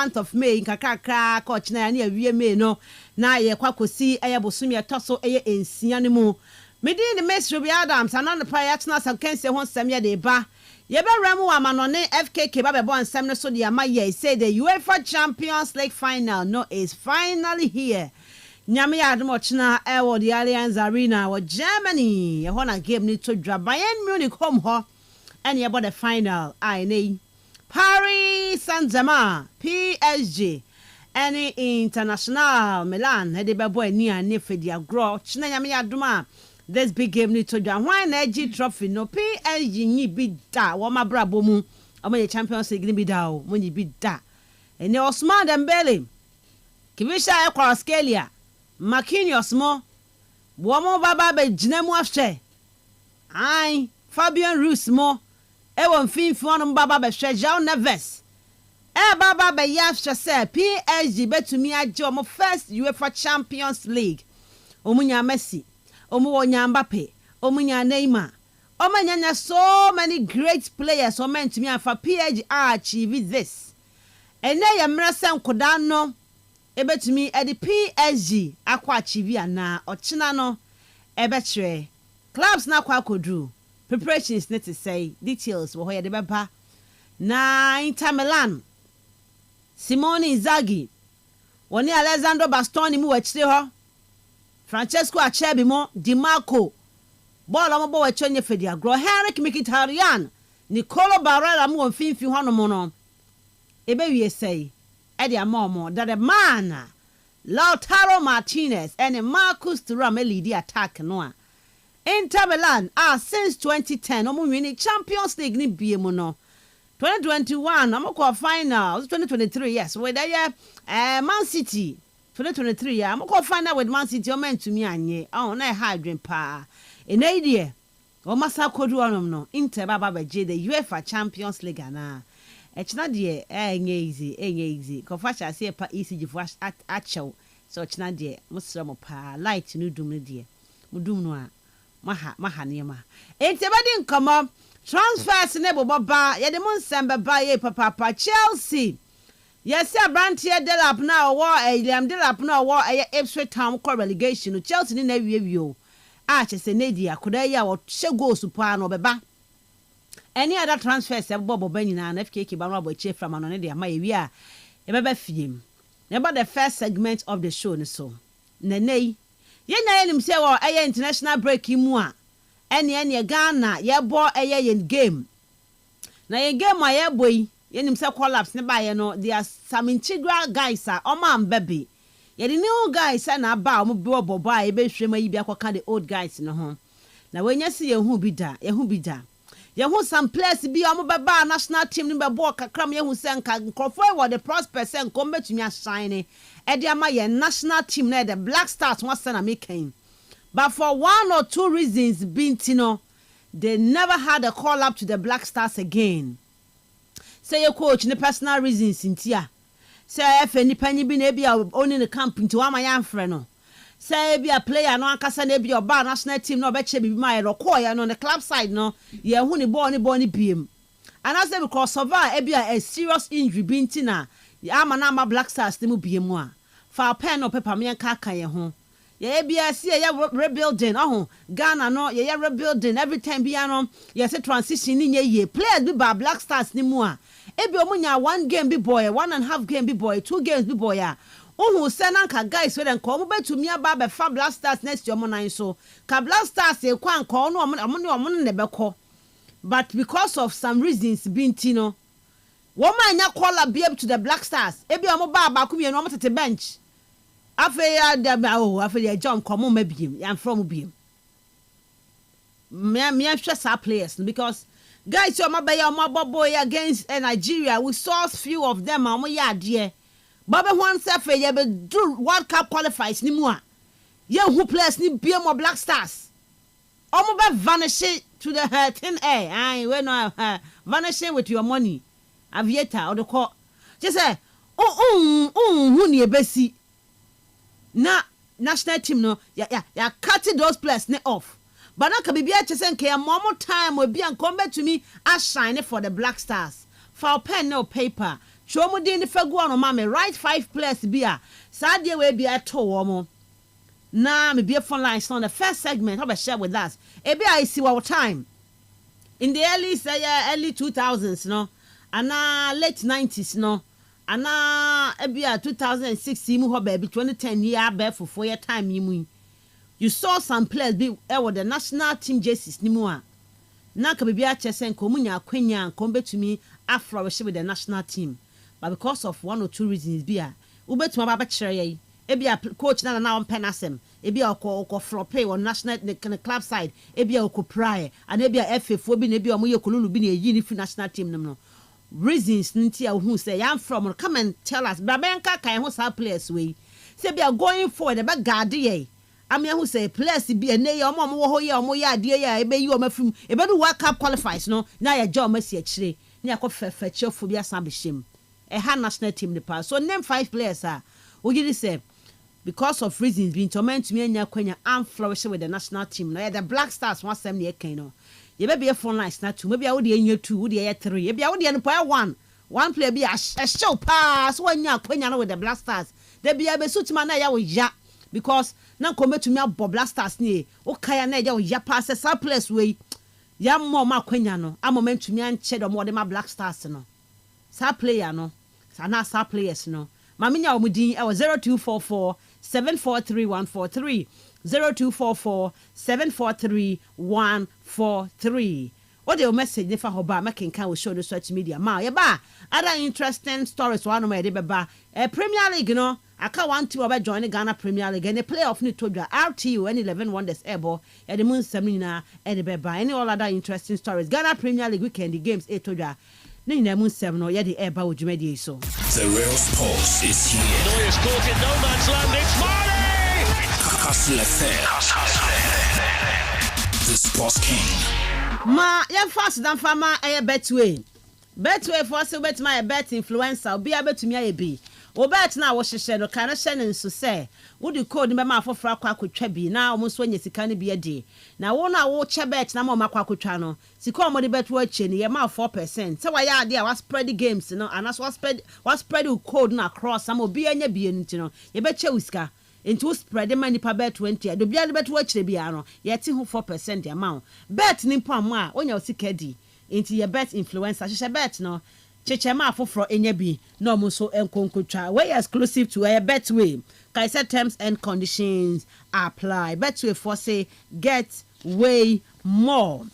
month of May nkakrakra coach na ya wie May no na ye kwakosi bosumi etoso ensia ne mu medi ne Mesro bi Adams anan pa ya tena sakense ho nsem ye de ba ye be ramu amanone FKK ba be bo nsem ne so de ama ye say the UEFA Champions League final no is finally here. Nyame ya admo chena ewo the Allianz Arena wo Germany ye ho na game ni to dwa Bayern Munich home ho and ye about the final I nei Paris Saint-Germain PSG any international Milan he de be boy ni ane fedi agro chena nyame ya adoma this big game ni to dwa why na G trophy no PSG ni bi da wo ma brabo mu o ma Champions League ni bi da o mo ni bi da ene Ousmane Dembele kibisha e kwa Australia Marquinhos mo womo baba be ginemu ahwe ai Fabian Ruiz mo e won finfin no baba be hwe João Neves e baba be ya hwe se PSG betumi age omo first UEFA Champions League omunya Messi omunya Mbappe omunya Neymar omanya so many great players o mentumi afa PSG achieve this ene ye mrese nkoda no ebetumi edi PSG akwa achieve ana ochina no ebetwe clubs na kwa kodru preparations need to say details wo hoye de beba na Inter Milan Simone Inzaghi woni Alessandro Bastoni mu wachire ho Francesco Acerbi mo Di Marco ball mo bo wachonye fedi agro Henrik Mkhitaryan Nicolo Barella mu wonfinfi ho no mo no ebe wie say Eddie Amomo that the man Lautaro Martinez and Marcus Thuram lead the attack no Inter Milan since 2010 omo win Champions League ni biemu no 2021 omo ko final 2023 yes with Man City 2023 yeah omo ko final with Man City o mentumi anye na hard dream pa enidie o masa kodu onom no Inter baba beje the UEFA Champions League na echna de easy kofacha se pa ECG for achew so echna de musra mo pa light no dum no de mudum no a maha niema entebadi nkomo transfers ne boba ye de monsem beba ye papa Chelsea yes abrantie Delap na wo Liam Delap na wo Ipswich Town co relegation no Chelsea ni na wiewio a chese nedia koda ya wo hye goals pa no beba any other transfers bobo nyina na FKK ba no aboche from anone de ama yewi a e beba fiem about the first segment of the show so nenei yenya yenim se wo international break mu a ene Ghana ye bo yen game na yen game a ye boy yenim se collapse ne ba ye no there are some integral guys are o man baby ye the new guys na ba o mo bo bobo a e be hwema yi bi akoka the old guys no ho na wenya se ye hu bi da ye hu some players bi o mo baba national team ni be bo kakram ye hu se nka nkrofo e wo the prospect se nko betumi ashine e de ama ye national team na the Black Stars wan say na making but for one or two reasons bintino they never had a call up to the Black Stars again say your coach ni personal reasons intia say if any panyi bi na bia only the camp into wa ma yan frɛ no say be a player no ankasa na bia oba national team no be che bi ma ye record ya no the club side no ye hu ni ball ni biem and as they because survive be a serious injury bintina ya ama na Black Stars ni mu biem a fa pen no paper me kan ye ho ye bia see ye rebuilding Ghana no ye rebuilding every time bia no ye say transition ni ye players bi ba Black Stars ni mu a ebi omunya one game bi boy 1.5 game bi boy 2 games bi boy a ohu se nanka guys we den ko mo betumi aba be fa Black Stars next year mo nan so ka Black Stars e kwa nko no omo ne beko but because of some reasons bintino woman nya call up be to the Black Stars ebi omo ba ku mienu omo tete bench afi ya afi ya John komo mabiem ya from biem me hwe sa players because guys your mabaya boy against Nigeria we saw few of them omo ya de Baba one sefe ye be do World Cup qualifies ni mu a ye who players ni biem of Black Stars omo be vanish to the thin air ai we no vanishing with your money aviator or the call just say who ni ebesi na national team no ya cut those players ne off but na ka bibia chese nke more time obi an come to me as shine for the Black Stars for pen no paper show mo din fa gu on ma me right 5 players bi a saa de we bi ato wo mo na me be phone lines on the first segment how about share with us ebi I see our time in the early 2000s no ana late 90s no ana ebi 2006 mu ho ba bi 2010 year ba for your time mu you saw some players be with the national team jerseys ni mu a na ka bibia chese nko munya akwanya nko betumi afro with the national team but because of one or two reasons be a ubetuma ba kire ye ebia coach na on penasem ebia okọ floppy on national club side ebia okọ pry and ebia FFO bi na ebia omo ye kolulu bi na eyi ni national team no reasons nti a who say I'm from come and tell us babenka kan ho sa players we say ebia going forward e ba guard ye amia who say players bi ene ye omo wo ho ye omo ye ade ye ebe yi omo fim ebe do World Cup qualifies no na ye job masi akire ni akofefe chefo bi asan behim e ha national team the pass so name 5 players ah ojiri say because of reasons being torment to me anya kwanya am flourish with the national team na the Black Stars 17 year kan no ye be be phone lines na 2 maybe I would anya 2 would ye 3 ye be I would ye no 1 player be a show pass one nya kwanya with the Black Stars there be a be suit man na ya wo ya because na come to me abob Black Stars ni o kaya na ya wo ya pass sa place we ya mo ma kwanya no a moment to me anche do mo de ma Black Stars no sa player no sa na sa players no Maminya omudin e 0244 743 143 0244 743 143. What the message nefa hoba making can we show the social media ma ye ba other interesting stories one of de beba Premier League no aka want to oba join Ghana Premier League and the playoff ni todwa RTU and 11 wonders ebo e de mun samina e de beba any all other interesting stories Ghana Premier League weekend the games e todwa no ye the air ba wojumedi so the real sports is here. Neuer's caught in no man's land. It's Marty! Kastle FM. The Sports King. Ma ye fast dan fama aye betway for so bet my bet influencer obi abetumi aye bi o bet na wo hyehyɛ no kana hyɛ ne nso sɛ wo di code be ma afofra akwa akotwa bi na omo so anya sika ne bi ade na wo na wo che bet na ma makwa akotwa no sika omo de bet wo ache ne ye ma 4% sɛ wa ya ade a wa spread the games no and as wa spread the code na across am obi anya bi enti no ye be che usika into spread money per bet 20 do bia bet wo ache bia no ye ti ho 4% the amount bet ni po am a onya usika di enti ye bet influencer hyehyɛ bet no chechema afofro enya bi no mo so enkonkotwa we exclusive to a betway kai said terms and conditions apply betway for say get way more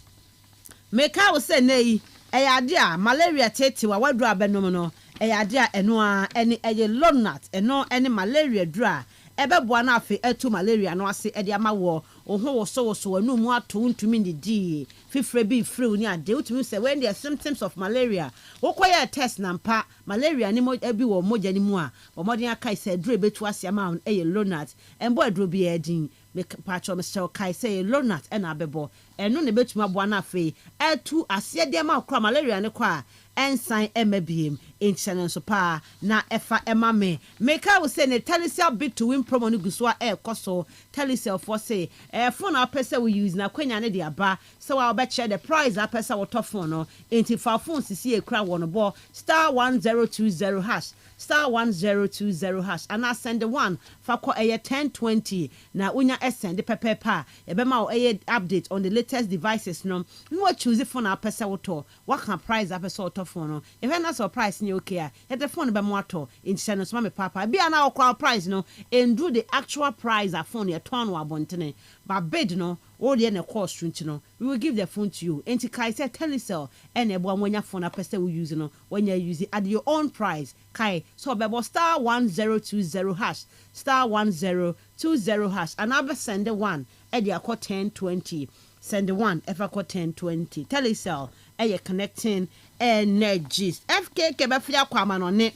make I will say nei ade a malaria tete wa wadu abenom no ade a eno a ene eye lonat eno ene malaria dura ebeboa na afi etu malaria no ase ade ama wo oho wo anu mu ato ntumi ndidi fifre bi free ni ade utumi say when there are symptoms of malaria wokoye test na mpa malaria ni mo bi wo moja ni mu a omoden akai say dure betu ase ama eye lonat embo aduro bi edin me patcho Mr. Kai say lonat e na abebo eno ne betuma aboa na afi etu ase de ma okra malaria ne kwa ensign emabiem insurance so pa na efa emame make I will say ne telesel big to win promo no guso a koso telesel for say phone our person we use na kwanya ne de aba so I bet share the price our person what phone no enti fa phone sisi e kra wono bo *1020# *1020# and I send the one fa ko 1020 na unya send the pepepa e be ma update on the latest devices no no choose phone our person what can price our person phone no if na surprise ni okay ya the phone be mo ato enti no so me papa bia na okwa price no and do the actual price a phone ya ton wa bontene but bid no all the cost no we will give the phone to you enti kai say telesell and ebo amwanya phone a person we use no when you use it at your own price kai so be *1020# *1020# and I send the one e dey akọ 1020 send the one if I 1020 telesell e connecting energies FKK be fia kwa manone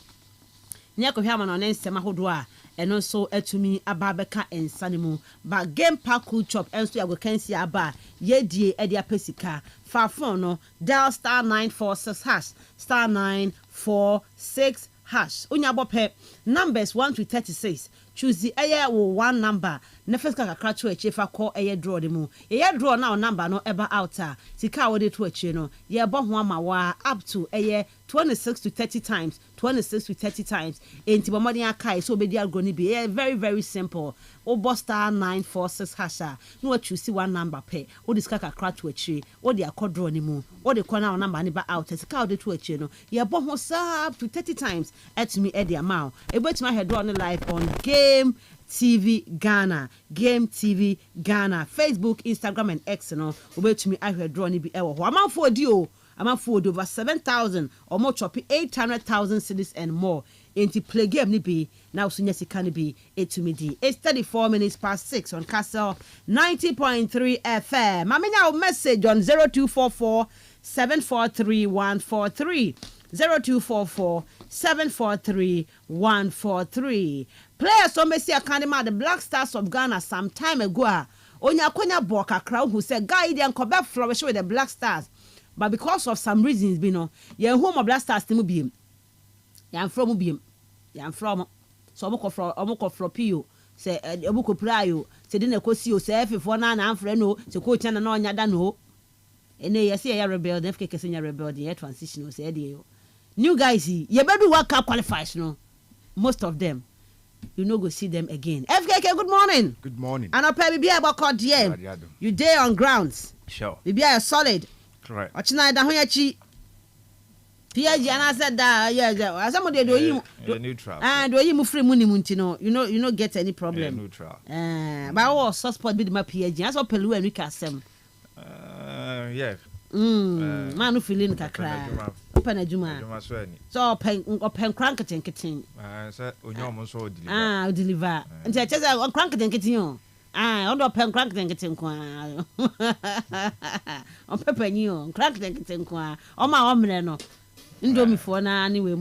nya ko hwa manone nsem ahodo a eno so atumi ababeka ensanemu ba game park cool chop enso ya go kansi aba yedie e dia pesika fa phone no dial *946# *946# unya bope numbers 1 to 36 choose the air one number na first kakra to achi fa call draw de mu ye draw now number no eba out sika wo de to achi no ye bo ho ama wa up to 26 to 30 times 26 to 30 times enti bomodin akai so obedi agro ni be very very simple o star 946 hasha no what you see one number pay o dis kakra to achi o de akodro ni mu o de corner number ni ba out sika wo de to achi no ye bo ho up to 30 times at me e de amount e bet my head on live on Game TV Ghana, Game TV Ghana, Facebook, Instagram and X no obetumi ahwe draw ni bi ewo ho amanfo odi o amanfo odi over 7,000 or more choppy 800,000 cedis and more into play game ni bi now sunya sika ni bi etumi di. It's 34 minutes past 6 on Kastle 90.3 FM. Mamenya message on 0244 743 143 0244 743 143. Players so Messi Academy the Black Stars of Ghana some time ago. Onya konya boka crowd who said guy dey enkobe flourish with the Black Stars. But because of some reasons be no, ye home of Black Stars team be. Yan from be. Yan from so omoko from PO say omoko prayo say dey na kosi o say efefo na na amfre no say coach na na onya da no. Ene ye say ya rebel den fike kese nya rebel den transition o say dey. New guys, you better World Cup qualifiers, no? Most of them, you no go see them again. FKK, good morning. Good morning. And I'll probably be able to call DM. You day on grounds. Sure. You be a solid. Correct. Ochina da hoyachi. PG and I said that yeah, somebody do you neutral. And do you free money muntino? You know get any problem. Neutral. But what suspect be my PG? I saw Pelu and Rikasem. Yeah. Man who feeling kakra. Open a juma. So open cranketing kitten. Sir, deliver. Deliver. And I just on cranketing kitten. On open cranketing kitten. On pepper new cranketing kitten. On my omreno. Indomie for na anyway.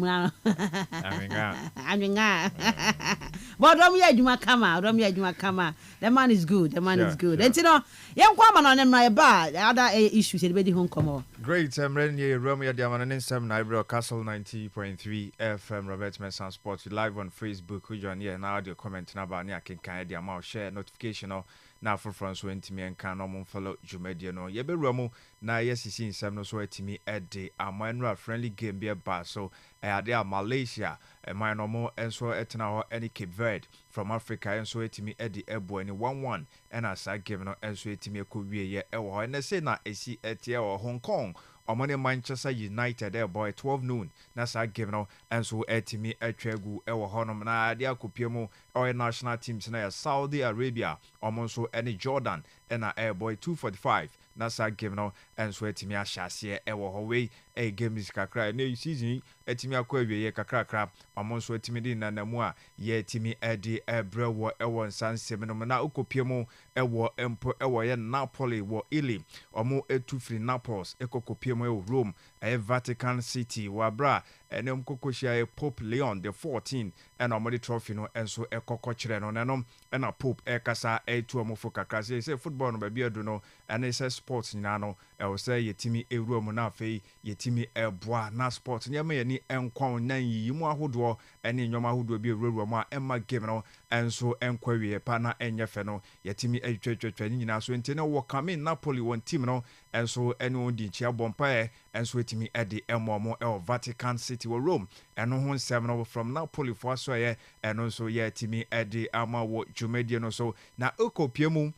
But don't come. The man is good. And you know, young woman on my bar. The other issues anybody home come. Great. I'm ready. Romeo Diamond 7 Ibro Kastle 90.3 FM Robert Mensah Sports live on Facebook. Who join here now? The comment now about near can the amount share notification now for France when Timmy and can no follow Jumedia no. Yebe Romo na yes is in some no so Timmy at the Amanra friendly game be a bar so there Malaysia and my normal and so at now any Cape Verde from Africa and so Timmy at the airboy and 1-1 and as I give no and so Timmy could be a and they say na AC at or Hong Kong. Omani Manchester United boy 12 noon nasa give no and so etimi etwegu ewo honom na dia kopiemo or national teams na Saudi Arabia omonso any Jordan and boy 245 nasa give no and so etimi ahase ewo howe a game is kakra na season etimi akwawie ye kakra kra omonso etimi din na namu a ye etimi edi ebrewo ewo nsansem no na okopiemo ewo empo ewo ye Napoli wo Italy omo etufri Naples ekokopiemo Rome, a Vatican City, Wabra, and Kokoshia Pope Leon the 14th, and a Modi Trophy, no, and so a Cocochre, and a Pope Ekasa, a two Mofoka Kasi, say football, no baby, no, and it says sports in Nano, I will say, Yetimi a Romonafe, Yetimi a Bois, na sports, and Yammy, and Kwan, Yuma Hoodwa, and in Yoma would be Roma, Emma Giveno, and so enquiry a pana and Yafeno, Yetimi a church training, now so intended what come in Napoli one team, no, and so anyone did Chia Bompire, and so it me at the Elmo Vatican City or Rome, and no one 7 from Napoli for so and also yeah, Timmy at the Ama Jumedian so now Oko Piemu.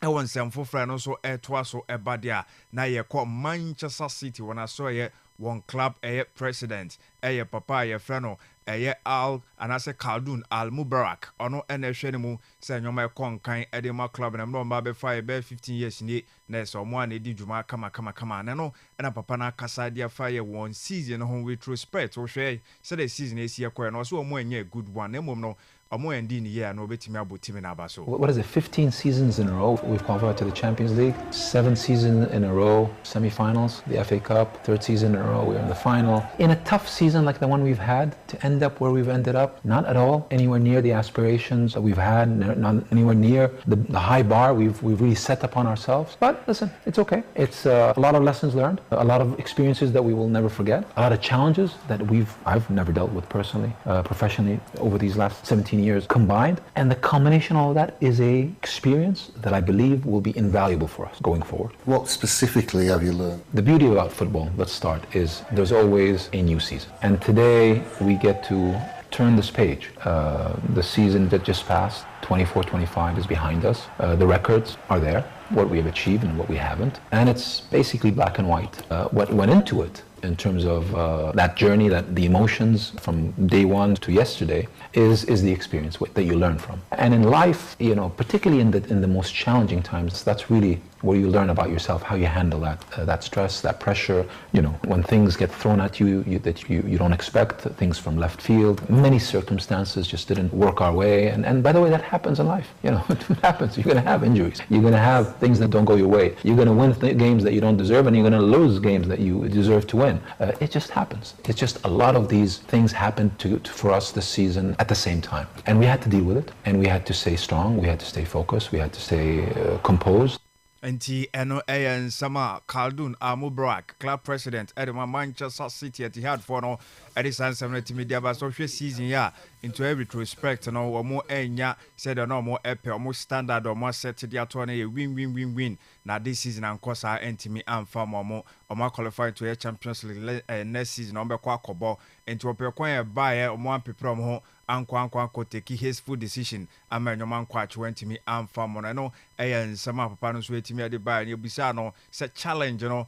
I want some for friend also a twaso a badia. Now you call Manchester City when I saw ye one club a president, a papa, a friend, a Al, and I say Khaldun Al Mubarak, or no any shenimu, say no my con kind Edema club and I'm not baby 15 years in it, Ness or one did you come, and a papa na Casadia fire one season home with respect or share, say the season is here, and also more good one, no. What is it, 15 seasons in a row we've qualified to the Champions League, 7 seasons in a row, semi-finals, the FA Cup, 3rd season in a row, we're in the final. In a tough season like the one we've had, to end end up where we've ended up? Not at all anywhere near the aspirations that we've had, not anywhere near the high bar we've really set upon ourselves. But listen, it's okay. It's a lot of lessons learned, a lot of experiences that we will never forget, a lot of challenges that I've never dealt with personally, professionally over these last 17 years combined. And the culmination of all of that is a experience that I believe will be invaluable for us going forward. What specifically have you learned? The beauty about football, let's start, is there's always a new season. And today we get to turn this page. The season that just passed, 24-25, is behind us. The records are there, what we have achieved and what we haven't. And it's basically black and white. What went into it in terms of that journey, that the emotions from day one to yesterday is the experience that you learn from. And in life, particularly in the most challenging times, that's really where you learn about yourself, how you handle that stress, that pressure. When things get thrown at you that you don't expect, things from left field. Many circumstances just didn't work our way. And by the way, that happens in life. It happens. You're going to have injuries. You're going to have things that don't go your way. You're going to win games that you don't deserve, and you're going to lose games that you deserve to win. It just happens. It's just a lot of these things happened for us this season at the same time. And we had to deal with it. And we had to stay strong. We had to stay focused. We had to stay composed. Nti eno ayan sama Khaldun Amubrak club president Edema Manchester City at had for no Edison 70 media ba so hwe season ya into every retrospect no omo enya said no more epe omo standard omo set the ato na win na this season ankosa entimi amfa omo qualify to a Champions League next season omo kwa akobo enti opekwan e bae omo ampepre omo anko take his full decision amanyoma nkwa achwentimi amfa mo no nsama papa no so etimi ade bae ne obisa no se challenge no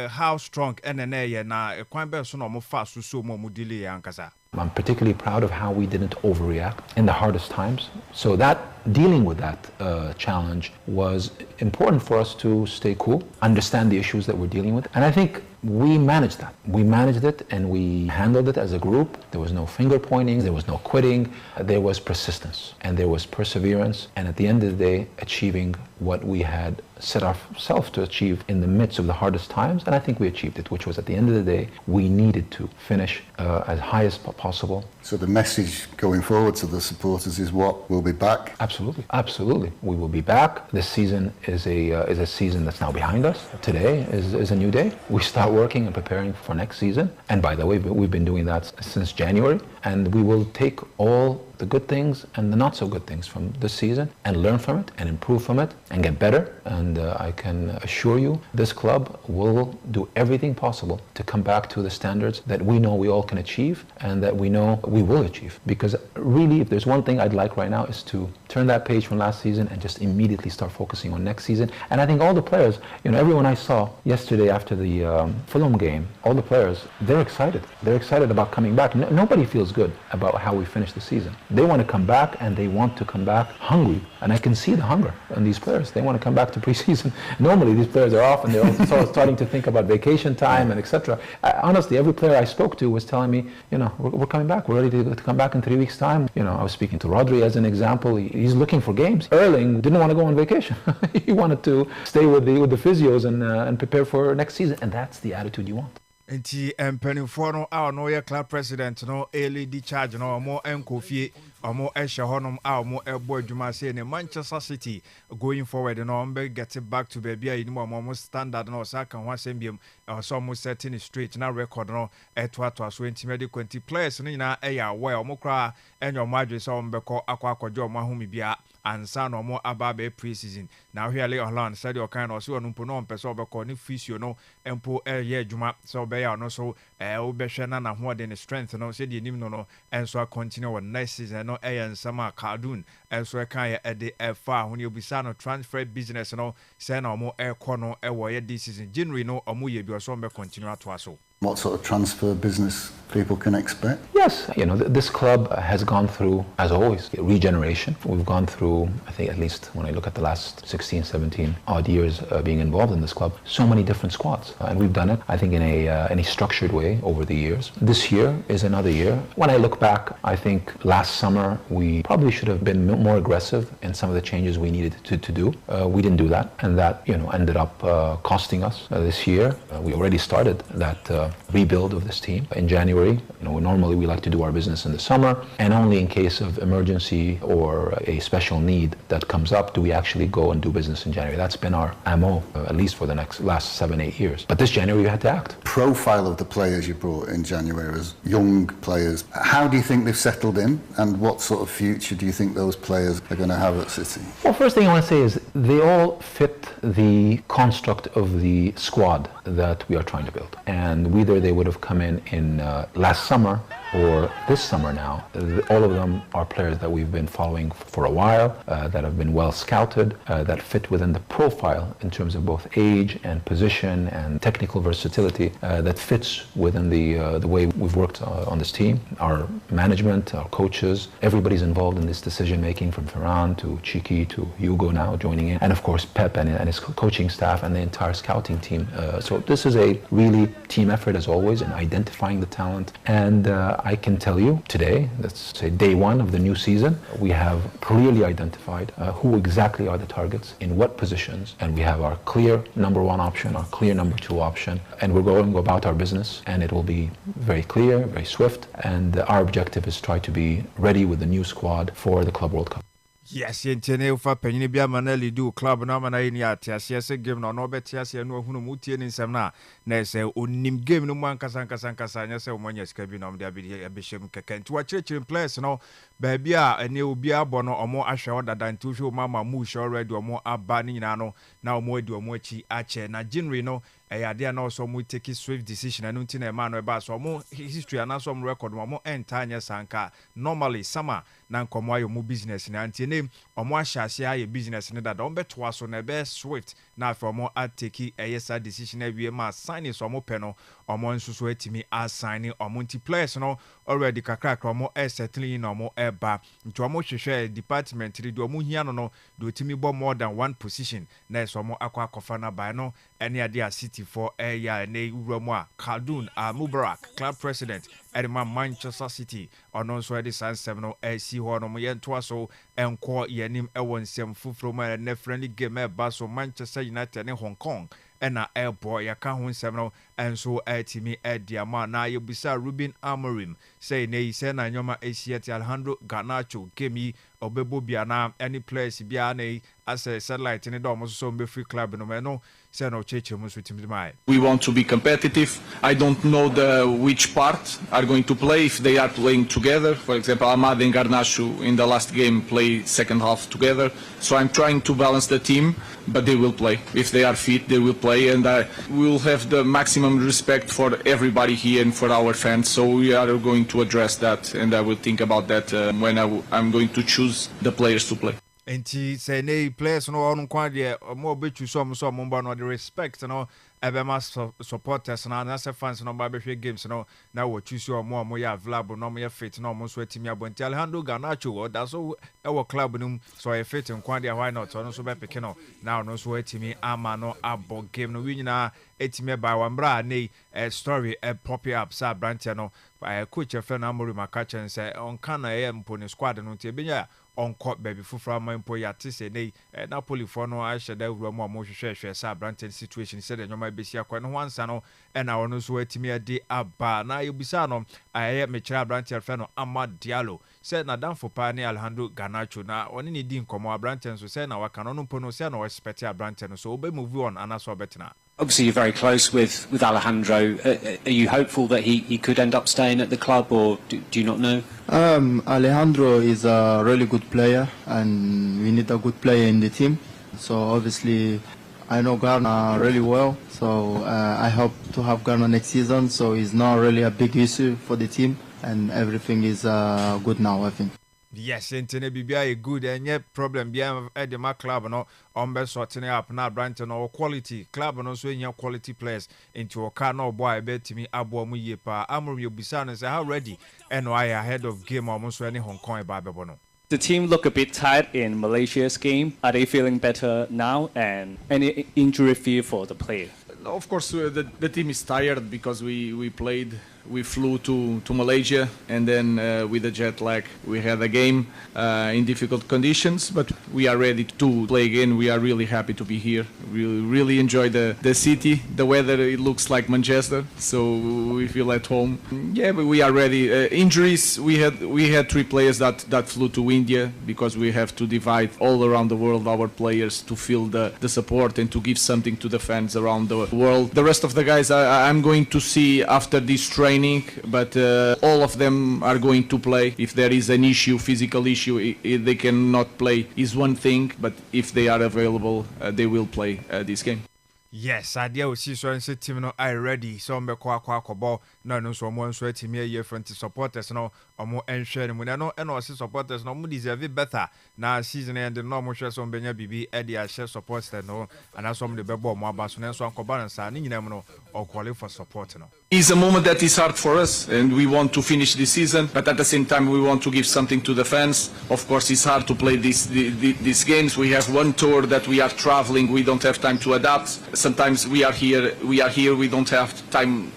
how strong NNA na ekwan be so no mo fa so mo delay ankasa. I'm particularly proud of how we didn't overreact in the hardest times. So that dealing with that challenge was important for us to stay cool, understand the issues that we're dealing with. And I think we managed that. We managed it and we handled it as a group. There was no finger pointing, there was no quitting, there was persistence and there was perseverance. And at the end of the day, achieving what we had set ourselves to achieve in the midst of the hardest times. And I think we achieved it, which was at the end of the day, we needed to finish as high as possible. So the message going forward to the supporters is what? We'll be back? Absolutely. We will be back. This season is a season that's now behind us. Today is a new day. We start working and preparing for next season. And by the way, we've been doing that since January. And we will take all the good things and the not so good things from this season and learn from it and improve from it and get better. And I can assure you this club will do everything possible to come back to the standards that we know we all can achieve and that we know we will achieve. Because really, if there's one thing I'd like right now is to turn that page from last season and just immediately start focusing on next season. And I think all the players, everyone I saw yesterday after the Fulham game, all the players, they're excited. They're excited about coming back. Nobody feels good about how we finished the season. They want to come back and they want to come back hungry. And I can see the hunger in these players. They want to come back to preseason. Normally these players are off and they're also starting to think about vacation time and etc. Honestly, every player I spoke to was telling me, we're coming back. We're ready to come back in 3 weeks' time. I was speaking to Rodri as an example. He's looking for games. Erling didn't want to go on vacation. He wanted to stay with the physios and prepare for next season. And that's the attitude you want. Nti empenifo no a no ye club president no LED charge no mo enkofie omo ehye honom a mo ebo adwuma se ne Manchester City going forward no mbe get back to baby a ni mo standard no sa kan ho asembiem so mo setting straight na record no eto so intimate 20 players no nyina eya we omo kra enyo madwe so mbeko akwakojo mo ahumi bia ansa no mo ababe pre-season na hwele Holland said your kind of so no mpo no mpese obeko ni physio no empo ye adwuma so be ya no so obehwe na ho de ne strength no se de nim no enso continue on next season no nsama Khaldun enso kan ye de efa ho ne obisa no transfer business no say na mo ekọ no ewo ye this season January no omo ye bi so be continue ato aso. What sort of transfer business people can expect? Yes, this club has gone through, as always, regeneration. We've gone through, I think at least when I look at the last 16, 17 odd years being involved in this club, so many different squads. And we've done it, I think, in a structured way over the years. This year is another year. When I look back, I think last summer we probably should have been more aggressive in some of the changes we needed to do. We didn't do that, and that ended up costing us this year. We already started that rebuild of this team in January. Normally we like to do our business in the summer, and only in case of emergency or a special need that comes up do we actually go and do business in January. That's been our MO, at least for the last 7-8 years. But this January we had to act. Profile of the players you brought in January as young players, how do you think they've settled in, and what sort of future do you think those players are going to have at City? Well, first thing I want to say is they all fit the construct of the squad that we are trying to build. And whether they would have come in last summer or this summer now, all of them are players that we've been following for a while, that have been well scouted, that fit within the profile in terms of both age and position and technical versatility, that fits within the way we've worked on this team. Our management, our coaches, everybody's involved in this decision making, from Ferran to Chiki to Hugo now joining in, and of course Pep and his coaching staff and the entire scouting team. So this is a really team effort as always in identifying the talent, and I can tell you today, let's say day one of the new season, we have clearly identified who exactly are the targets, in what positions, and we have our clear number one option, our clear number two option, and we're going about our business, and it will be very clear, very swift, and our objective is try to be ready with the new squad for the Club World Cup. Yes, yentene ufa penyini bia manali do club na mana yini atiase se game no betiase no hunu mutie ni nsem na se onim game no man kasa nya se omonya sika bi no mde abidi abeshem keke nti wa chirechire players no ba bia ene obi abo no omo ahwe odada nti hwe mama mu show already omo aba ni nyina no na omo edi omo achi ache na January no eyade na also mu take swift decision anu nti na ema no eba so omo history ana so omo record omo entanya sanka normally summer na nkomo ayo mu business na nti ne omo ahase aye business ne dada omo beto aso na be swift na afa omo atake eyesa decision awie ma sign so omo pe no omo nsusu atimi assign omo nti players no already kakrakra omo settling in omo eba nti omo hwehwe department ri do omo hia no do timi bo more than one position na so omo akwa na by no ene ade a City for ya ne uramu a Khaldun Mubarak club president edema Manchester City ono so ede sansem no si ho no ye ntoa so enko yenim ewo nsem fufuro ma ne friendly game eba so Manchester United ne Hong Kong ena airboy yaka ho nsem no enso atimi ediama na yebisa Ruben Amorim say ne say na nyoma Asiati Alejandro Garnacho kemi obebo bia na any players bia na as a satellite ne do mo so mbe free club no me no say no cheche mo so timi mai. We want to be competitive. I don't know which part are going to play, if they are playing together. For example, Amad and Garnacho in the last game play second half together. So I'm trying to balance the team, but they will play. If they are fit, they will play, and I will have the maximum respect for everybody here and for our fans. So we are going to address that, and I will think about that when I'm going to choose the players to play. Enti say ne players no on kwa de mo betu so mo mba no the respect no ebema supporters na say fans no ba behwe games no na wo choose mo ya available no mo ya fit no mo so atimi abonti Alejandro Garnacho da so e wo club no so e fit nkwa de why not no so be pick no now no so atimi ama no abo game no wi nyina atimi ba wa mbra nei story pop up sa branch no coach Ferran Amorim Akachen say on kana e mponi squad no tie benya on court baby fufra mampo ya tise nei Napoli for no ahye da wura mu mo hwehwehwe sa branch situation said nyoma besi akwa no wansa no na wono so atimi ade aba na yebisa no aye mechira branch Ferran Amad Diallo said na dan for pa ne Alejandro Garnacho na oni ne di nkomo branch so say na waka no mpo no say na respect branch no so obe move on anaso betina. Obviously, you're very close with Alejandro. Are you hopeful that he could end up staying at the club, or do you not know? Alejandro is a really good player, and we need a good player in the team. So obviously, I know Garna really well. So I hope to have Garna next season. So it's not really a big issue for the team, and everything is good now, I think. Yes, intene bibia e good enye problem bia e de ma club no ombe sorting up na branch no quality club no so enya quality players into oka no boy betimi abo mu ye pa Amorim yobisa no say how ready and why ahead of game almost any Hong Kong ba bebo no. The team look a bit tired in Malaysia's game. Are they feeling better now, and any injury fear for the player? Of course, the team is tired because we played we flew to Malaysia, and then with the jet lag, we had a game in difficult conditions, but we are ready to play again. We are really happy to be here. We really enjoy the city. The weather, it looks like Manchester, so we feel at home. Yeah, but we are ready. Injuries, we had 3 players that flew to India because we have to divide all around the world our players to feel the support and to give something to the fans around the world. The rest of the guys I'm going to see after this training, but all of them are going to play. If there is an issue, physical issue, if they cannot play is one thing, but if they are available, they will play this game. Yes, idea we see so and team no I ready so mbe kwa ball no no so mo nso atimi aye front supporters no omo enhwe mu no e no se supporters no mo deserve better na season end no mo hwe so mbenya bibi e dia share supporters no ana so mo de bebo mo aba so na so anko balance ni nyina mu no o call for support no. It's a moment that is hard for us, and we want to finish the season, but at the same time we want to give something to the fans. Of course, it's hard to play these games. We have one tour that we are traveling. We don't have time to adapt. Sometimes we are here. We don't have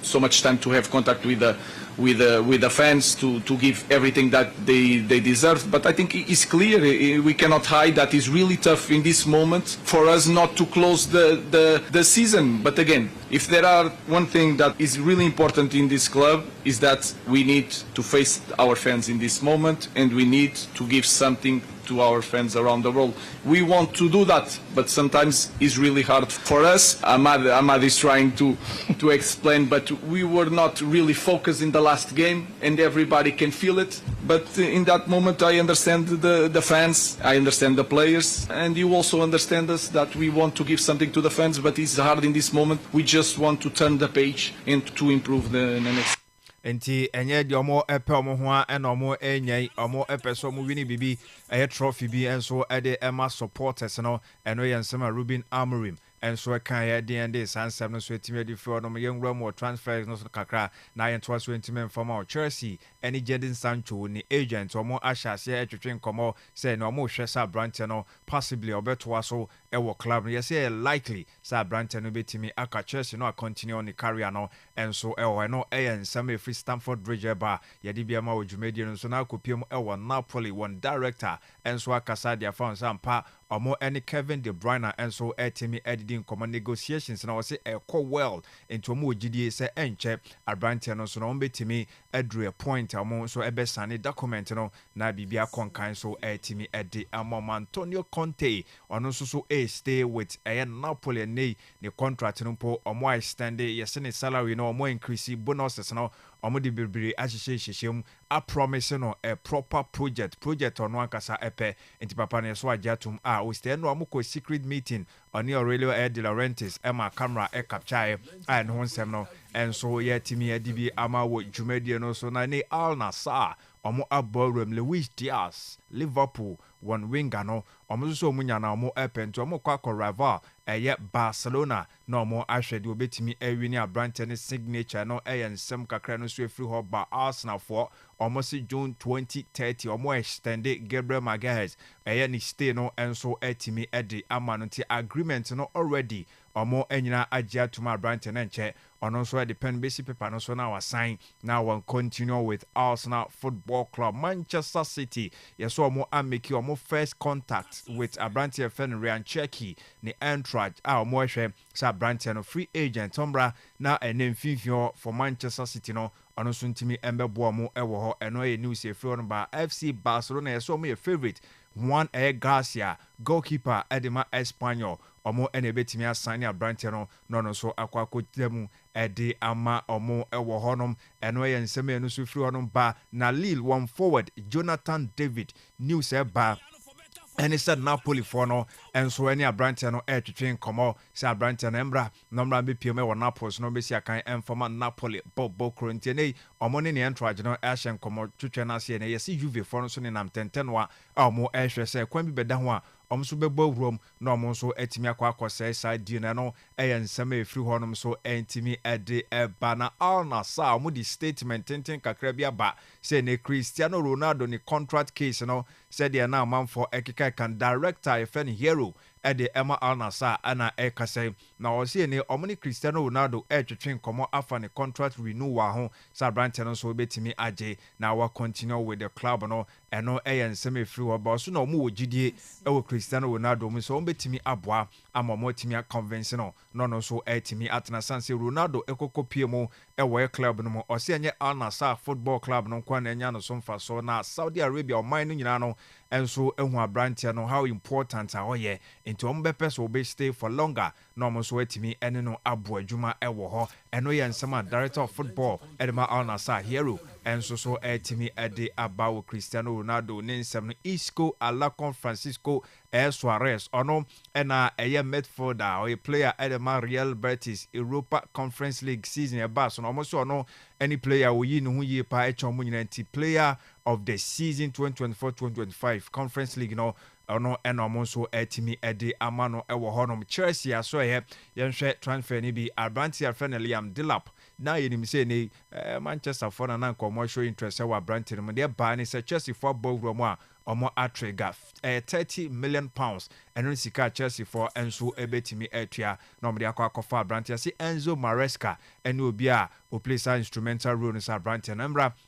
so much time to have contact with the fans to give everything that they deserve. But I think it's clear. We cannot hide that it's really tough in this moment for us not to close the season. But again, if there are one thing that is really important in this club is that we need to face our fans in this moment, and we need to give something to our fans around the world. We want to do that, but sometimes it's really hard for us. Ahmad is trying to explain, but we were not really focused in the last game, and everybody can feel it. But in that moment, I understand the fans, I understand the players, and you also understand us that we want to give something to the fans, but it's hard in this moment. We just want to turn the page and to improve the next. Enti enye di omo epe omo ho a na omo enyai omo epe so omo wini bibi trophy bi enso ede ema supporters no eno yensema Ruben Amorim enso kan ya de ende sansem no so etime di fo no yenwura mo transfer no so kakra na yento so etime mfama Chelsea eni Jadon Sancho ni agent omo ashase etwetwe nkomo say no omo hwesa branch no possibly obeto aso ewo club yes say likely say branch no betimi aka Chelsea no continue on the career no enso ewo no ensem free Stamford Bridge ba yedi bia ma odwumedi no so na akopiem ewo Napoli one director enso akasa dia fans ampa omo any Kevin De Bruyne enso etimi editing common negotiations na say ekọ well into omo ogidie say enche abrantia no so no betimi adru a point omo so ebesane document no na bibia konkan so etimi edi amom Antonio Conte ono so stay with Napoli ne contract no po omo extend yesene salary no omo increase bonuses no omo de bebre ahyehyehyehyem a promise no a proper project ono ankasa epe enti papa ne so ajatum o stay no omo ko secret meeting oni Aurelio De Laurentiis ema camera capture and honsem no enso yetimi adibi ama wo dwumadie no so na ne Al Nassr omo aborum Luis Diaz Liverpool one winger no omo so munya na omo epento omo kwa rival Barcelona no omo ahwede obetimi awini abrante ne signature no ensem kakra no so efri ho ba Arsenal for almost June 2030 omo extend Gabriel Magalhaes ni stay no enso etimi edi amanonti agreement no already omo enyina agya tuma abrante na nche ono so depend basic paper no so na wasign now one continue with Arsenal Football Club. Manchester City yes omo ameki omo first contact with abrante fen Ryan Cherki ne entourage omo hwe sa abrante no free agent ombra na enemfifio for Manchester City no ono so ntimi embebo omo ewo ho eno ye news e free on ba FC Barcelona yes omo your favorite Juan Garcia goalkeeper Edema Espanyol omo ene betimi assign abrante no so akwakodemu edi ama omo ewo honom eno ye nseme no so free honom ba na Lille one forward Jonathan David news e ba and said Napoli for no and so any abrante no twetwen komo say abrante no embra be pm e Napoli no be si akan informa Napoli bobo Corinthians omo ne entourage no ahyen komo twetwen ase ne yesi Juve for no so ne nam tenten wa omo ehwe say kwan bi beda ho a so bebo room no mo so etimi akwa side deal no nsɛm efiri hɔnom so entimi ede eba na Al Nassr mo di statement tenten kakra bi aba say ne Cristiano Ronaldo ni contract case no said the na amanfo ekeka kan director efe ne hero ede Emma Al Nassr ana ekase na o say ne omni Cristiano Ronaldo etwetwen komo afa ne contract renewal ho sa branch no so betimi age na wa continue with the club no eno nsɛm efiri hɔ ba so na omo wogidie ewo Cristiano Ronaldo mo so betimi aboa ama mo timi convince no so etimi atena sanse Ronaldo ekokopie mo ewo club no mo o say enye Al Nassr football club no kwa na enya no so mfa so na Saudi Arabia o man no nyina no enso ehu abrantia no how important ahoye into ombepe so be stay for longer no mo so etimi ene no abo adwuma ewo ho eno ye nsema director of football Edema Al Nassr hero enso so etimi ede abawo Cristiano Ronaldo ne nsem no Isco Alacon Francisco Suarez ono ena eye midfielder or a player Edema Real Betis Europa Conference League season e ba so no mo so no any player wo yi no hu ye pa echo mo nyina nti player of the season 2024-2025 Conference League no ono eno so etimi ede amano ewo honom Chelsea aso yenhwe transfer ni bi Abrantia friend Liam Delap na yenim say ne Manchester for na nko show interest wa Abrantia mo de ba ni say Chelsea for ball mo a omo atrega 30 million pounds eno sika Chelsea for enso ebetimi etua na omo de akwa Abrantia si Enzo Maresca eno obi a o play sa instrumental role in Abrantia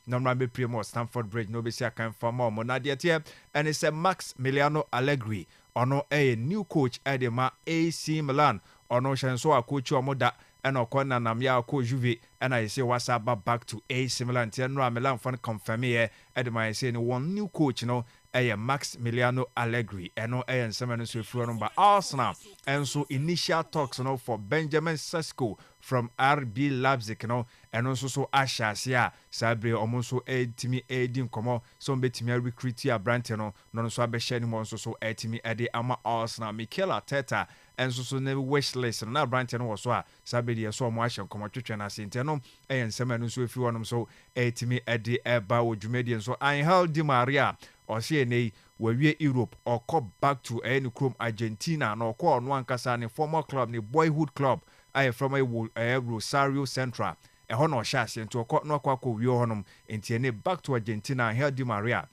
number be primo Stamford Bridge no be si akan for mo na de tie and it's a Maximiliano Allegri ono a new coach Edema AC Milan ono shenso a coach omoda eno kona na mya ko Juve and I say what's about back to AC Milan tienro Milan fan confirm here Edema say no one new coach no Maximiliano Allegri eno nsema no so furo no ba Arsenal enso initial talks no for Benjamin Sesko from RB Leipzig no eno so Ashasia sabre omo so etimi edin komo so betimi recruit ya brand no so abehye ni mo so etimi ede ama Arsenal Mikel Arteta enso so ne wish list na brand no so a sabre de so omo ahye komo twetwe na sente no nsema no so furo no so etimi ede eba odwumedi so Angel Di Maria or see ne wawie Europe or come back to any chrome Argentina no call no ankasa ne former club ne boyhood club I from a Rosario Central e ho no shase into no kwa wie honom enti ne back to Argentina Angel Di Maria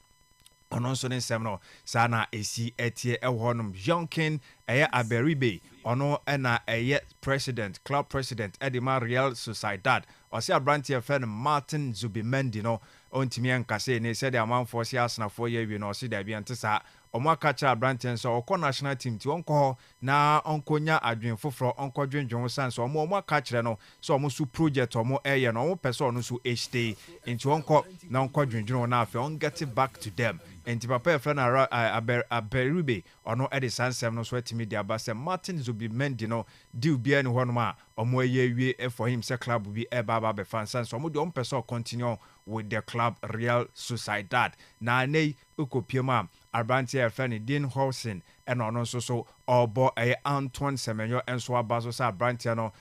ono so ne nsem no sana esi etie e honom Jonkin Aberibe ono na club president Edema Real Sociedad o se Abrantia fan Martin Zubimendi no ontimi ankase ne said amanfo se Arsenal for ye wi no se da bi antesa omo akacha Abrantia so okọ national team ti onko na onkonya adwen foforo onko dwendwen sanso omo akachre no so omo su project omo eye no omo person no su HT into onko na onko dwendwen na afi on get it back to them enti papa friend Aberibe ono Edison Sam no so etimi dia ba se Martin Zubimendi no deal bia ni hono ma omo eye wie for him se club bi e ba be fan sans omo de on person continue with the club Real Sociedad na nei ukopiema Abrantia friend Dean Hawson and ono so obo Antoine Semenyo enso abaso sa Abrantia no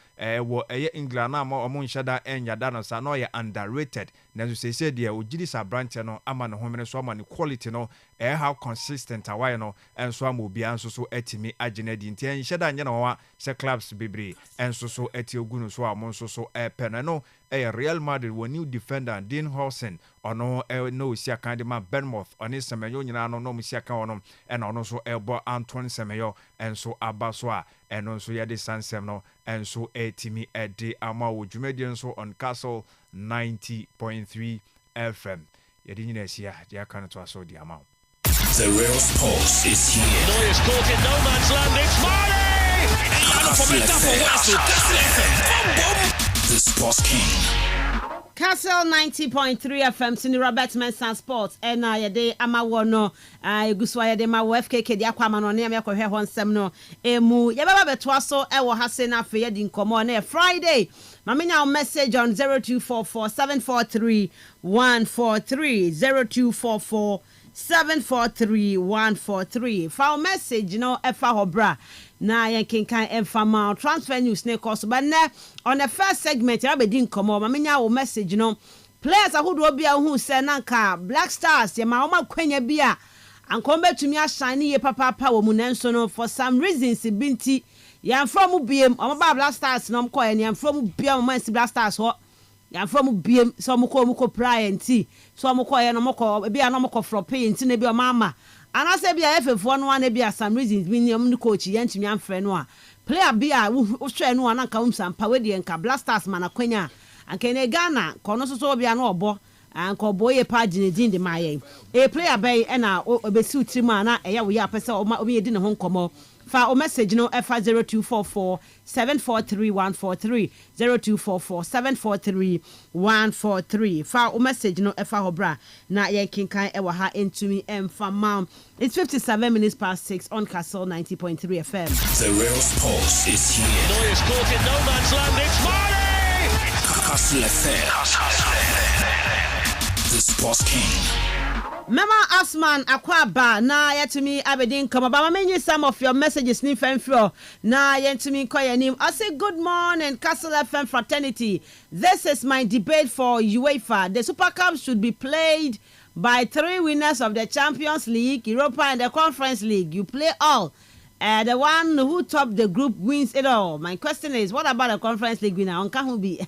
wo England na mo omo nhyada enyada no sa no ye underrated na so say de ogidi sa Abrantia no ama ne homene so ama ne quality no how consistent away no enso ama obi anso so etimi agene di ntia nhyada nya no wa se clubs bebre enso so eti ogunu so amo nso so pen no Real Madrid wo new defender Dean Hawson ono no sia kan de ma Bournemouth oni Semenyo nyina no no sia kan ono and ono so ebo Antoine Semenyo enso abaso a eno nso ye de sansem no enso etimi ede ama wo dwumedi nso on Kastle 90.3 FM yedi nyina sia dia kan to aso di ama The real sports is here. Neuer's caught in no man's land. It's Marty! The Sports King. Kastle 90.3 FM sini Robert Mensah Sports ena yede amawo no eguswa yede ma FKK dia kwa no ne amekɔhwɛ hɔ nsɛm no emu yebaba beto aso ewo hase na afa yedi nkomo na Friday mamenya message on 0244 743 143 0244 743-143. Foul message, efa hobra. Na yankinkan enfama transfer news ne course. But on the first segment, I be din komo. Mamenya wo message, players ahudu obia who say nanka Black Stars, ya maoma kwenye bia. ankombe tumi ashine ye papa wo mu nanso no for some reasons binti yan from biem omba Black Stars no mko ye yan from biem man si Black Stars ho yan from biem so mko prior nti so mko ye no mko bia no mko floppy nti na bi o mama anase bia efefo no na bia some reasons bi ni coach yan tumi amfre no a player bia wo hwe no na nka umsampa we de nka Black Stars mana kwanya anka ne Ghana kono so bia no obo anko boye page din de maye e player bay na obesi utrima na eya wo ya pese o me yedi ne ho nkomo fa o message no fa 0244 743143 0244 743143 fa o message no fa hobra na ye kinkan e wa ha entumi emfa mam. It's 57 minutes past 6 on Kastle 90.3 FM. The real sports is here. Neuer's caught in no man's land. It's Marley! Kastle FM. The Sports King. Mema Asman Akwaba na yetumi abedin come about many some of your messages ni femfro na yetumi call your name. I say good morning Kastle FM fraternity. This is my debate for UEFA. The Super Cup should be played by 3 winners of the Champions League, Europa and the Conference League. You play all. The one who topped the group wins it all. My question is, what about the Conference League winner? On can be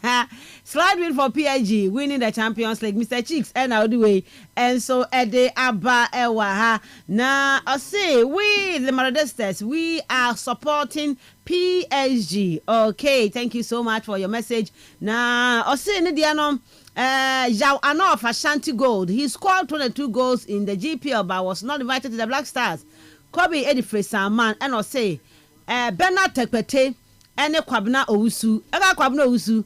slide win for PSG winning the Champions League. Mr. Cheeks and all the way. And so Ede Abba Ewaha. Now I say we the Maradistas, we are supporting PSG. Okay, thank you so much for your message. Now I say Nidiano. Jao Anof Ashanti Gold. He scored 22 goals in the GPL but was not invited to the Black Stars. Kobe Edifre Saman and say Bernard Tekpete ene Kwabena Owusu. Ega Kwabena Owusu.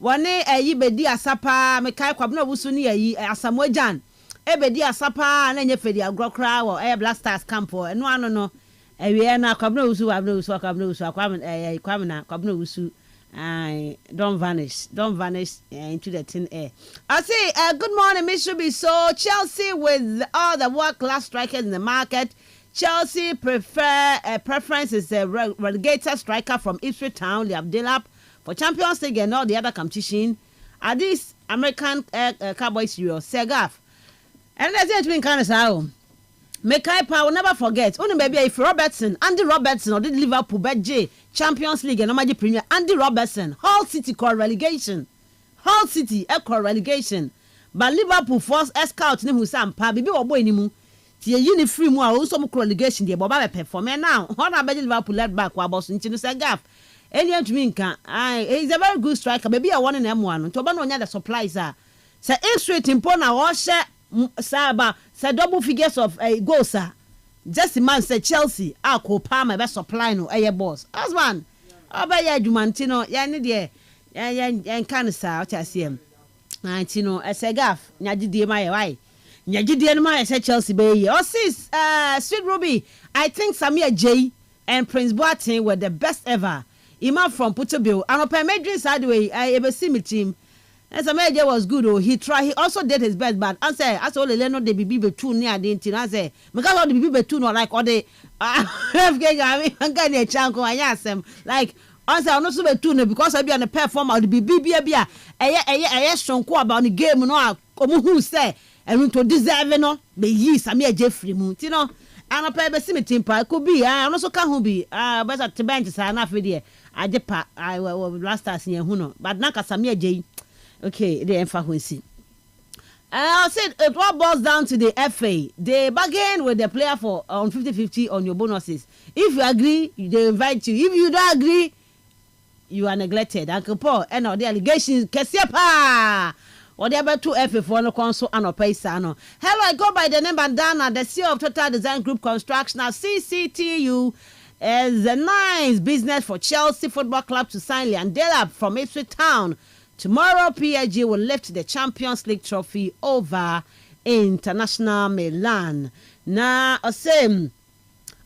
Wane yibedi asapa mekai Kwabena Owusu ni yi Asamojan. Ebedi asapa na nye fedi agrokra wo Black Stars camp o. Eno ano no. Ewie na Kwabena Owusu Kwabena Owusu. Don't vanish into the thin air. I say good morning, Miss Shubi. So Chelsea with all the world-class strikers in the market. Chelsea preference is a relegated striker from Ipswich Town, Liam Delap, for Champions League and all the other competition. Are these American Cowboys serious? Segaf. And that's it, been kind of so. Mekai Pa will never forget. Only maybe if Andy Robertson or did Liverpool bet J Champions League and Magic Premier. Andy Robertson, Hull City called relegation. Hull City called relegation. But Liverpool forced scout ni Husam Pa bibi obo enimu. Tie yini free mu a also mu relegation dey boba perform now. How na be Liverpool led back wa boss nti no say gap. Alien to me nka. He's a very good striker. Maybe a one in M1. To ba no nya the supplies a. Say straight impo na wo hye Saba say double figures of goals just the man say Chelsea ko Palmer be supply no boss husband oba ya adwumantino ya ne de ya kan sa o tiasem antino esegaf nyagidie ma ye why nyagidie no ma say Chelsea be ye o sis Sweet Ruby. I think Samia J and Prince Boateng were the best ever. Imam from Putobil anopa medrin side way be see me team. And Samuel was good. Oh, he tried. He also did his best, but I say, as all the Leno de Bibi two near the intin. I say, because all the Bibi two no like all the I'm getting a chunk. I ask them like, I say, I'm not so two because I be on the performer of the Bibi a strong co about the game. No, who say and to deserve no be ye Samuel Jeffrey Moon, you know. And a pair of team pa could be. I also can't be. But at the bench is enough video. I depart. I will last us in Huno, but Naka Samuel J. Okay, the Enfa Hunsi. I said it all boils down to the FA. They bargain with the player for on 50-50 on your bonuses. If you agree, they invite you. If you don't agree, you are neglected. Uncle Paul, and all the allegations, Kesiepa! Or the other two FA for no console and no paisano. Hello, I go by the name of Dana, the CEO of Total Design Group Construction. CCTU is a nice business for Chelsea Football Club to sign Liam Delap from Ipswich Town. Tomorrow, PSG will lift the Champions League trophy over International Milan. Now, I say,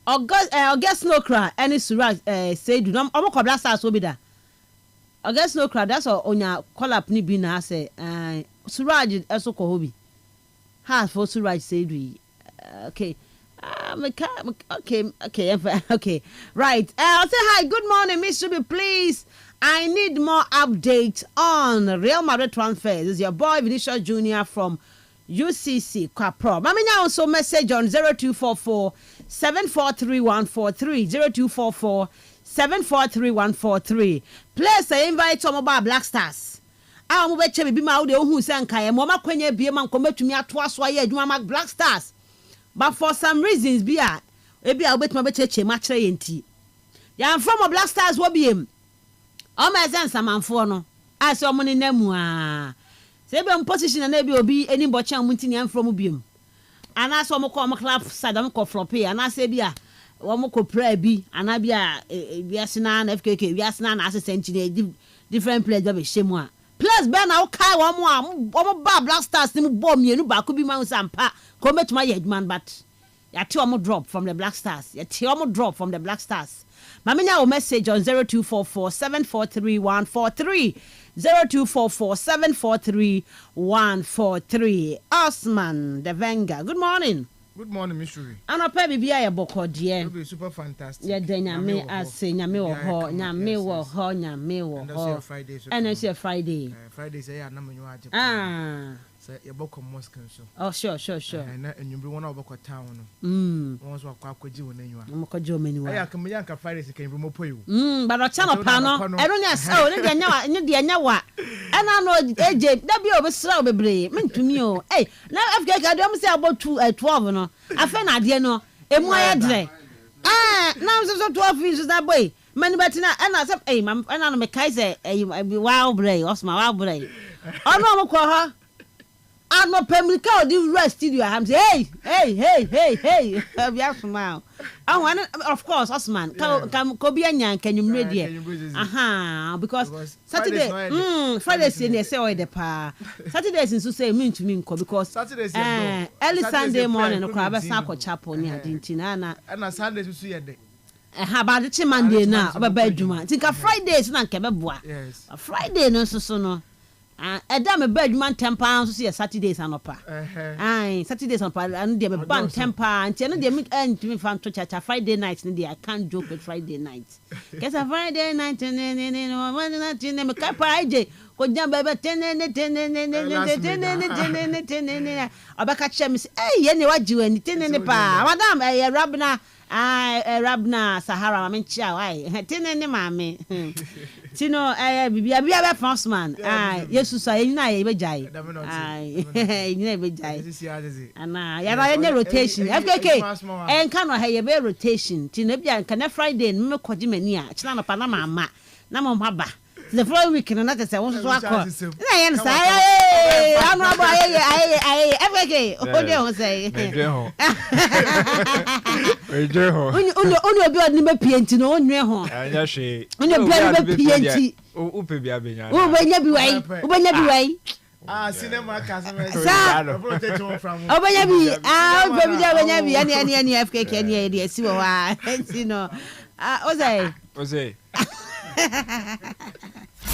August Nokra, any Suraj say, do not, I'm going to be there. August Nokra, that's all on your call up Nibina say, Suraj is also Kohobi. Half for Suraj said we. Okay. Okay. Right. I'll say hi. Good morning, Miss Shubi, please. I need more updates on Real Madrid transfers. This is your boy Vinicius Jr. from UCC Kwapro. Mamenya also message on 0244 743143 0244 743143. Please invite some of our Black Stars. I am beche bibi ma wo de ohun se nkan e mo makwanya bie ma nkometumi ato aso aye adwuma ma Black Stars. But for some reasons bia ebi a obetuma becheche ma kire yenti. Ya from of Black Stars wo biem. O ma zen samanfo no. Ase o mo ne namu a. Se be position na ebi obi eni bocha muntini am from biem. Ana so mo ko mo club side am ko flop e ana se bia wo mo ko pra bi ana bia wiasena na FKK wiasena na assistant ni different players be shemu a. Plus Ben na okay wo ba Black Stars ni mo bom mienu ba ko bi ma sampa ko metuma ye adman but ya ti wo drop from the Black Stars. Ya ti wo drop from the Black Stars. Mamenya o message on 0244 743143 0244 743143. Osman the Venga. Good morning. Good morning, Miss Shuri. Ano pa bibia ye boko de. It'll be super fantastic. Yeah, nyame ase nyame wo ho, nyame wo ho, nyame wo ho. And it's Friday. Friday say ya na menyo aje. Say ye boko mosque so. Oh, sure. Na enyumbre wona oboko town no. Won so akwaji wona enwa. Mo kwaji o menwa. Aya kam yanka Friday se kan mo poyo. But o channel pa no. E no nya so, ne de nya wa. Ena no eje, da bi obesra obebre. Mentumi o. Eh, na FK ka dem say about 12 no. Afa na ade no. Emu aye dre. Na so 12 is that boy. Mani betina ena say eh ena no me kai say wow bray, Osman wow bray. Ono mo ko ha. Ano pemrika odi rest studio am say hey we have smile. Of course Osman ko bi anya kanyumre die because Saturday Friday say ne say the pa Saturdays nso say me ntumi nko because early Sunday morning ko abesa ko chapel ni adinti na Sunday susu ye de ba de Monday na obeba adwuma tinka Fridays na nke beboa Friday no so no Edam a bed man £10 see Saturdays anopa. Saturdays anopa and they be ban £10 and they make end to me from church Friday night and I can't joke with Friday night. Guess a Friday night and then me kapa IJ ko jamba be 10 abaka chem say ye ne waji wani 10 pa madam Rabna Sahara mama nchia wai tenene mame tino bibia be Fransman yesu so yina ye bejai yina bejai ana ya ra ne rotation FKK enka no ha ye be rotation tino bia nka na Friday me koji mani a china no pa na mama na mo haba the following week na that say won so akọ na ye say anu abo aye FKK o de ho say Only obi odni be pienti no onwe ho. Anya hwe. Only obi be pienti. Upe bia benya. Ubenya bi wai. Cinema customer. Obenya bi. Obenya bi. Ani FKK ani dey si wo wa. Ntino. Ozai.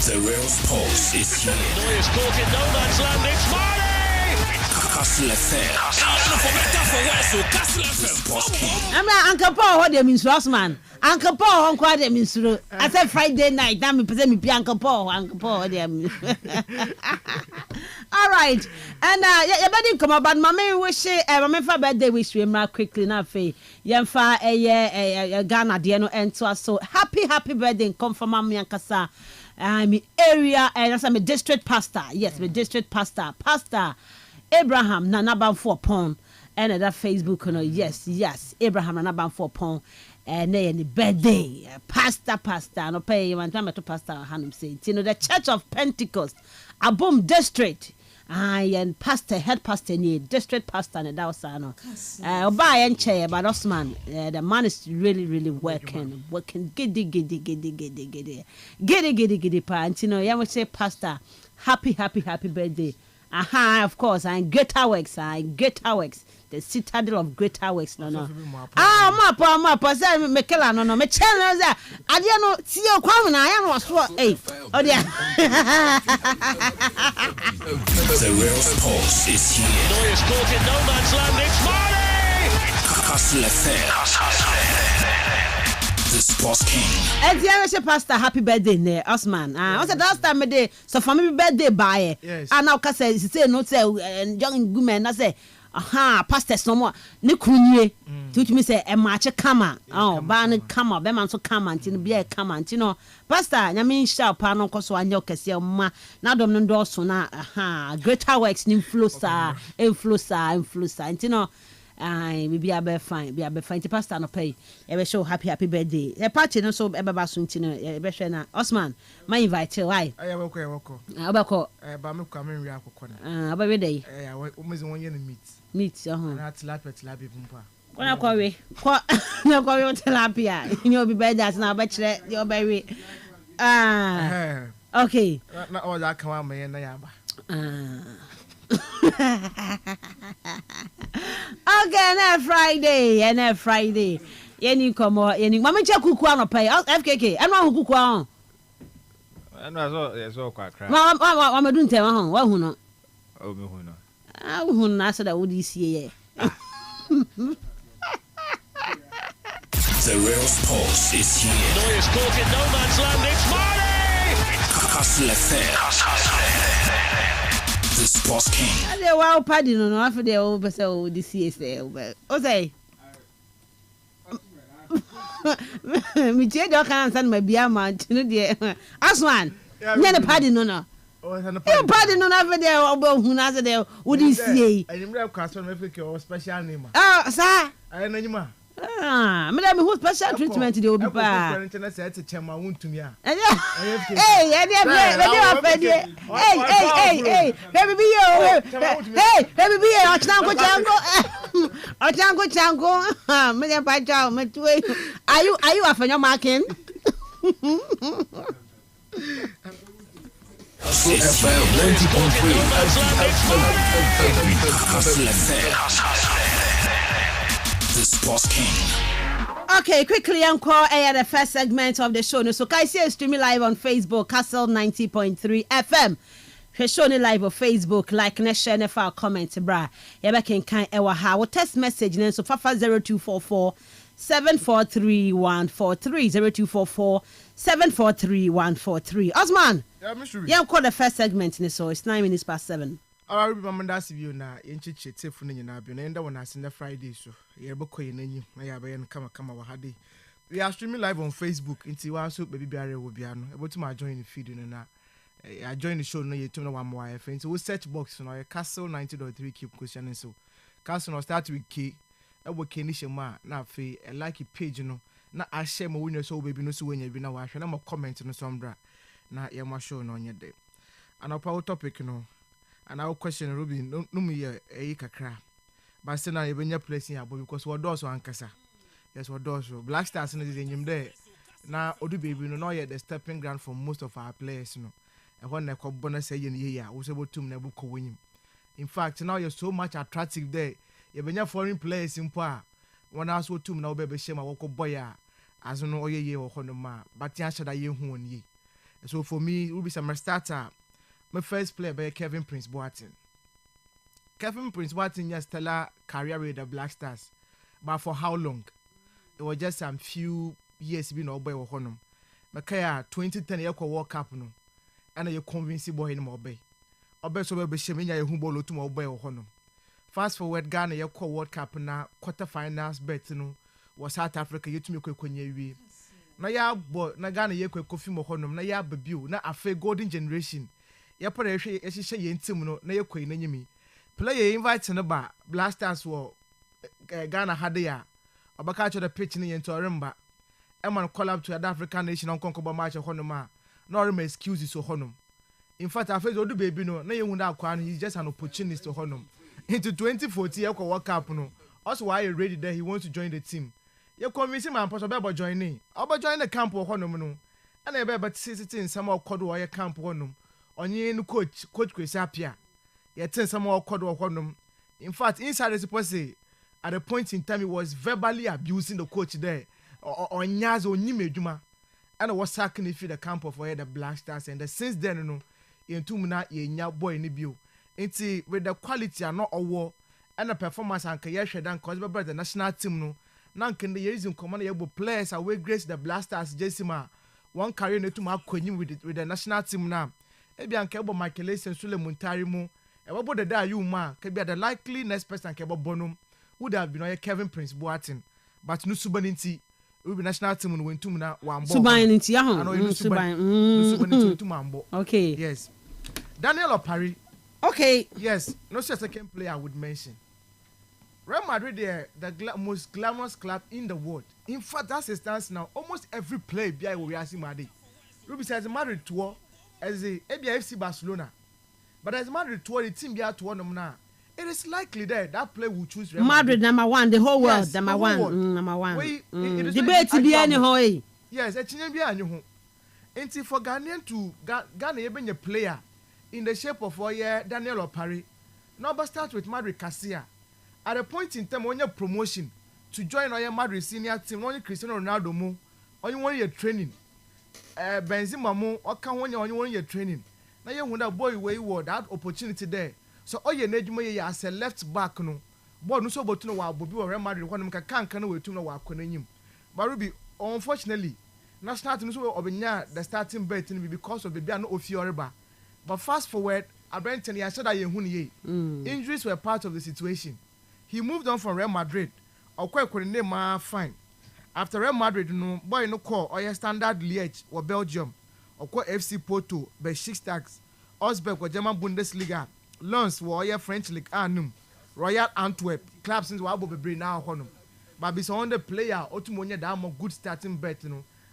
The real sports is here. Neuer's caught in no man's land. It's Marty! Kastle FM. Kastle FM. I'm Uncle Paul. What do you mean, Rossman? Uncle Paul, Uncle de means I said Friday night. Now me present me Uncle Paul. Uncle Paul. What do you mean? All right. And your birthday come about. Mama wish mama for birthday wish we more quickly now. Fe yemfa Ghana dieno ento so happy birthday come from Mama Yankasa. I'm area and that's my district pastor. Yes, my district pastor. Pastor Abraham Nanaban 4 pound and that Facebook yes Abraham Nanaban 4 pound and any birthday pastor no pay you want to pastor Hanum say the Church of Pentecost Abom district and pastor head pastor ni district pastor and that was buy and chair but Osman the man is really working giddy pa and you would say pastor happy birthday. Of course, I'm Greater Works. The citadel of Greater Works. No. Mapa. Say Mekela no. Me channel say. Adia no see you kwam na ya no so. Eh. Odia. The real sports is here. Neuer's caught in no man's land. It's Marty! Kastle FM. The Sports King. And the pastor, happy birthday, Osman. I said last time day, so for me birthday by. Yes. And now say no say and young women I say, aha, pastor no more. Ne kunye. To me say a match kama. Oh, ban kama, be man so kama until be a kama, you know. Pastor, I mean sharp pano koso anyo kese ma. Na dom ndo so na aha, greater works influencer, you know. Be a fine. The pastor no pay. Ebe show happy birthday. The party no so ebe ba so ntino ebe hwe na Osman. My invite why? I wako. Obako. Ba me kwa me wi akokɔ na. Aba we dey. O mezi won ye no meat. Meat Na tilapia bumpa. Kona kwa we. Na kwa we tilapia. You obi birthday as na aba kire the oba we. Okay. Na all that kan wa me na ya ba. Okay, and Friday. Yeni komo, yeni. Mama che kuku ano pay. FKK. Eno hu kuku an. Eno so kwa kra. Mama dun te wa hu no. O me hu no. Hu na so da wodi sie ye. The real sports is here. Neuer's caught in no man's land. It's Marty! Kastle FM. The Sports King. Ale wa padi no afa de o be se o di CSA o say mi je do kan san ma bia ma tinu de Aswan nya ne padi no padi no afa de o be hu na se de o di CSA Enimre Kastle me fake o special name sa ayi na nyima me let me who special treatment de obi pa hey baby ochango me dem pa cha me tu are you afenyo marking FM 90.3. The Sports King. Okay, quickly encore the first segment of the show. So, guys, see streaming live on Facebook, Kastle 90.3 FM. We're showing live on Facebook, like, share, and comment, bra. You're back in kind of how text message, and so Fafa 0244 743 143 0244 743 143. Osman, yeah, call the first segment, so it's 9 minutes past 7. I remember that you na inchiche tefu ni na bi na enda wona send Friday so ye beko ye nanyi na ya be kama wa hade. We are streaming live on Facebook inti wa so baby biare wo bia no ebotu ma join the feed no na I join the show no ye tum na wa mo wa fe so we search box no ye Kastle 90.3 keep questioning so Kastle no start with K e wo K ni shema na fe like page no na a share mo wunye so baby no so wanya bi na wa hwe na mo comment no so mbra na ye mo show no nye de. And our topic no and our question Ruby no me e kakra but still na ebenya place here because we do so ankasa yes we do so Black Stars no dey nyim there na odu baby no ye the stepping ground for most of our players no e ho na ko bona say ye ye ya wo se botum na buko wonyim. In fact now you're so much attractive there ebenya foreign players mpo a wona so tum na wo be shema wo ko boy a aso no oyeye wo ho no ma but ya shada ye hu on ye. So for me Ruby summer starter my first player by Kevin Prince Boateng. Kevin Prince Boateng has stellar career with the Black Stars, but for how long? It was just some few years being obey or honum. Makaya 2010 year World Cup no, and you convince boy him obey. Obey so be shemenya ye humbo to obey or honum. Fast forward Ghana year World Cup na quarterfinals bet no was South Africa you to me kwenye wi. Na ya boy na Ghana ye kofi mo honum na ya bebiu na afa golden generation. Ya pare hwe ehihye ye ntim no na ye kwai na nyimi player invite no ba Black Stars wo Ghana hade ya obaka cho the pitch ni yento remba e man call up to the African nation on konko match honum a no rem excuses so honum. In fact after odu baby no na ye hu da akwa no he's just an opportunist to honum. Into 2014 ye ko World Cup no also why you ready there he wants to join the team ye convince man poso be join the camp honum no and e be but sitting some okodo wo ye camp honum. Onye no coach Kwesi Apia yeten some okodo honum. In fact inside the suppose say at a point in time he was verbally abusing the coach there onyazo onyim edwuma and was sacking if the camp of the Black Stars and since then no yentum na yenya boy ni bio enti with the quality and not owo and the performance anka ye hwedan cause be the national team no na nkende yezin command yebo players away grace the Blasters Jesima one career no to akonyim with the national team now ebi anka ebo Michael Essien Sule Muntari mu ebo the da you ma ke be the likely next person ke ebo bonum would have been Kevin Prince Boateng but no subaninti we be national team no wentum na wambo subaninti ya ho subaninti to mambo okay yes Daniel Opari okay yes no second player I would mention Real Madrid the most glamorous club in the world. In fact, that's a stance now. Almost every play BI will be asking Madrid. Ruby says Madrid tour as a ABFC Barcelona. But as Madrid tour the team BI tour now. It is likely that play will choose Real Madrid number one, the whole world yes, number one. Number one. Debate be any hoe. Yes, a chinyan be any ho. Enti for Ghanaian to Ghana even a player in the shape of Daniel Opari. Number start with Madrid Casilla. At a point in time when your promotion to join our Madrid senior team, only Cristiano Ronaldo mo, only 1 year training. Benzema mo, or can only 1 year training. Now you wonder boy wayward that opportunity there. So all your Nejmo as a left back no. Boy no so but no wa Bobby or Real Madrid when can we to no wa konenyim. But Ruby, unfortunately, national team so obenya the starting bet because of the Biano Ofioreba. But fast forward, Abrentony I said that injuries were part of the situation. He moved on from Real Madrid. Okwe name fine. After Real Madrid, no boy no call or Standard Liège or Belgium. Okwe FC Porto, Besiktas, Augsburg or German Bundesliga, Lens or French League Anum, Royal Antwerp, clubs since Wabo be now honum. But be on the player Otumonya Damo good starting bet.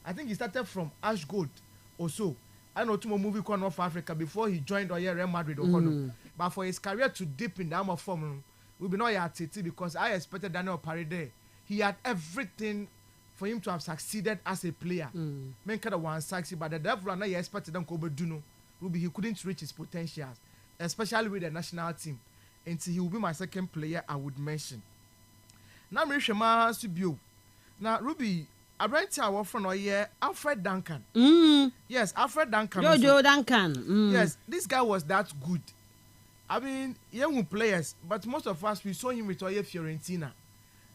I think he started from Ash Gold or so. I know Otumo movie called North Africa before he joined Real Madrid or honum. But for his career to dip in the arm of form. We be not at Titi because I expected Daniel Opari there. He had everything for him to have succeeded as a player. Men kind of one sexy, but the devil and I expected them to do. Ruby he couldn't reach his potentials, especially with the national team. And he will be my second player I would mention. Now Mirishema Subio. Now Ruby, I read our friend Alfred Duncan. Yes, Alfred Duncan. Jojo Duncan. Yes, this guy was that good. I mean, young players, but most of us we saw him with Fiorentina.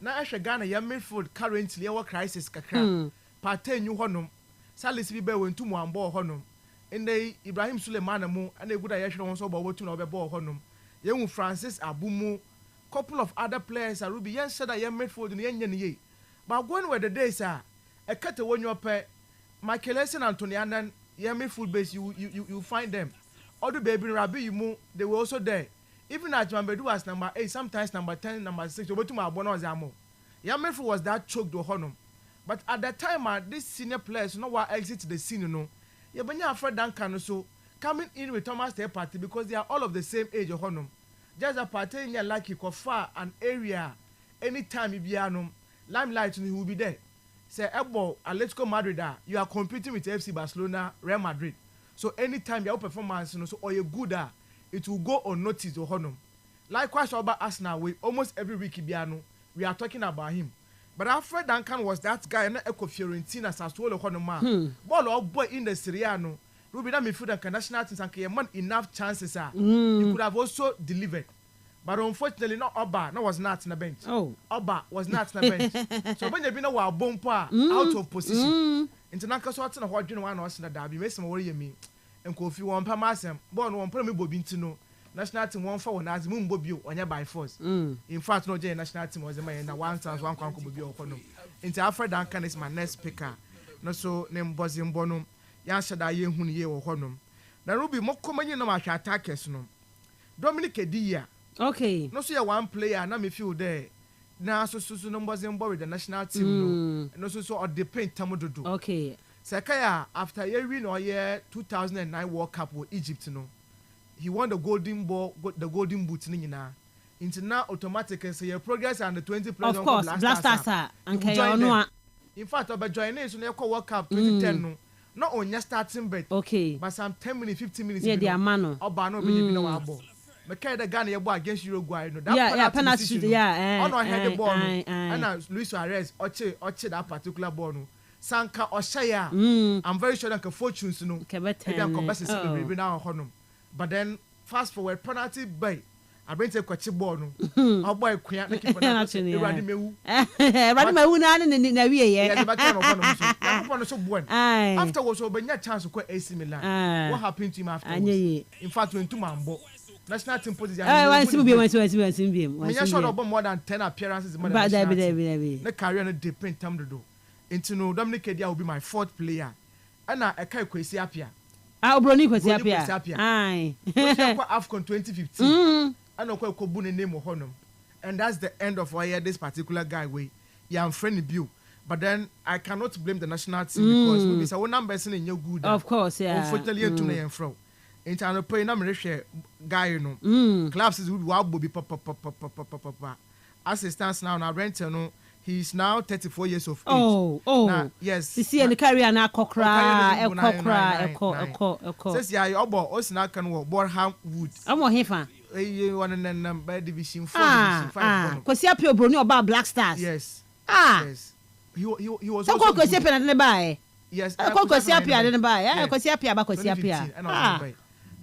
Now, as Ghana, young midfield currently our crisis kakra. Parte new honum, Salis Bibe went to Mwambo honum. And they Ibrahim Suleiman mo and they would have also about to know about honum. Young Francis Abumu, couple of other players are Ruby Yan said that young midfield in the Indian ye. But when were the days are a cut when you pay Michael Essien Antonianan, young midfield base, you find them. All the baby Rabbi Mu, they were also there. Even as Mambedu was number 8, sometimes number 10, number 6, over to my bonus ammo. Yamefu was that choked to honum. But at that time, this senior players, no one exit the scene, you know. Yabanya Alfred Duncan so coming in with Thomas their party because they are all of the same age of honum. Just a party in your like you far an area anytime you be anum, limelight he will be there. Say Ebo Atletico Madrid, you are competing with FC Barcelona, Real Madrid. So anytime your performance, so or you good, it will go unnoticed or honum. Likewise about us now, we almost every week we are talking about him. But Alfred Duncan was that guy in Eco Fiorentina Sassuolo honum. Ball or boy in the Siriano, Ruby midfield and national teams and man enough chances you could have also delivered. But unfortunately, not Oba, no was not in the bench. Oba was not in the bench. So when you've been a bumper out of position. International sorts of what you know, was in the derby, make some worry me. And Kofi one per massam, born one premier bobintino, national team one for one as moon bobio on your by force. In fact, no J national team was a man and one times one conquer bobio for no. Into Alfred Duncan is my next picker. No so name Bosim Bonum, Yanshada Yen Hunie or Honum. Now Ruby more common you know my attackers no. Dominic Edia. Okay. No so one player, now me feel there. Now so numbers in with the national team no so or the paint tamudu. Okay. Sekaya after you win or year 2009 World Cup with Egypt no. He won the golden ball, the golden boot nina. Into now automatically say your progress and the 20 players of course Blasters and in fact about joining so you World Cup 2010 no. Not on your starting bet. Okay. But some 10 minutes, 15 minutes. Yeah, they are mano. Oba no be no ball. Mekay the Ghana yebo against Uruguay no. That penalty. Yeah. On head the ball. And Luis Suarez oche that particular ball no. Sanka Oshaya. I'm very sure that fortunes no. But then now honum. But then fast forward penalty by abente kwachi ball no oboy kwa na keeper na Eradi mewu na wie ye yeah the back no so bon afterwards obenya chance kwa AC Milan what happened to him afterwards in fact when to mambo national team position one sim be me ya shot about more than 10 appearances in my na career no depend tam do into no Dominic Edia will be my fourth player ana Ekai Kwesi Apia Obroni Kwesi Apia aye AFCON 2015 ana kwa bu ne name honom and that's the end of why this particular guy way yeah I'm friendly view but then I cannot blame the national team because we say one numbers in good of course yeah unfortunately to na fro into an pay na me guy no clubs is wa bobi papa assistance now rental no he's now 34 years of age now, yes see any career na kokra says yeah obo osina kan wo Boreham Wood amo hefa one number division 4 division 5 Kwesi Apia Obroni oba Black Stars yes yes he was also Kwesi Apia na buy yes Kwesi Apia na buy Kwesi Apia ba Kwesi Apia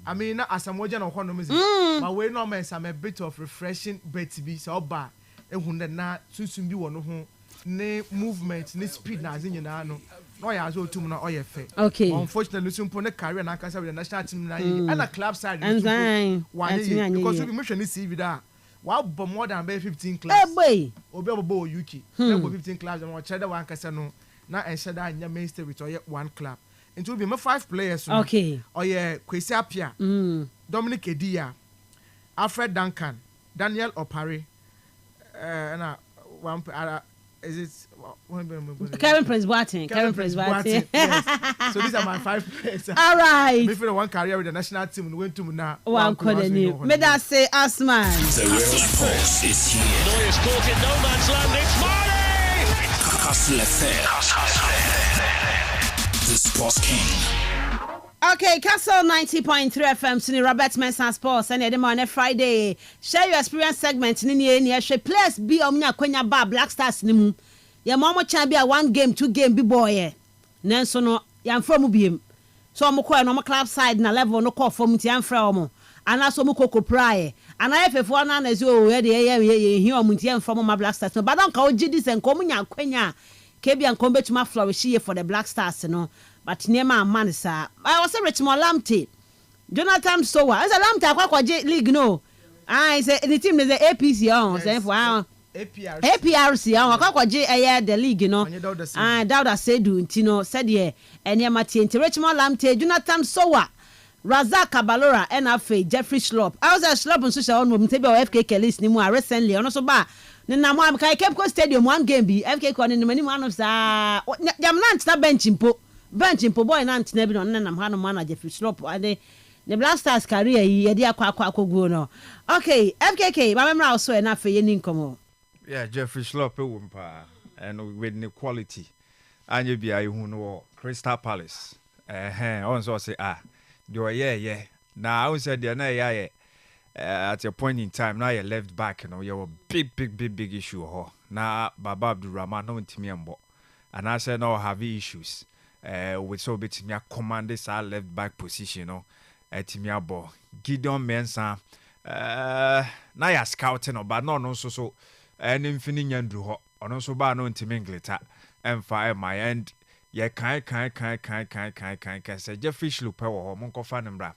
I mean asamoja na hono music but we no man some a bit of refreshing bet bi so oba ehun na sunsun bi wo no ho ne movement ne speed na azin nyina no no ya azo tum na oye fe okay unfortunately sunpo ne career na kasa with the national team na and a club side because we mission ni CV da wa bo more than 15 class obi obo UK 15 class and we chere da wan kasa no na ense da anya main state with oye one club it will be my 5 players okay oye Kwesi Apia Dominic Edia Alfred Duncan Daniel Opare and one is it Kevin Prince Boateng yes. So these are my 5 players all right me for one career with the national team we went to now one continue me that say Asman the real sports is here Neuer's caught in no man's land it's Marty Kastle FM the Sports King. Okay, Kastle 90.3 FM Sini Robert Mensah Sports and the Friday. Share your experience segment ni players be omnya kwenya ba Black Stars ni mu. Ya mama chan be a 1 game 2 game bi boy. Nanso no ya mfra mu biem. So mo ko no mo club side na level no call form ti amfra omo. Ana so mo kokopra ana efefo na na zi o ye de hi omo ti amfra mo Black Stars. But don ka o gidi sen ko munya kwenya Kebian Kombetuma flourish here for the Black Stars, no. But Nema Manisa. I was a Richmond Lamte. Jonathan Sowa. As a Lamte, Aquaja League, no. I say the team is the APC on, saying for APRC on Aquaja the league, you know. I doubt I said, Tino said, yeah, and Yamati, Richmond Lamte, Jonathan Sowa. Razak Kabalora, NFA, Jeffrey Schlop. I was a Schlop on social on table FKK list recently, and also ba. Na mo am kai Cape Stadium 1 game bi FK ko ne mani man of sa jam nant na bench mpo boy nant na bi no nam ha no manager Jeffrey Slop ade the Black Stars career yi de akwa no okay FKK ba memra so na fe ye ni nkomo yeah Jeffrey Slop e won pa and with the quality anya bia hu no Crystal Palace on so say do yeah na I said there na yeah at a point in time now you left back, you know, you have a big issue. Now Baba Abdurrahman no intimiambo. And I said no have issues. With so bit me command this left back position, you know, at Timiabo. Gideon Mensah na ya scouting but no so and infinite yandru on also ba no intimingleta and fire my end. Yeah, can say Jeffrey Schlupe or Monko Fanembra.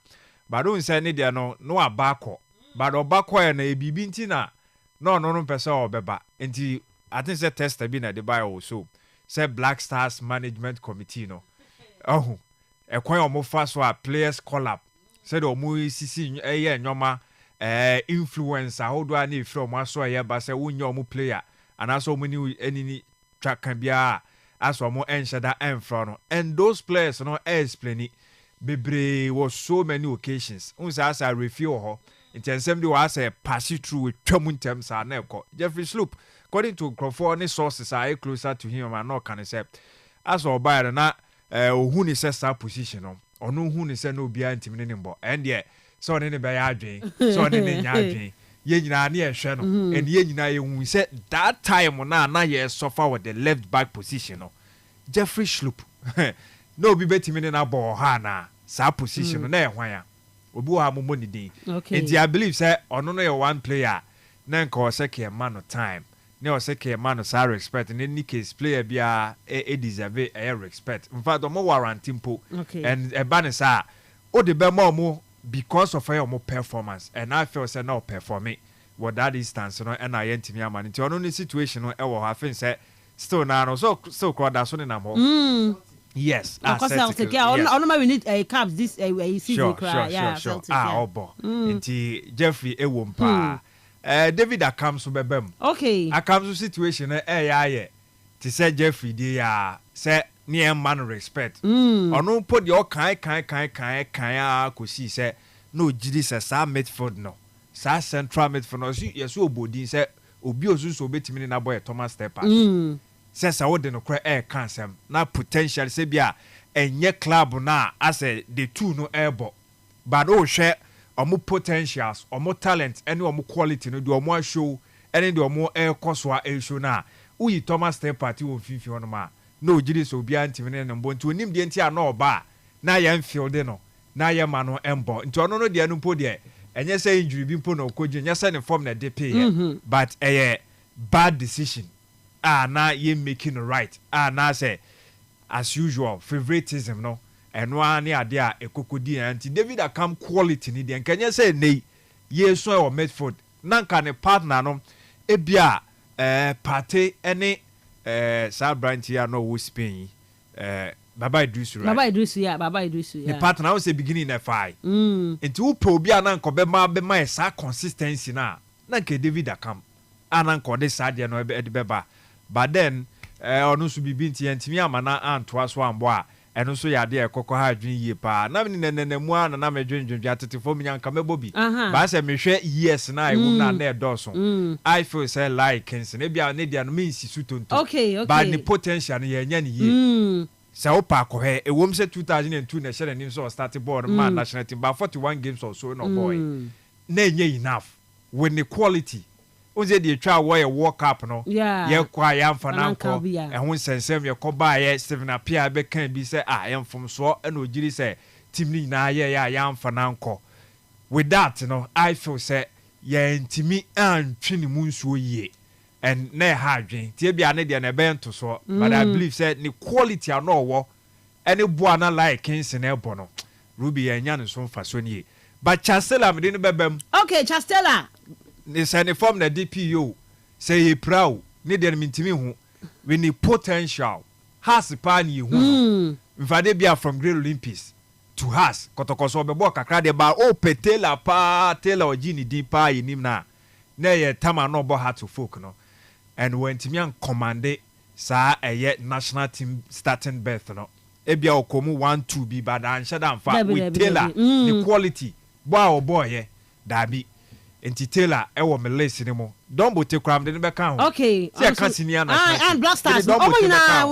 But don't say any there no abako. But obako na ebibi ntina no person obeba. Enti I think say test be na the buy also. Say Black Stars Management Committee no. Oh, e kwan omo fa so a players collab. Say the omo sisi nyoma influencer how do I need from so ya ba say wonye omo player and also many any track can be as omo enshada enfro no. And those players no explain it. Bebre was so many occasions. Unsa as I review her. In terms of was a pass it through with Chamun terms are never. Jeffrey Sloop, according to Crawford, sources are closer to him and not can accept. As or by the not who is a position or no who is no be intimidating. And yet, so any by Adrian, so any Adrian. Yena near Shannon, and Yena we said that time on now yes so far with the left back position. Jeffrey Sloop. No be betting in a ball hana sa position na why obi wa mo money din okay and I believe say ono no your one player na nka o say ke man of time na o say ke man of sa respect in any case player bia e deserve respect in fact omo warrant tempo and e ba ne sa o de be mo because of your performance and I feel say no performing what that distance no and I ntimi amane nti ono ni situation no e wo ha fin say still now no so crowd that so na mo yes because I was okay ono we need a caps this season cry yeah sure obo nti Jeffrey e wo mpa David Akam so bebem okay Akam so situation ya ti say Jeffrey dey ya say near man respect ono po de o kan ko si say no gidi say sa midfield no sa central midfield no yes obodin say obi osuso betimi na boy Thomas Stepper says I wouldn't cry air cancer na potential say bia enye club na as the two no airbo but oh share omo potentials omo talent any omo quality no do omo show any do omo air koswa air show na uyi Thomas Stepper ti won fifi on ma no gidi so bia ntimi ne mbo nti onim de nti ana oba na ya field no na ya ma no embo nti ono no de no mpo de enye say injury bi mpo na okoje nya say ne form na de pay but bad decision na ye making right na say as usual favoritism no eno ani ade a ekokodi anti David Akam quality ni de nkanye say nei ye so e o midfield nanka ne partner no ebia party ene Sir Branch ya no wo Spain Baba Idrisu right Baba Idrisu the partner was beginning na fai enti wo pe obi ananka be ma esa consistency na nanka David Akam ananka de sade no e de beba but then onu so bibi nti ntimi amana antoa so ambo a eno so yade ekokọ ha adwen yie pa na nenemu ana na medwenjwenjwa atetefo minyanka mebobi ba se mehwe yes na ewu na na edoso I feel say like kensin e bia ne dia no mensi sutonto okay but the potential no yenya ne yie se opa ko he ewom se 2002 na shere nim so start board man national team ba 41 games or so no boy na enye enough with the quality oze de twa wo ye walk up no ye kwa ya mfa na nko ehun sensem ye ko ba ye Steven Apia be kan bi say ye mfom so na ogiri say team ni na ye ya mfa na nko with that no I feel say ye ntimi antwe ni mu nsuo yie and na ha adwen tie bia ne de na be nto so but I believe say the quality ano wo any boa na like kinsin e bo no Ruby enya ne so mfa so nie but Chastela me de bebem okay Chastela ne send form na DPO say he proud ne de mintimi hu we need potential has pan yi hu mfade bia from Great Olympics to has kotokoso obebo kakra de ba o petela pa tela ogini din pa yinim na ye tama no bo hat to folk no and when timian commande sa national team starting berth no e bia okomu 1-2 bi bad an shada mfa with Taylor the quality boy ye dabi enti Taylor e wo me list ni mo don bote kram de be kan ho okay see akasia na and Black Stars omo nyina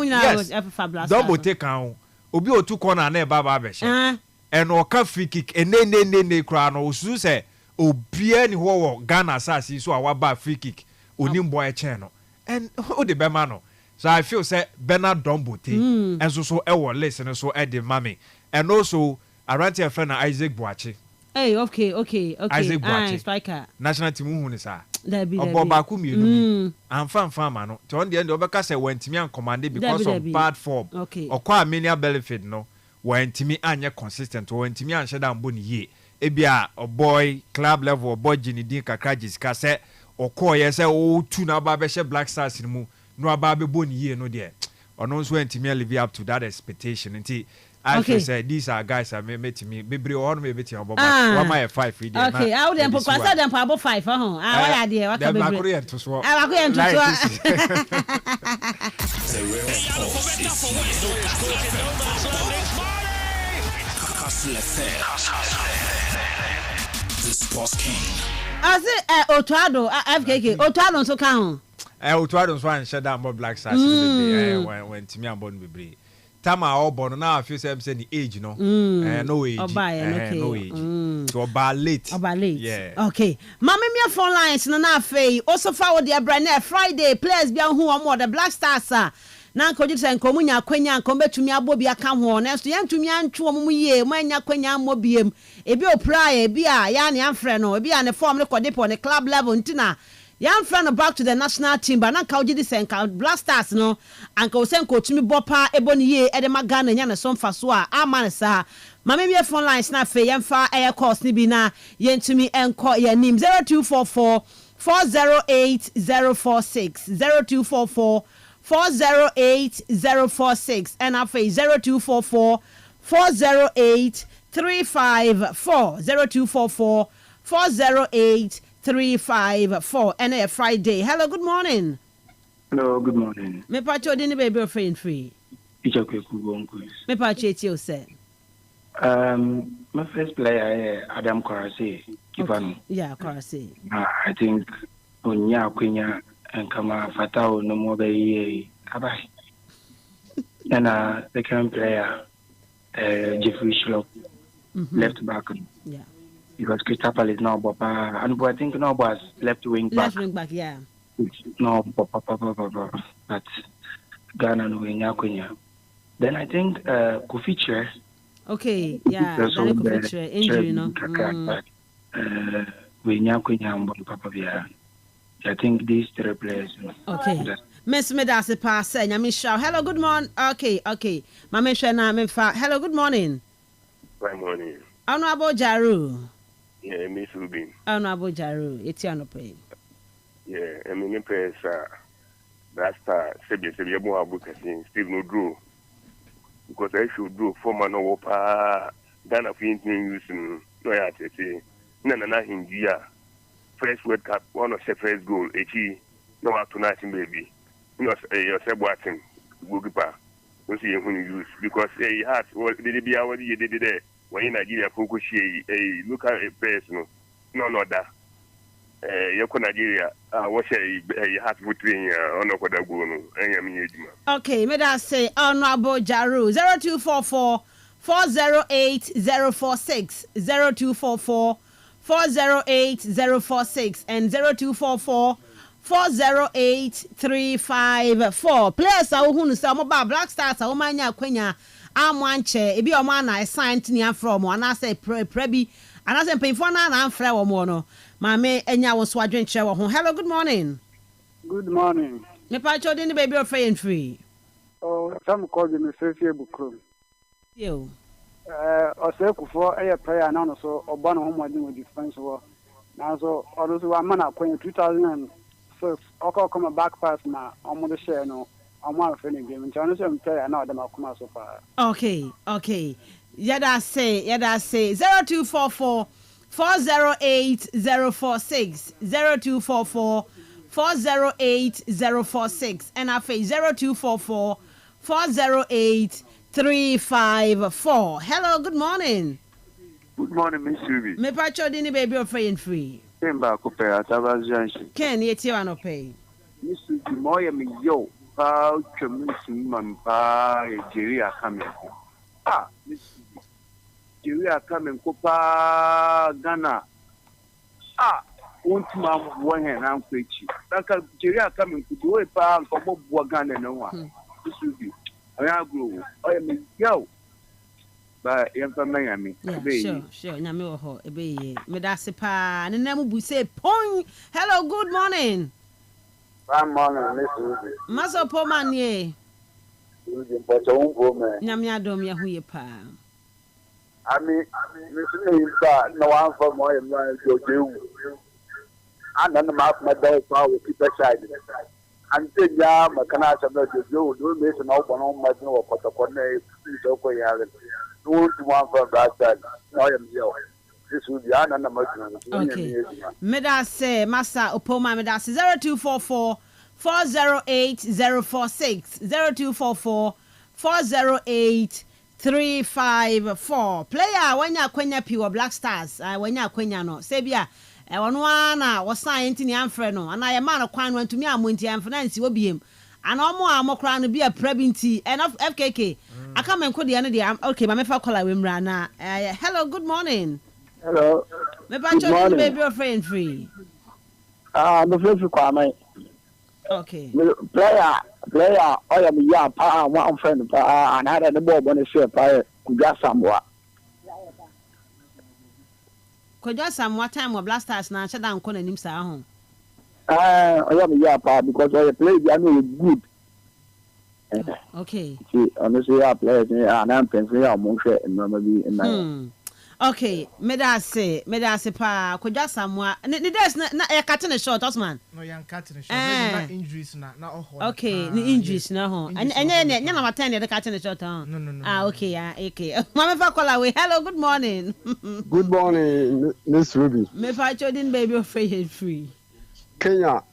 Black Stars don bote kan ho obi otu corner na e baba be she and o ka free kick ne kra no osu se obia ni wo Ghana asasi so awaba free kick onim boy chen no and o de be ma no so I feel say Bernard Dombote and so e wo list no so e de mame and also around here friend Isaac Boachi. Hey, okay. Isaac Boachi. Striker. National team hu ni sa. Obo ba ku mienu. Amfa ma no. To on the end obeka say wentimi an command because of bad form. Okay. Okwa Amenia benefit no. Wentimi anye consistent. Wentimi an sheda mbo ni ye. Ebia boy club level boy jinidin kakra jisika say okọ ye say o tu na ba be she Black Stars ni mu no aba be bo ni ye no de. Ono nso wentimi live up to that expectation. Nti I feel say these are guys that met me. Bebre or me beti obo back. One my 5 feet. Okay, I would them put kwasa them about 5 what idea? What can be? Them to so. I go into The real sports is Kastle FM. The Sports King. I say Otuado FKK. Otuado so kan. Otuado so an shut down Black Stars when Timmy and Bon Bebre. Tama obo na afio say the age no no age no age so oba late yeah okay mama me phone lines na afei also forward the brand Friday players bia hu omo the Black Stars na nka oji se nka omunya kwanya nka ombetumi abobi aka ho na so yentumi antwo omu yie manya kwanya mmobiem ebi opra ebi a ya ne amfre no ebi a ne form ne kodepo ne club level ntina yan friend back to the national team but na ka oji di se nka Blasters no anka o se nka otumi bopa eboni ye e de magana nya ne so mfa so a ama ne sa mama bi phone lines na fe yemfa air course ni bi na yentumi enko ye nim 0244 408046 0244 408046 and I say 0244 408354 0244 408354 and a Friday. Hello, good morning. Hello, good morning. Me pacho dini baby or friend free. It's okay, good. Me pacho you say. My first player Adam Korase. Okay. Yeah, Korase. I think Onya Quenya and Kama Fatao no more be Abai. And second player Jeffrey Schlock, left back. Yeah. Because Christopher is now Papa and I think no was left wing back. Left wing back, yeah. No Papa but Ghana no Onya Quenya. Then I think Kufiche. Okay, yeah, Kufiche injury no. I think these three players. Okay. Miss Medasi pass Nyamisha. Hello, good morning. Okay. Mama Shana Memfa. Hello, good morning. Good morning. Honorable Jaru. Yeah, Miss Rubin. Honorable Jaru. Etiano pay. Yeah, I mean pay that's Sebi mo abuka Steve no draw. Because I should do former no wopa Ghana for using no ya tete. Na India. First World Cup, one of the first goal, no tonight, baby. You know, your Sebwatin, goalkeeper. Don't see when you use because he had what did it be our year did there when in Nigeria focus a look at a person, no that. Yoko Nigeria, what say you have to put in on a quarter goal. Okay, may I say Honorable Jaru 0244 408046 0244 408046 and 0244 408354. Players are who say about Black Stars are manya kwenya amwanche ebi o ma na assign tinia from and I say prebi and I say payfo na na amfra wo mo no ma me enya wo so adwenche wo ho. Hello, good morning. Good morning. Me pa chodi ni baby of free. Oh, some call me Fefe Bukrom. Yo. Osekufo prayer now so oba no homodi with defense war now so also one man akwen 2006 oko come back pass na omo share no omo afeni game nti so prayer na odam akoma so far. Okay. Yada say 0244 408046 0244 408046 and I face 0244 408354. Hello, good morning. Good morning, Miss Ruby. Me pacho dini baby of free. Kemba kupe ataba junction. Ken yeti wano pay. Miss Ruby moya mi yo pa chemisi mampa Nigeria coming. Miss Ruby. Nigeria coming kupa Ghana. Won't ma one hand and preachy. Nigeria coming to do a pa and come up Ghana no one. Miss Ruby. I agree. I mean, yo. But Miami. Sure. Nyame wo ho ebe me da se pa ne na mu bu say pon. Hello, good morning. Good morning, Miss Ruby. Maso po man ye. Ruby but won go me. Nyame adom ye ho ye pa. I mean, Miss Ruby no one for more in my do. And then my dog power keep aside. And ya makana chama do make no one my no protocol so ko ya don't want for that no am yo this will be an okay me da say massa opoma me da 0244 408046 0244 408354 player when ya kwenya piwo Black Stars when ya kwenya no say bia wono ana wo sign ntini amfre no ana ye ma no kwan no ntumi amonti amfna nsi obiem ana omo amokra no bia probinti and of FKK aka menko de no de okay ba me fa call we mra na hello, good morning. Hello, me ba cho the baby of friend free me free kwa mai. Okay, player player I am ya pa one friend pa and had the ball when it share pa kuja samwa Koja samwa time of blasters na chada nko nanim sa ho I am ya pa because I play I know good okay see honestly I play and I'm pensing among share and maybe in my okay me da say pa koja samwa ni des na e cut na short Osman no yan cut na short na injuries na okay ni injuries na ho anya na matan de cut na short no okay okay mama fa call away hello good morning good morning Miss Ruby me fa chodin baby of free Kenya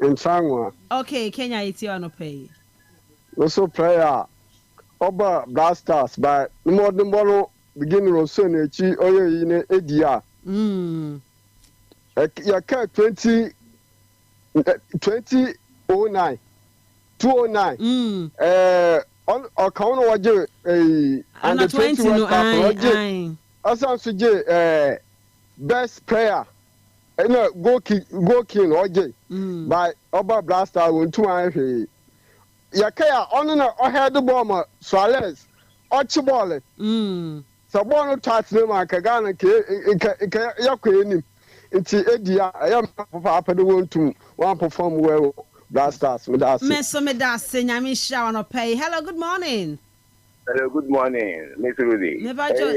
in Sangwa okay Kenya iti on pay also player Oba Blasters by more than one beginning of so na chi oye yi ne edia ya ka 2009 on account waje under 20 World Cup waje asan so je best player no goal king waje by Oba Blaster won two an ya ka ya on na o head ball ma Suarez ochi ball so ball touch no man ka Ghana ke yakwa enim nti edia ayam papa de won to one perform well Blasters with us me da se nyame hia won pay hello good morning Miss Rudy never jo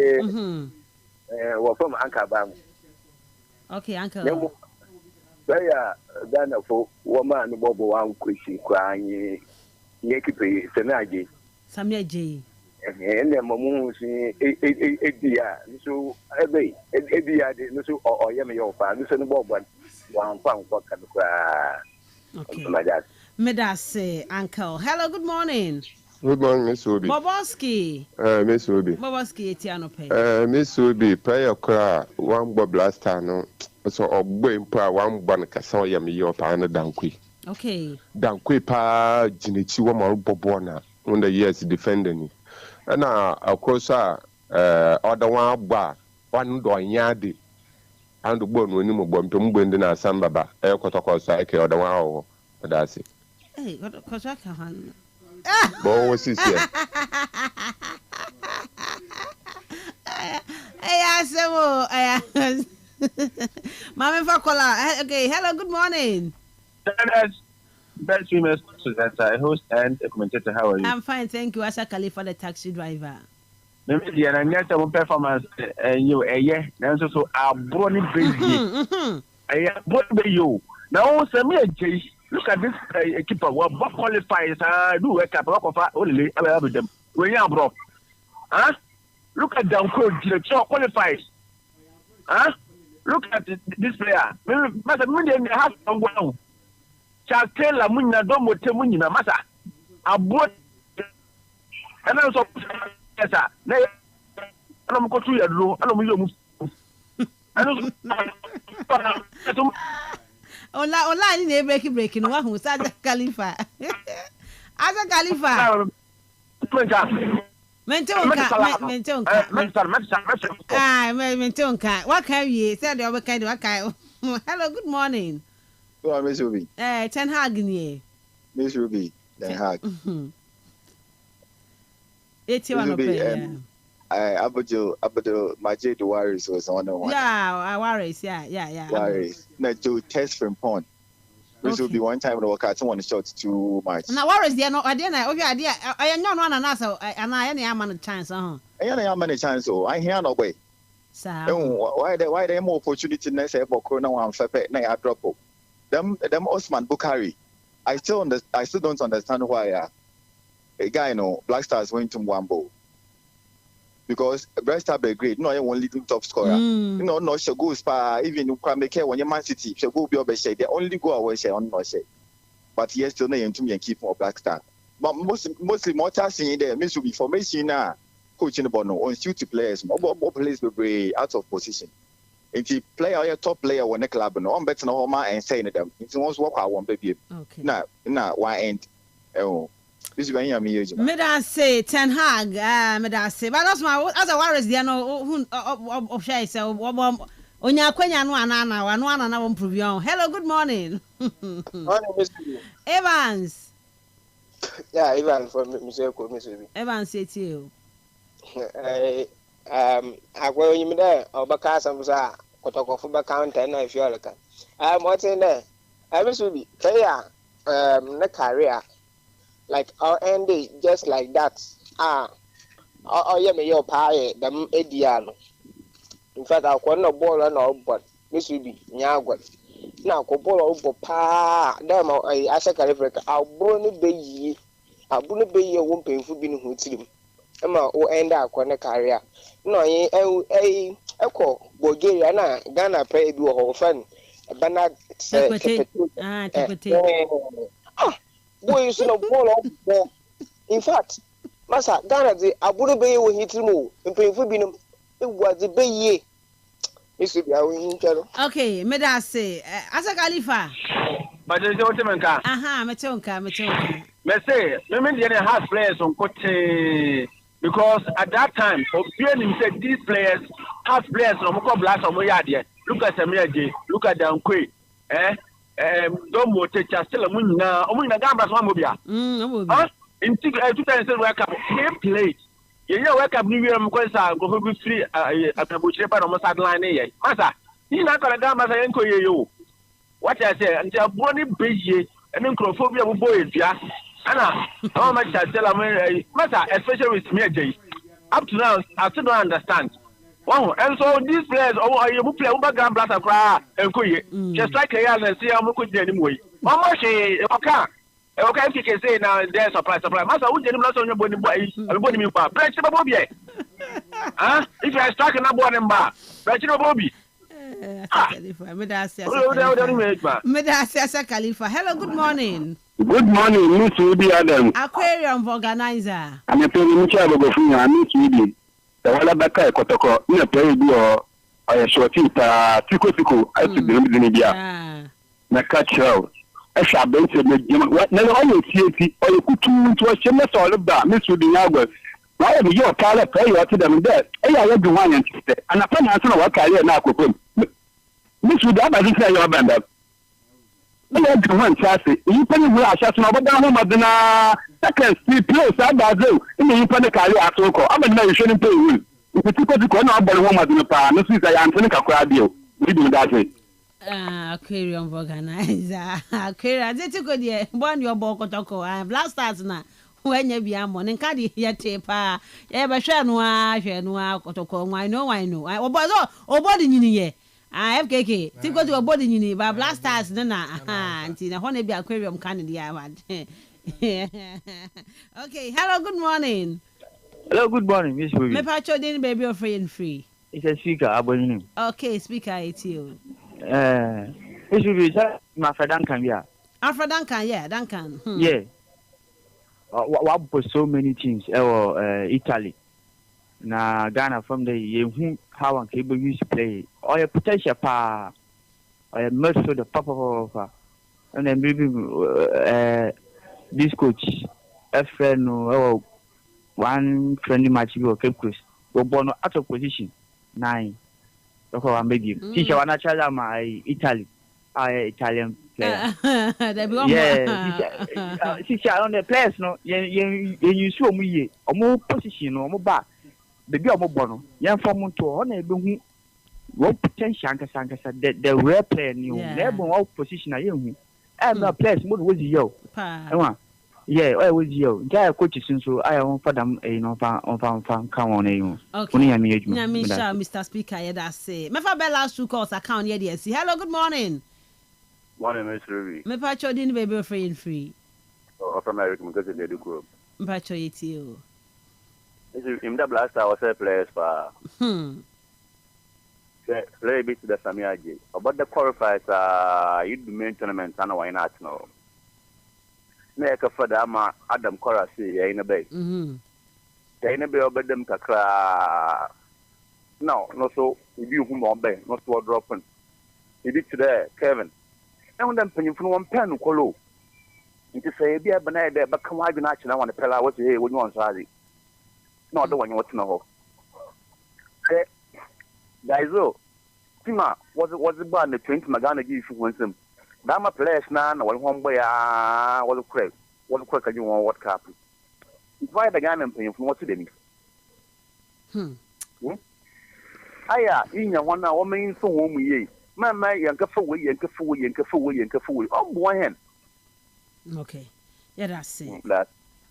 we're from Ankabam okay uncle Baya Ghana for woman bobo wan kwesi kwa nye kipe senaje Samia ene mamu si edia so ebe edia de so oyeme yo pa so no bobo wan fa nko kan kwa okay me da say uncle hello good morning Miss Obi Boboski Miss Obi Boboski etiano pay Miss Obi player kra one bob Blaster no so ogbo impa one ban kasa oyeme yo pa na dankwi okay dankwi pa jinichi wo ma bobo na on the years defending na akosa other one gba one do nyade and gbo no ni mo bomto mgbe na asamba ba e kotokosa eke other one ho that's it hey kotokosa ka han bo wasi here asemo mama fakola okay hello good morning best female presenter, host and a commentator. How are you? I'm fine, thank you. Asa Khalifa, the taxi driver. Maybe I need some performance and you now so our brony baby. I brought you now. Sammy J. Look at this keeper. What qualifies? Do wake up of only about them. When you are bro, huh? Look at down code. The qualifies, huh? Look at this player. But million have some wow. Chakela munya domo te munyina masa abot ana so esa na ana mko tu ya dro ana muyo mu ana so ola ni na break no wa hu sa Khalifa asa Khalifa mentonka wa ka wie say de obeka de wa ka hello good morning Miss Ruby. Ten Hag ni. Miss Ruby, Ten Hag. It's one of them. Abujo, my J the Warriors was on the one. Yeah, Warriors, yeah. Warriors. No, to test from pawn. Miss Ruby, one time the workout, someone shot too much. Now Warriors, they are not. I am not one and also, and I am a chance. I am a chance. So I hear no way. So why they more opportunity next year for Corona one fepe na I drop. Them Osman Bukhari, I still don't understand why a guy Black Stars went to Mwambo because Black Stars be great. No, I one leading top scorer. No Shagu Spa even Kwameke when you Man City Shagu be obeshe. They only go away share on no share. But yes, still no to me and keep for Black Star. But mostly more tasking there. Means to be formation now. Coaching the ball on duty players. More players be out of position. If you play your top player when the club no, I'm better no home and saying them. If you want to walk out one baby. Okay. Nah, why ain't? Oh, this is when you're me. Me da say Ten Hag. Me da say, but that's my as a Warriors. They know who of share say onya kwenya no ana na won prove you. Hello, good morning. Morning, Miss Evans. Yeah, even for Miseko, Mississippi. Evan said to you. I go in there, or Bacasam, Kotoko for Bacount, and if you're like, what's in there? I wish we be clear, the career, like our end just like that. Yeah, me your pie, the Ediano. In fact, I want no ball and all, but this will be Nyagua. Now, Copola over pa, damn, I said, I'll burn it be I'll burn it be your wumping for being with him. Emma, who end up on a career. No, echo, Bulgaria, Ghana pay do a whole fun. Bernard said, boy, you see no ball. In fact, Massa, Ghana, I wouldn't be able to hit him and pay for being it was the bay. Okay, Meda say, as a Khalifa. But there's no time. Metonka. Me say, women didn't have players on Cote because at that time, Obianim said these players have players on Moko Blast or Moyadia. Look at Samuel, look at Dankwe. Don't mote Chastella Munna, Omuna Gambas Mobia. In 2000 World Cup, he played. You know, World Cup New Year, Mkosa, go be free at the Buchepa on Mossad line. Massa, he's not going to Gambas and Enco. What I say, until Bonnie Beji and then Crophobia boys, yeah. Anna, how much I tell Massa, especially with me, up to now, I still don't understand. Wow, and so these players, you play over Gambas and cry and Koye, just like a young and see how much could anyway. How much okay, if you can say now, there's surprise. Master, who didn't know your body boy? I'm going to be back. Break the Bobby. Huh? If you are stuck in a board and bar, break the Bobby. Medasa Khalifa. Hello, good morning. Good morning, Miss Ruby Adam. Aquarium organizer. I'm a penny Michael Gofunya, Miss Ruby. The Wallabaka Kotoko, in a play or a short Tico, I should be in India. Na catch out. I shall be what never always see it, or you could to a shameless all of that, Miss Ruby Nagel. Why am your color pay you to them there? I have the one and upon answer what career now could put. Miss Ruby, I didn't say your band up. I had the one chassis. You put it where shot over down home at the second street place. I do in the Impanic career at Soko. I'm a man shouldn't pay you. If you took the corner of the home at the power, no, since I am Tony Cadio. We do that way. Aquarium organizer. Aquarium, I took a one your bokotoko. I have last stars now. When you be a morning caddy, yet tape. Ever Shanwa, Kotoko. I know. I body in ye. I have KK. Take go to a body in but last stars, Nana. Until I want to be aquarium candy. Okay, hello, good morning. Hello, good morning, Miss Ruby. Me pacho din baby of free and free. It's a speaker, abonin. Okay, speaker, it's you. Miss Ruby, my friend Duncan, yeah. Alfred Duncan, yeah, Duncan. Yeah. What was so many teams? Italy. Na Ghana from the how and cable used to play. Or a potential pa. Or a most of the papa. And then maybe this coach, a friend, or one friendly match go Cape Coast. Go born out of position 9. So I'm begging. Teacher, one child my Italy. Italian player. Yeah. Teacher on the players, no. You saw me a more position or more back. The girl more bono. Young from to honor what potential the rare player new. Never all position I am. I'm not players more was you. Yeah, I was you. Guy coaches so I won't for them on fan come on you. Okay. Mr. Speaker, yeah, that's it. My father last 2 calls account yeah. Hello, good morning. Morning, Miss Ruby. Me pacho din baby free and free. From American because they do group. Me pacho it you. In the blaster was a players for. Play bit to the Samiaji. About the qualifiers, you do main tournament and why not no. Make a further Adam Korasi in a bay. In a bay over them kakra. No, so if you whom on bay, not to dropping. You did today, Kevin. And then penny from one pen, Colo. You say, be a banana there, but come on, I want to tell her what you hear when you want to. Not the one you want to know. Guys, Tima was the band the 20 Magana give you once him. Dama players now, one way, was a crap. wɔn kɔ kanyi wɔn World Cup why the Ghana paying for what they aya inya wana o mean so wo mu ye mama yanka fa we boy hen okay yeah that's it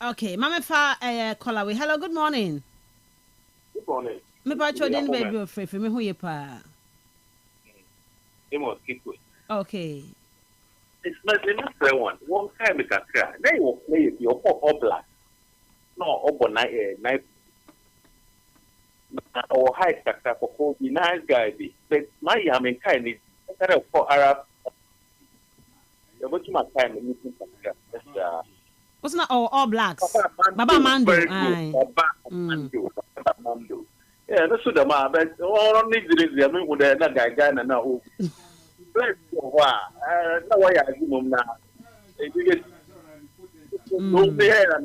okay mama fa caller we hello good morning me ba chodin baby of free me hu ye pa okay it's not the one time we can cry then you play your all black no obo night or high sector for the nice guy be but my yamin kind is for Arab what my time what's not all blacks Baba Mando yeah that's what the man but all need the I mean with that guy and now bless you wow no why I give him now no there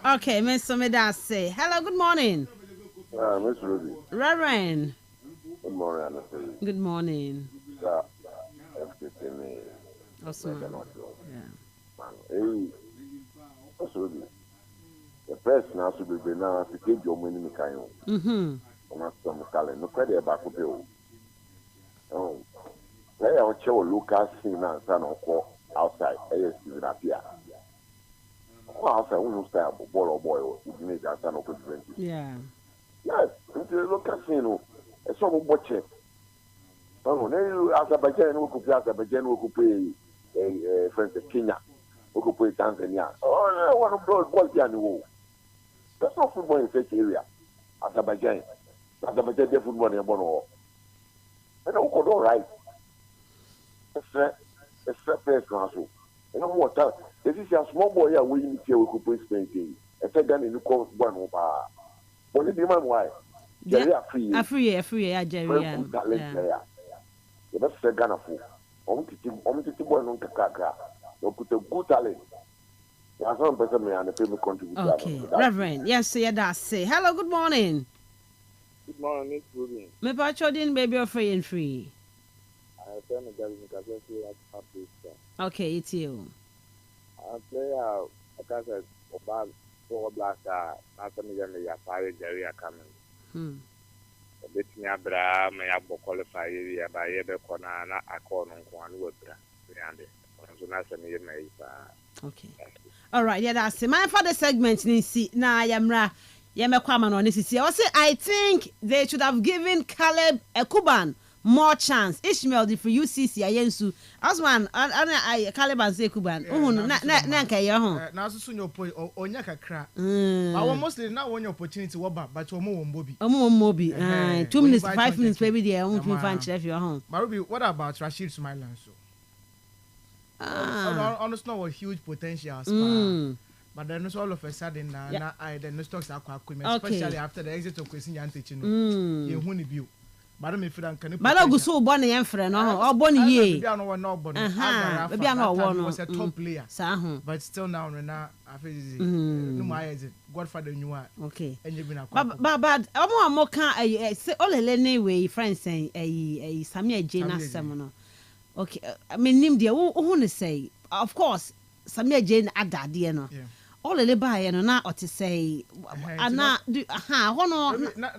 okay, Mr. Medase. Hello, good morning. Miss Ruby. Reverend. Good morning, good morning. Yeah. Awesome. Hey, Miss Ruby. The first now should be now to take your money in Kayo. I'm not some calling. No credit about to bill. Oh, they are show Lucas sing and son of outside. ASC with a pier. Well, I won't start ball or boy, you need that son of a yeah. Yes, until look at Sino, a sort of watch it. Oh, Azerbaijan who could play Azerbaijan who could play a friend of Kenya, who could play Tanzania. Oh, one of those balls here in the world. That's not football in such area. Azerbaijan, their football in Bono. And I could all right. It's a first council. You know what? This is a small boy here waiting to we could play Spain. I said, then you call one over. But the demand why? Jerry are free, Jerry. Yeah. The best say Ghana for. Omti boy no kakaka. No put a good talent. Yeah, some person may and pay me contribute. Okay, Reverend. Yes, yeah, that's say. Hello, good morning. Good morning, Miss Ruby. Me pa chodin baby of free and free. I turn the girl in Kastle update. Okay, it's you. I play I can't say about four black not some young Yapari Jerry are coming. A bit near Bra may have qualify by every corner a corner one word. Okay. All right, yeah, that's it. My father segment na yamra yamekwaman on this year. I think they should have given Caleb Ekuban more chance. Ishmael the for UCC ayensu. Asman I Caleb and say Kuban. Na nka ye ho. Na so so nyopo onya kakra. But mostly now one opportunity woba but omo wombobi. Omo wombobi. 2 minutes 5 minutes baby there won't be fan chef your home. Marubi, what about Rashid Sumailan so? Honestly, no huge potential, but then it's all of a sudden now the no stocks are quite especially after the exit of Kwesi Nyantakyi. You won't be. But I'm afraid can. But I go so born a friend, or born ye. Maybe I know one, maybe I know one was a top player, but still now I feel no my is it Godfather you are okay. And you've been but I'm more can't say all the anyway friends saying a Samia Jane Semono. Okay, I mean, name dear, who say, of course, Samia Jane at that, dear, no. All the buy and not or to say, and not do,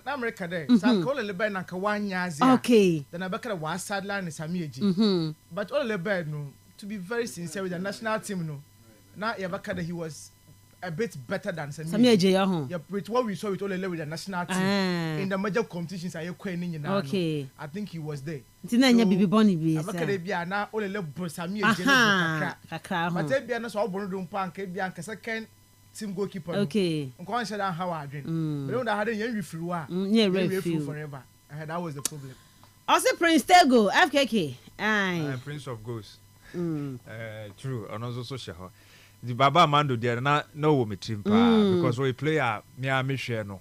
America there. So call a bed and Kawan Yazi. Okay, then I back at a was sideline is Samia. But all the bed, no, to be very sincere with the national team, no. Now, Yabaka, he was a bit better than Samia J. Yeah, with what we saw with all the with the national team in the major competitions, are you quitting? Okay, I think he was there. Tinanya bibi boni bi. Abakadebia na ole le Samia J. Kakra. But they be na so obono do mpa nka bia nka second team goalkeeper. Okay. Nko an sheda how adwen. But don't had yen refri wa. Refri forever. That was the problem. Also Prince Tego, FKK. Aye. Prince of Ghosts. True. And also social. The Baba Mando there no wo metrim pa because we player me a me hwe no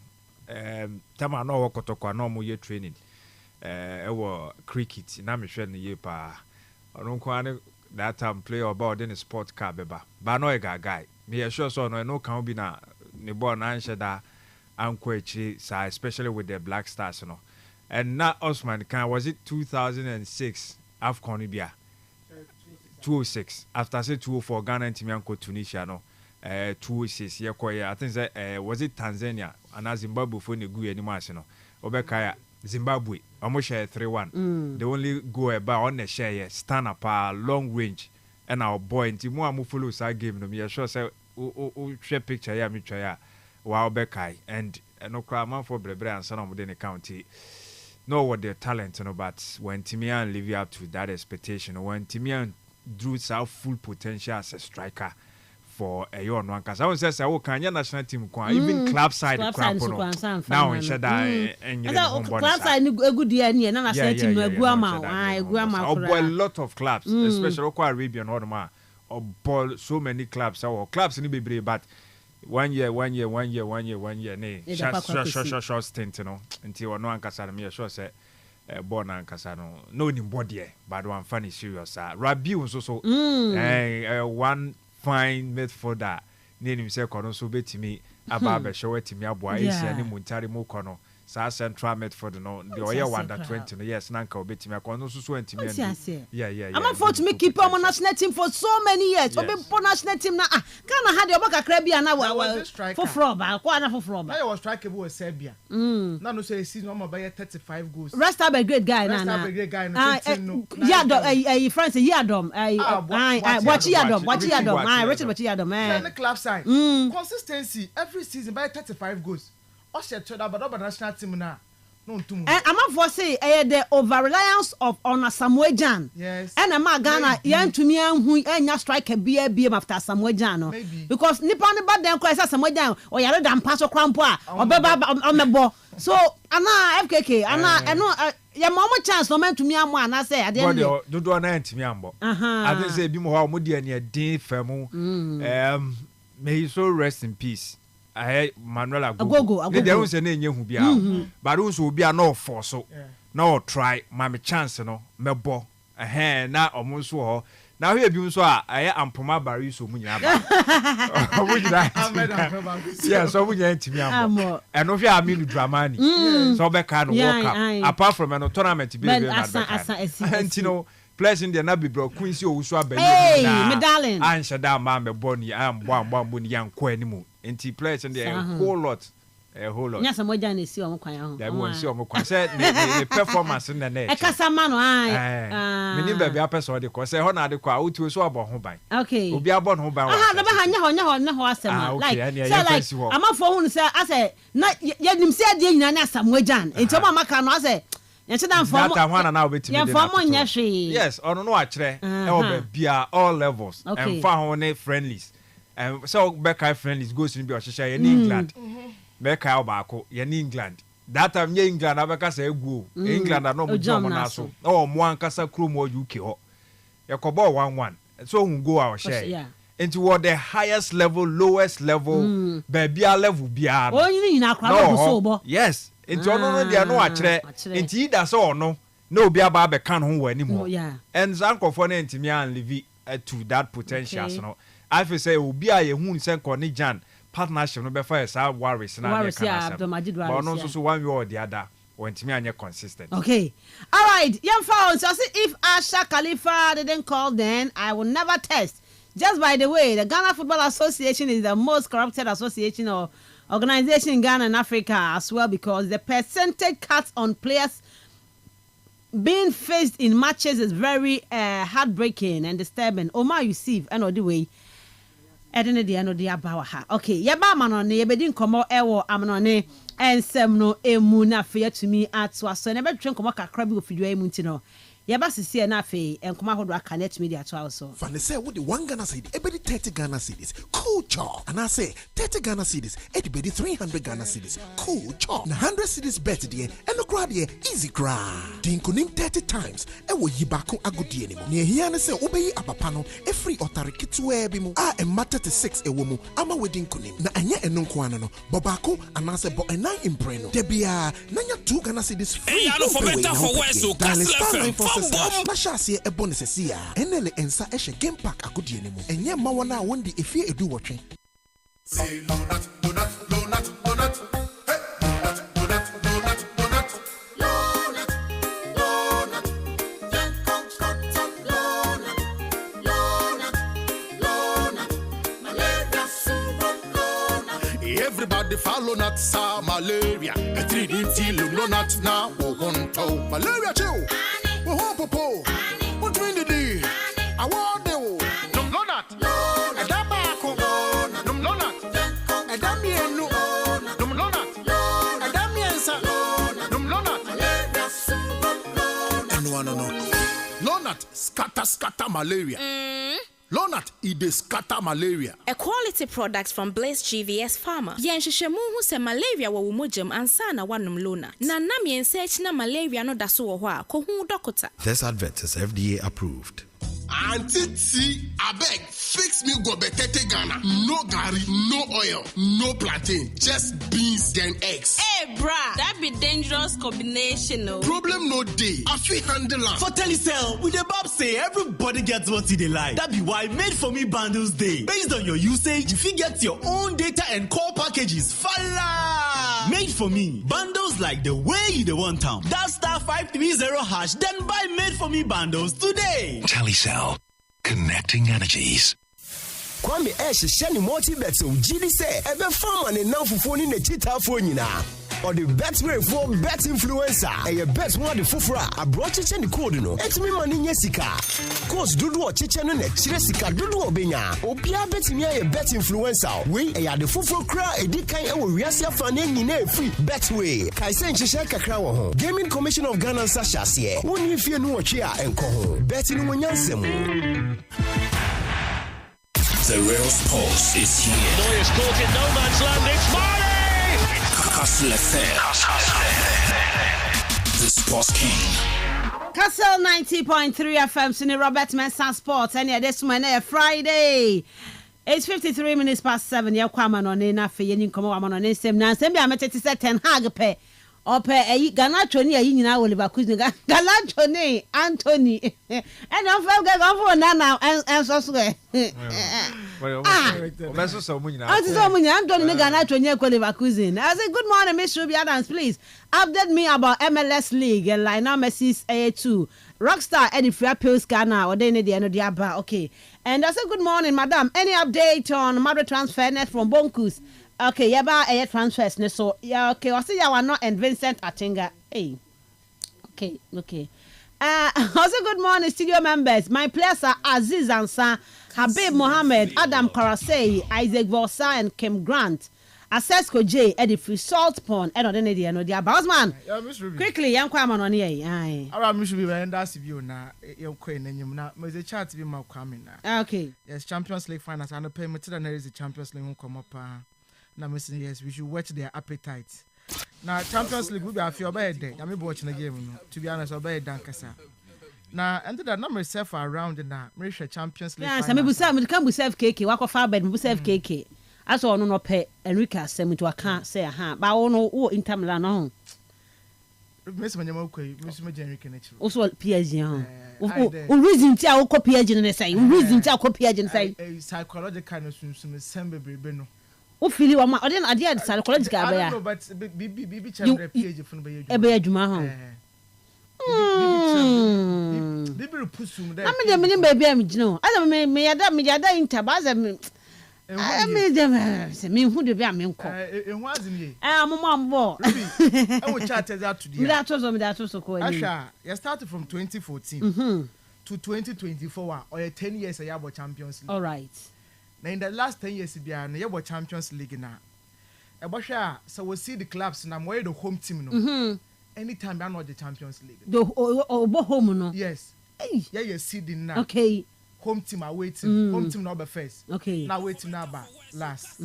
tama no wo kotokwa no mo ye training ewo cricket na me hwe no ye pa ono nko ane that time player about the sport car beba ba no e guy me sure so no kan bi na ne ball na nhye da anko echi sa especially with the Black Stars no and na Osman kan was it 2006 AFCON bia 206 after say 204 Ghana and Timianko Tunisia no 206 I think that was it Tanzania and Zimbabwe for the good anymore no Obekaya Zimbabwe almost share 3-1 they only go about on the share stand up long range and our boy nti mo amu follow that game no me sure say o share picture ya me try ya wa Obekai and no cry man for brebre and son of the county know what their talent you know, but when Timian live up to that expectation when Timian drew out full potential as a striker for a year one cause I was say oh Kenya national team even club side crap now in Shada and club side a good year and national team a lot of clubs especially Arabian or ball so many clubs our clubs in the but 1 year nay short stint you know until no ankasa me sure say born ankasa no ni body but one funny serious Rabi so one fine midfielder name say kono so betimi aba be show etimi aboa Asia ni Muntari mo kono sa central midfield no the oya wonder 20 no yes nanka obetimi kono so entimi yeah I'm afford to make keep on national team for so many years obe national team na Ghana had your back crabia na for froba kwa na for froba I was strikeable with Serbia na no say season no buy 35 goals rest up a great guy na Yadom France Yadom Richard Yadom club side consistency every season buy 35 goals o se choda but national team na no ntum I'm for say the over reliance of on Samuel Jan yes and am Ghana yantumi anhu enya striker bia after Samuel Jan no because nipa ne ba den kwa Samuel Jan o yare dan pass okrampo a obeba omebo so ana FKK ana eno ya mo chance no mantumi amo ana say ade ne dodo na ntimi ambo ade say bi mo ho mo de ne din famu may he so rest in peace Manuel Agogo. They don't say name hu bia. But also bia no force so. No try my chance no mebo. Na omunso ho. Na we bi so a ampoma bari so mu nyina ba. Yeah, so mu nyina ntimi ambo. E no hwe aminu dramani. So be ka no work up. Apart from no tournament be be na be. And you know players in the na bibro Quincy Owusu abayi. Hey, me darling. An shada ma me boni am bo ni yanko animu. Enti players in there a whole lot. Nya Samuel Jan esi o kwan ho. That won see o kwan say the performance in the net. E kasa ma no me ni ba bia person de ko say ho na de ko a utu so abo ho ban. Okay. Obi abo no ho ban wa. Na ba nya ho asem like amafo hu say ase na ye nim say de nyina na Samuel Jan. Enti o ma ka no ase That one na obetimi de. Yes, ono no akere e oba bia all levels and fa ho ne friendlies. So Becca friendlies goes to be Australia in England. Becca Obako, in England. That time England Abaka say go. England are no more so. Oh, one casa crew more UK ho. Yakobo 1-1. So who go our share. Into what the highest level, lowest level, baby level bia. Oh, you need no. Yes. Into no they are no akere. Into either so no. No be aba be kan ho anymore. And Zanko for na ntimi an live to that potential no. I feel say obi a ye hu nse Koni Jan partnership no be for say worries na dey can but no so one way or the other when me anye consistent. Okay. All right. Young fans, so if Asha Khalifa didn't call then I will never test. Just by the way, the Ghana Football Association is the most corrupted association or organization in Ghana and Africa as well because the percentage cuts on players being faced in matches is very heartbreaking and disturbing. Omar Yusuf and the way edene de no de abawa ha. Okay, ye ba ma no ne ye bedi nkomo ewo amnone ensem no emu na fe atumi ato aso ne betwe nkomo kakra bi ofidwa emu nti no ye ba sisi na fe nkomo ahodo aka net media to aso. Fan say wo de 1 Ghana cedi e bedi 30 Ghana cedis. Cool chop. And I say 30 Ghana cedis e bedi 300 Ghana cedis. Cool chop. Na 100 cedis bet de e no kra de easy kra. Din konim 30 times e wo yibako agudie ni mo. Ne hia ne say obeyi apapa no e free otarekitu e bi mu. A matter 36 e wo mu ama wedin konim. Na enye eno nko ana no. Bobako anase bo enan impreno. De bia nanya 2 Ghana cedis free. E for better for worse so Kastle Mashasi e bonesesia enele ensa ehye game pack agodie ne mu enye ma wona wondi efie edu wotwe say donut Everybody follow not sa malaria. A 3D till no not now. Oh, malaria too. Oh, popo. What do you do? I want you. No, not. A dabaco. No, not. A damiano. No, not. A damiansa. No, not. No, not. Scatter malaria. Lonat, it scatter malaria. A quality product from Blaze GVS Pharma. Yenshishemu who se malaria wa umujum ansana wanum Lonat. Na namien search na malaria no daso wa ko hu dokota. This advert is FDA approved. Auntie T, I beg, fix me go betete Ghana. No gari, no oil, no plantain, just beans then eggs. Hey, brah, that be dangerous combination, no. Problem no day. I feel handle am. For Telecel, with the Bob say everybody gets what they like. That be why Made For Me bundles day. Based on your usage, you fit get your own data and call packages. Fala! Made For Me bundles like the way you want them. That *530# then buy Made For Me bundles today. Telecel. Connecting energies. Kwame sheni multi-bet so GD say ebe farmer ne nanfofo ni ne chita fo nyina. Or the bet way for bet influencer. E bet one the fufura abroad cheche ni code no. Etimi mani nye sika. Course dudu o cheche no ne chire sika dudu obenya. Obia betimi e bet influencer. We e ya the fufura kra edi kan e wo wiase afa na nyina free bet way. Kai se ncheche kakra wo ho. Gaming Commission of Ghana Sashase. Woni fie no wo twe a enko ho. Bet ni wonyansem. The real sports is here. Neuer's caught in no man's land. It's Marley! Kastle FM. The Sports King. Kastle 90.3 FM, Sini Robert Mensah Sports. And yeah, this one Friday. It's 53 minutes past 7. Yeah, kwama no ne na fe yenin komo wama no ne sem na sem bia metete se 10 hag pe. Ope eyi Ganacho ni ayi nyina wo Leverkusen Ganacho ni Anthony. And on fam ga go na na enso so e. Obeso so mu nyina. Anti so mu nyina Anthony ni Ganacho ni ko Leverkusen. I say good morning Miss Ruby Adams, please update me about MLS League and Lionel Messi's A2. Rockstar Eddie Frapils Ghana or they need the end of the aba. Okay. And I say good morning madam. Any update on Madrid transfer net from Bonkus? Okay, yaba air transfers ne so yeah okay I see you are not and Vincent Atinga. Hey. Okay. Also good morning studio members. My players are Aziz Ansah, Habib Mohammed, Adam Karasei, Isaac Vosa and Kim Grant. Assesco J Eddie Free Salt Pond and on the no dia Bosman. Quickly young kwama on here. Aye. Ara mi should be when that's you na young queen and you na me the chat be ma kwame na. Okay. Yes, Champions League finals and pay me to there is the Champions League come up. Now, yes, we should watch their appetite. Now, Champions League will be a few bad day. I'm watching the game. To be honest, I'll be Dankasa. Now, and that number self around the now. Malaysia Champions League. Yeah, some people say, "We can't be self KK. Walk off our bed, we self KK." As all no pay Enrique send me to a can't say a but I don't know who in Tamla no. Miss Manyamoke, Miss Enrique. Also, PSG. Reason to our copy agent and say, reason to our copy agent say, a psychological kind of some Beno. O feel you I didn't idea the psychological I don't know, but BB Chandra PhD from the Baby Pussum there. I mean, baby, I'm no. I don't mean, me, I don't mean, I don't tabaz. I mean, them, me who the Bamin call. It wasn't ye. I'm a mom boy. I will chat that today. That was so cool. Asha, you started from 2014 to 2024 or 10 years a year about Champions League. All right. Now in the last 10 years, we are about Champions League now. So we see the clubs and I'm worried the home team. No. Anytime I'm not the Champions League. The home no. Yes. Hey. Yeah, you're seeding now. Okay. Home team are waiting. Home team number first. Okay. Now waiting now but last.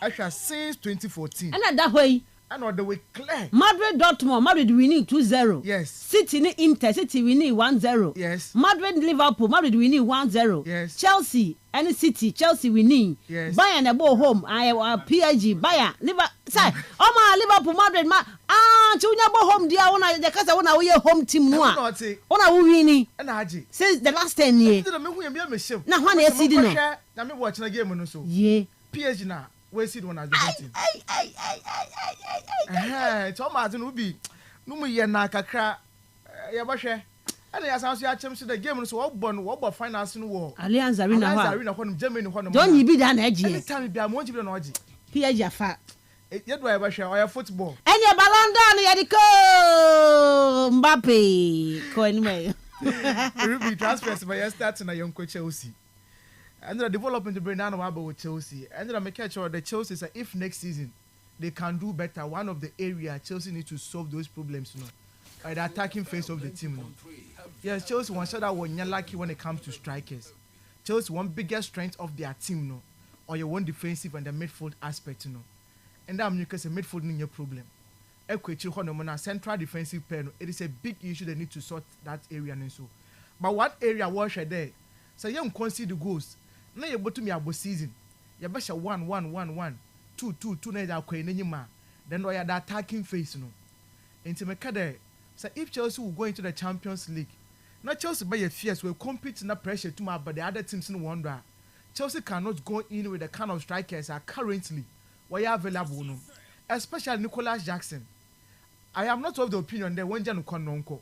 Actually, since 2014. And that way. And all the way clear. Madrid winning 2-0. Yes. City ni Inter, City winning 1-0. Yes. Madrid Liverpool, Madrid winning 1-0. Yes. Chelsea, any City, Chelsea winning. Yes. Bayern the ball home. PSG, Bayern, Liverpool, Madrid, Chunya ball home. Dia ona the kasa ona we home team no. Ona we winning. Since the last 10 years. Na one year seed no. Na me watch na game no so. Yeah. PSG na we see one as the team. It's all Martin will be no more na kakra ya bahwe and ya sanso ya chem so the game so what finance no war Allianz Arena hon Germany hon don't you be that edge anytime be am won't be na oji Pia Jaffa. You do ever share or football? And your Ballon d'Or, Mbappe. Go anyway. Ruby transfers by your starting a young coach Chelsea. And the development to bring down with Chelsea. And then I make sure the Chelsea say if next season they can do better, one of the area Chelsea need to solve those problems, by the attacking phase of the team. Yes, Chelsea one shot that one you're lucky when it comes to strikers. Chelsea one biggest strength of their team, or your one defensive and the midfield aspect, And that means a midfield in your problem. Central defensive pair, it is a big issue they need to sort that area and so. But what area was there? So you concede the goals. Now you go to me about season. You better 1-1-1-1, 2-2-2 na da kwen nyima. Then we are the attacking phase Into me kade. So if Chelsea will go into the Champions League, now Chelsea by your fierce will compete in the pressure to my but the other teams in wonder. Chelsea cannot go in with the kind of strikers are currently where are available, especially Nicolas Jackson. I am not of the opinion that when Janu Kononko.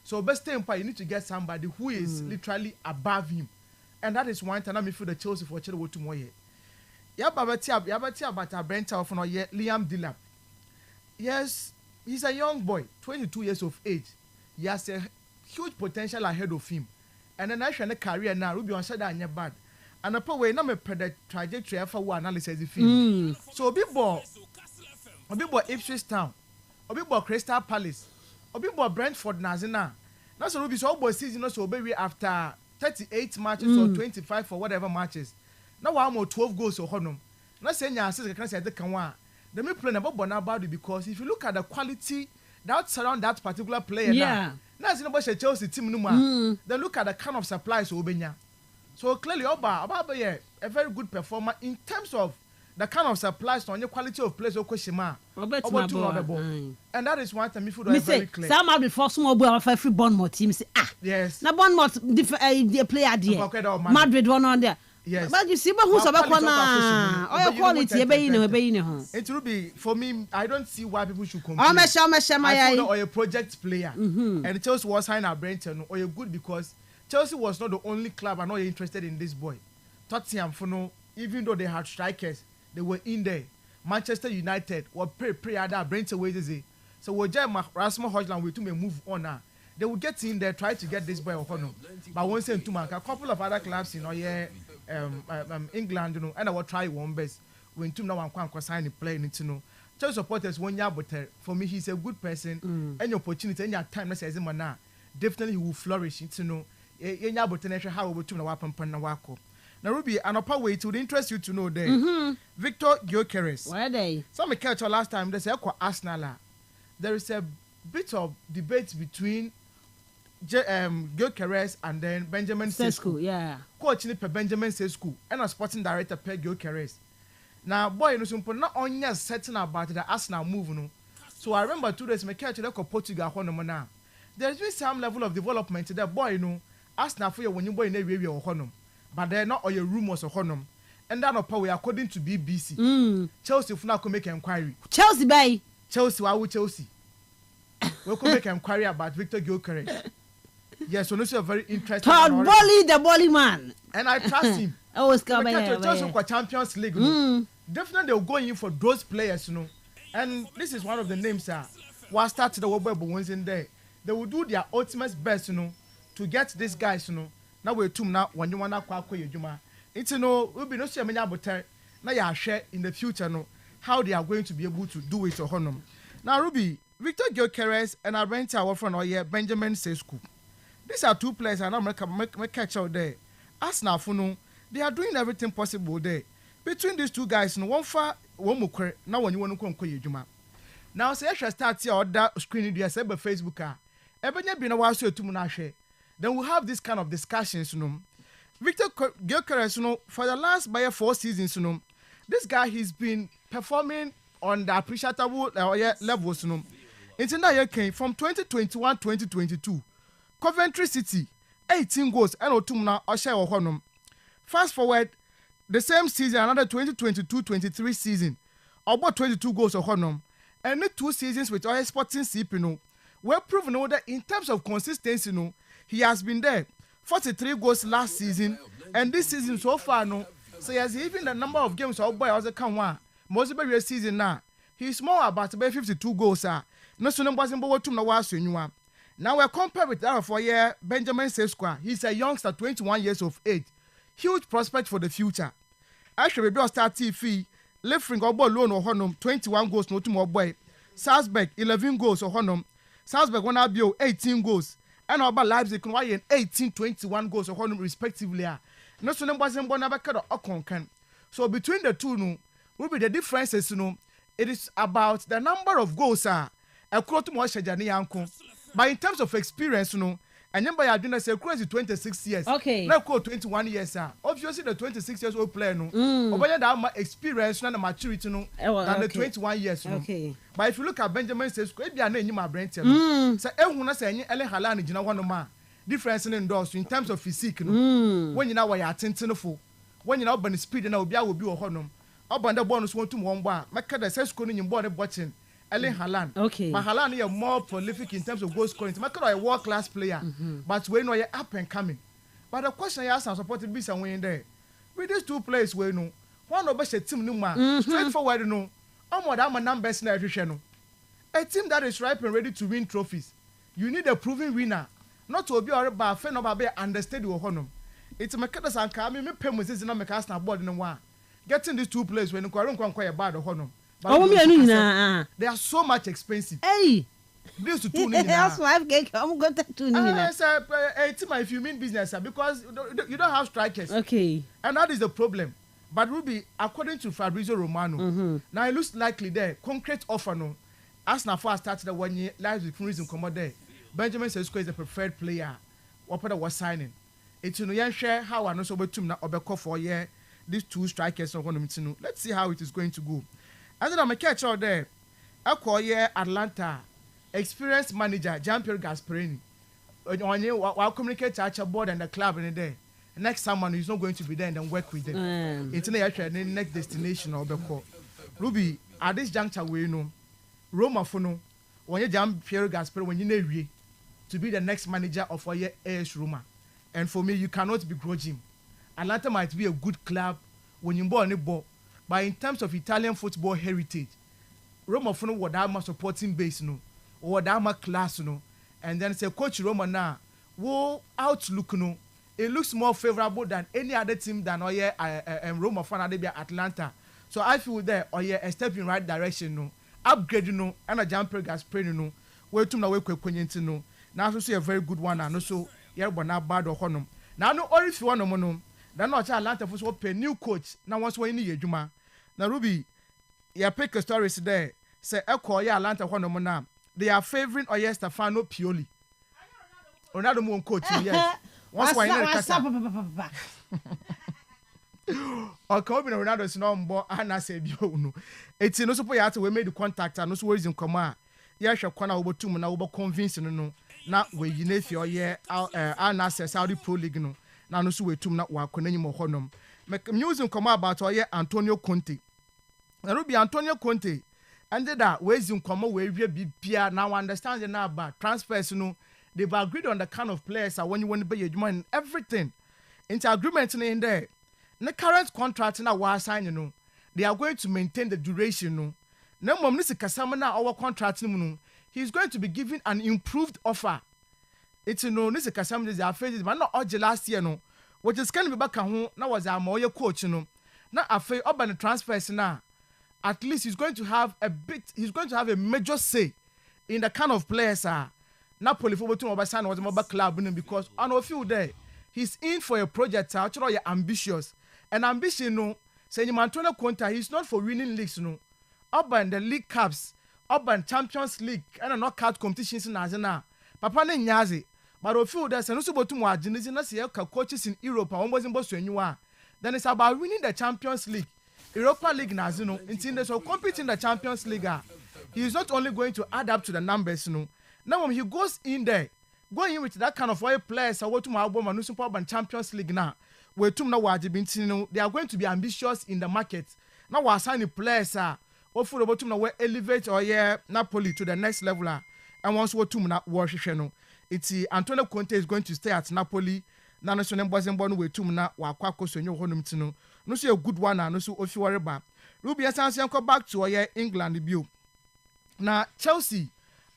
So best time you need to get somebody who is literally above him. And that is one time I feel the Chelsea for Chelsea to more. Yabati about Brent of Liam Delap. Yes, he's a young boy, 22 years of age. He has a huge potential ahead of him. And then I should career now, Ruby on Sada and your bad. And a power not a trajectory for one analysis of film. So big boy Ipswich Town. Obi bo Crystal Palace. Obi bo Brentford Nazina. Now so Ruby so boy season so baby after 38 matches or 25 or whatever matches. Now one more 12 goals or honum. Now say nya assist can say the can one. Let me plan about it because if you look at the quality that surround that particular player now it's about Chelsea team numa. Then look at the kind of supplies obenya. So clearly Oba a very good performer in terms of the kind of supplies on your quality of players Okoshima. And that is one time if you are very clear. Some have before small boy of every Bournemouth team say yes. Na Bournemouth the player there. Madrid one on there. Yes. But you see but who's about na or your quality be ho. It will be for me I don't see why people should complain. Or a project player. And Chelsea was signed at Brenton or you're good because Chelsea was not the only club and not interested in this boy. Tottenham for no even though they had strikers they were in there. Manchester United were pray that Brentford wages. So we just Rasmus Højlund we to move on now. They will get in there try to get this boy off on. But one say to a couple of other clubs in England, and I will try one best when two now one sign a play into Chelsea supporters 1 year but for me he's a good person. Any opportunity any time that says him now definitely he will flourish into how we to wako. Now, Ruby, an upper way to interest you to know there. Victor Gyökeres. Where are they? Some catch last time they say Arsenal. There is a bit of debate between Gyökeres and then Benjamin Sesko. Yeah. Coach Nipe Benjamin Sesko and a sporting director Per Gyökeres. Now, boy, you know, not only certain about the Arsenal move, no. So I remember 2 days, my catch Portugal now. There's been some level of development there, boy, you know. Arsenal for you when you boy in a review or honum. But they're not all your rumors of honum. And that of power according to BBC. Chelsea if now can make an inquiry. Chelsea bay. Chelsea, why would Chelsea? We could make an inquiry about Victor Gyökeres. Yes, so this is a very interesting. The Bolly man. And I trust him. I was coming Chelsea for Champions League. Definitely they'll go in for those players, you know. And this is one of the names, what started the World ones in there. They will do their ultimate best, you know, to get these guys, you know. Now we're two now when you want to call you Juma. It's we'll be no see many about now you share in the future no how they are going to be able to do it or honor. Now Ruby, Victor Gyökeres and I rent our friend or Benjamin Sesko. These are two players and I'm make catch out there. Arsenal for no, they are doing everything possible there. Between these two guys, no one far one more now when you want to call you Juma. Now say I shall start here or that screen you say by Facebook. Ebenya been a while so to share. Then we'll have this kind of discussions, you know. Victor Gyökeres, you know, for the last 4 seasons, you know, this guy he's been performing on the appreciable levels, you know. Into that year came from 2021-2022. Coventry City, 18 goals, and Otumna Osha Ohonum. Fast forward, the same season, another 2022-23 season, about 22 goals Ohonum. And the 2 seasons with our Sporting CP, you know, were proven that in terms of consistency, you know, he has been there. 43 goals last season, and this season so far, no. So he has even the number of games. Oh boy, also come one. most of the season now. He's more about 52 goals. No sooner wasn't what to know. Now we're compared with that for year Benjamin Sesko. He's a youngster, 21 years of age. Huge prospect for the future. Actually, we start TV. Lefring or ball loan or honum 21 goals no to more boy. Salzburg 11 goals or honum. Salzburg one abio 18 goals. And about Leipzig can 18-21 goals or honum respectively. No sooner wasn't one never cut or concan. So between the two no will be the differences, it is about the number of goals a quote to more Shajani uncle. But in terms of experience, and then by Adina say crazy 26 years. Okay. Now call 21 years, Obviously the 26 years old player over that experience and maturity than the 21 years. Okay. But if you look at Benjamin says, "Could be a name my brain." So everyone say Ellen Halani Jina one man difference in those in terms of physique. When you know why you're attentive for, when you know when the speed and will be a honum. Up on the bonus 1-1 bar. My cat says scoring in body watching. Ellen Haaland. Okay. But Haaland is more prolific in terms of goal scoring. My cat is a world class player. But we know you're up and coming. But the question I ask and supported be somewhere in there. With these two players, we know one of us a team no straightforward no. I'm what I'm a numbers in every a team that is ripe and ready to win trophies. You need a proven winner. Not to be a bar fan of a understand your honor. It's a mechanics and coming me pay with this in a mechanics board in one. Getting these two players when you can't quite bad or honor. They are so much expensive. Hey, this to two. That's why I'm going to two. If you mean business, because you don't have strikers. Okay, and that is the problem. But Ruby, according to Fabrizio Romano, now it looks likely there concrete offer no. As now far started the 1 year live with reason come there. Benjamin Sesko is the preferred player. What was signing? It's no share how I know so betum na obeko for year. These two strikers are going to know. Let's see how it is going to go. And then I'm a catch out there. Acquire Atlanta experienced manager Jean-Pierre Gasperini. While communicate to board and the club in the day. Next someone who's not going to be there and then work with them. It's the next destination or the call. Ruby, at this juncture we know Roma Fono when you Jean-Pierre Gasperini when you know to be the next manager of our AS Roma. And for me, you cannot begrudge him. Atlanta might be a good club when you born a ball, but in terms of Italian football heritage, Roma for what I'm supporting base no, or what I'm class no, and then say coach Roma now, wo outlook no, it looks more favorable than any other team than Roma for Atlanta. So I feel there a step in right direction no, upgrade no, and a jumper gas spray no, where to na we kwenye no. Now so see a very good one and also yeah but not bad or honum. Now no only if you want no. Then not Atlanta for pay new coach. Now once we need Juma. Now Ruby, you pick a story there. Say Echo Atlanta one now. They are favoring Stefano Pioli. Another more coach, yes. Once we or Kobe Ronaldo's number and I said no. It's no support we made the contact and no worries in command. Yes, you're corner over 2 now over convincing no. Now we you know your year our Saudi Pro League no. Now no so we tum na wa konani mo honom make music come about Antonio Conte na Ruby Antonio Conte and that we zum come we bibia now understand the now about transfers no they've agreed on the kind of players when you want to be your money everything into agreement in there the current contract na wa sign no they are going to maintain the duration no na mom this kasama na our contract no he's going to be given an improved offer. It's no this kasam this are faces but not all last year no which is can be back home now was our more coach no now after urban transfers now at least he's going to have a major say in the kind of players Napoli football team was a club because on a few there he's in for a project actually you're ambitious and ambition no saying Antonio Conte he's not for winning leagues no urban the league cups urban Champions League and a knockout competitions in Azana papa ne nyazi but if you there's no support to more genesis coaches in Europe and was in Boston then it's about winning the Champions League Europa League nazino in so competing in the Champions League he is not only going to add up to the numbers no now when he goes in there going in with that kind of players what to my album and super urban Champions League now where tum na wajibintino they are going to be ambitious in the market now we assign players hopefully about to we elevate Napoli to the next level and once we tum na no it's Antonio Conte is going to stay at Napoli na no so nem bozen bonu we tum na wa kwako so nyo honum tino no so a good one no so ofi worry ba Ruby Sansian come back to England bio. Now Chelsea,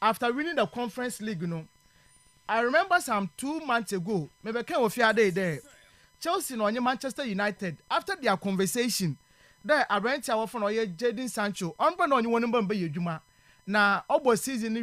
after winning the Conference League, I remember some 2 months ago, maybe came of your day there. Chelsea no Manchester United after their conversation, there I rent our from Jadon Sancho. On no you want to Juma. Now over season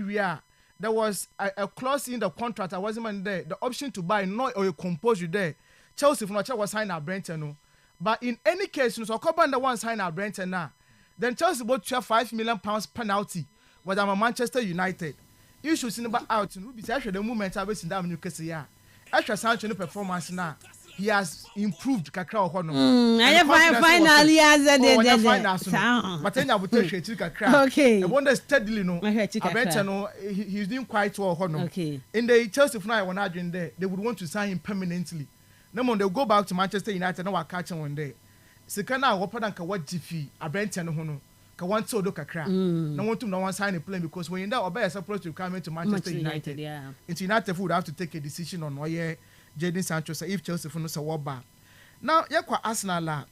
there was a clause in the contract. I wasn't there. The option to buy no or compose you there. Chelsea from was sign at Brenton. But in any case, so Coban the one sign at Brenton now. Then Chelsea bought £5 million penalty. But I'm a Manchester United. You should see about out in Ruby. Actually, the moment I was in that Newcastle. Extra Sancho performance now. He has improved kakra hono. Finally as but then I would tell you kakra. Okay. I wonder steadily no. He's doing quite well hono. Okay. In the Chelsea final when I joined there, they would want to sign him permanently. No more they'll go back to Manchester United now catch him one day. Sekana wopa dan ka wajifi Abrante no hono. Ka want to do kakra. No want to no one sign a plane because when you that obey supposed to come into Manchester United. Yeah. Into United would have to take a decision on why Jadon Sancho say if Chelsea for no say what bad. Now yakwa Arsenal la.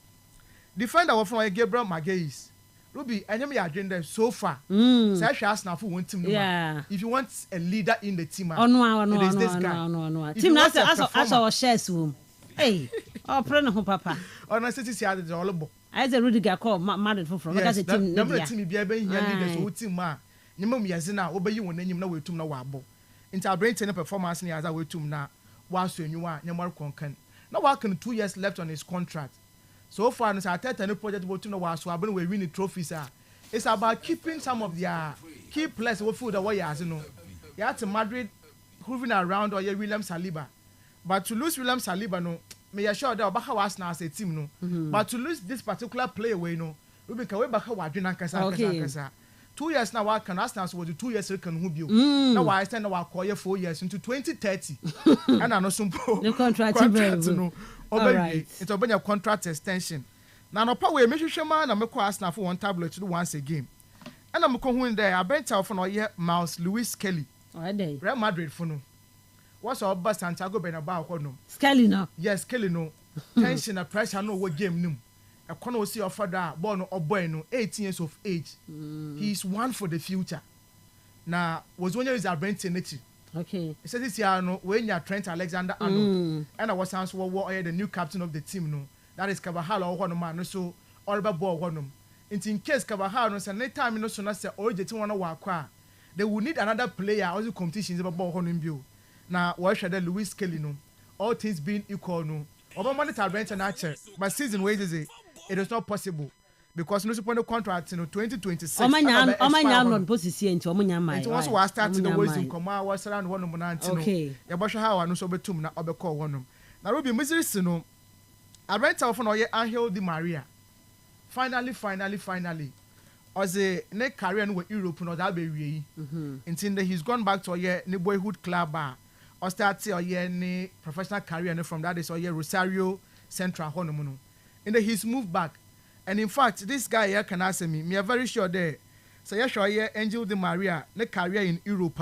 Defender from Gabriel Magalhaes. Ruby, enemy agenda so far. Say Arsenal for one team. Yeah. If you want a leader in the team, no. Team that's as our shares room. Hey, friend of papa. No city see the all. I say Rudiger call Madrid for from. That's a team. Number team be able here leaders who team ma. Nyem me yazina obey you when nyem na we tum na wabo. Into Abrante performance ni as we tum na. Was when you are Yamar Concan. Now, working 2 years left on his contract. So far, as I tell you, project will to know was so we winning trophies. It's about keeping some of their key players with food away as you know. You had to Madrid hovering around or William Saliba. But to lose William Saliba, no, may assure that Baka was now as a team, no. But to lose this particular player, we know, we can way back how Kasa. 2 years now, I can ask us what the 2 years can who you. Now I stand our call 4 years into 2030. And I know some the contract no. It's open your contract extension. Now no power make sure man na me call Arsenal for one tablet to do once again. And I'm going there. I bent out for no year Miles Lewis Kelly. Real Madrid for no. What's our bus Santiago Bernabeu for no? Kelly no. Yes, Kelly no. Tension and pressure no what game no. I can't see your father born or boy no 18 years of age. He's one for the future. Now was when you is a Brent nature. Okay. It says this year no when you are Trent Alexander-Arnold and I was answer what the new captain of the team no. That is Carvajal or one man no so all about ball one. In case Carvajal no say next time no so na say all the team wanna work they will need another player also competitions about ball one bio. Now what should the Lewis Kelly no all things being equal no. Over monitor Brent and Archer but season wages it is not possible because no support the contract in 2026. Not position to Omanyama. It was what started the ways in Koma was around 1 month. Okay. Yabasha how I know so betum na obeko one. Now Ruby misery sino. I rent out from Angel Di Maria. Finally. As a next career with Europe no that be until he's gone back to a boyhood club or start a professional career from that is Rosario Central Honomuno. And then he's moved back. And in fact, this guy here can answer me are very sure there. So yeah, sure, Angel Di Maria, the career in Europe,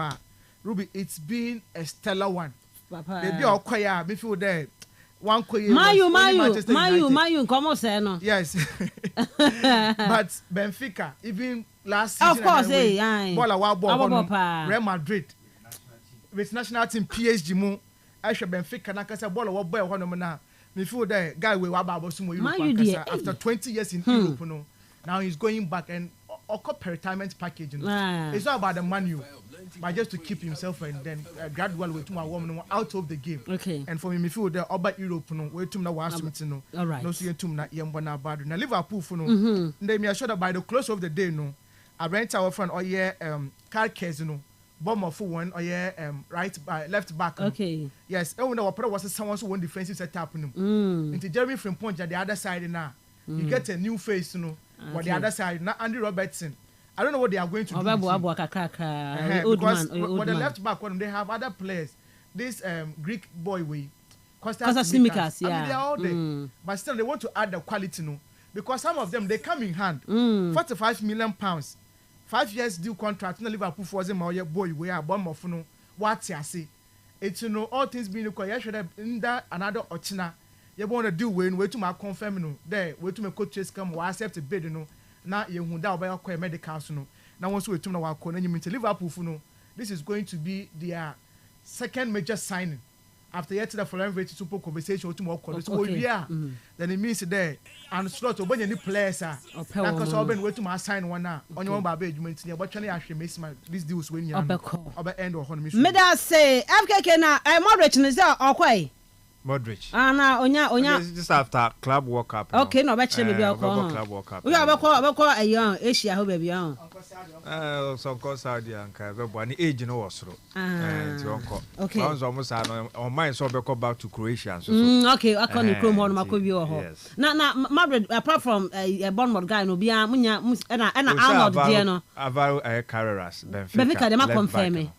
Ruby, it's been a stellar one. Maybe all choir, before there. One choir. Mayu, come on, say no. Yes. But Benfica, even last season, of course, Real Madrid, with national team PSG, mo, I should Benfica, na kasa ball or boy, one now. Before that guy we were about after 20 years in Europe, no. Now he's going back and retirement package. It's not about the money, but just to keep himself and then gradually we to my woman out of the game. Okay. And for me, before the about Europe, no, we to now no. All right. No see to na yambana bad. Now Liverpool for no. They me assured that by the close of the day, no, I rent our friend car case, no. Bomber for one or left back. Okay. Yes, and when our player was someone who won defensive setup. Into Jeremy Frimpong at the other side now. You get a new face, But the other side, not Andy Robertson. I don't know what they are going to do. Because with the left back, when they have other players, this Greek boy way, Kastle 90.3, yeah. I mean, they are all there. But still, they want to add the quality, because some of them they come in hand. £45 million. 5 years due contract in Liverpool for them or boy we are bomb of no what you say. It's all things being equal. You should have in that another ochina. You want to do when we to my confirm there, we to my coaches come or accept a bid, na yehu da obaya kwa medical so no na won so wetum na wakọ na nyim Liverpool fu no this is going to be their second major signing after yet the foreign rate super conversation wetum wakọ so we then it means there and slot obanya ni players na cause oben wetum assign one na onye won ba adwuma ntini e botwe na ahwe mesma this deals when you obe end or hono me da say FKK na Modric ni say okwai Modric. Na onya just after club World Cup. Okay, no be chere baby akọ. Club World Cup. We abekọ ayan Asia ho baby an. So ko Saudi anka be bo ni age no wasoro. Ti onko. Okay. Onzo mo sa no on mind so be back to Croatia so. Okay, akọ ni Chrome ho no makobi ho. Na Madrid apart from Bournemouth guy no bia munya na Arnold there no. Alvaro Carreras Benfica dem confirm.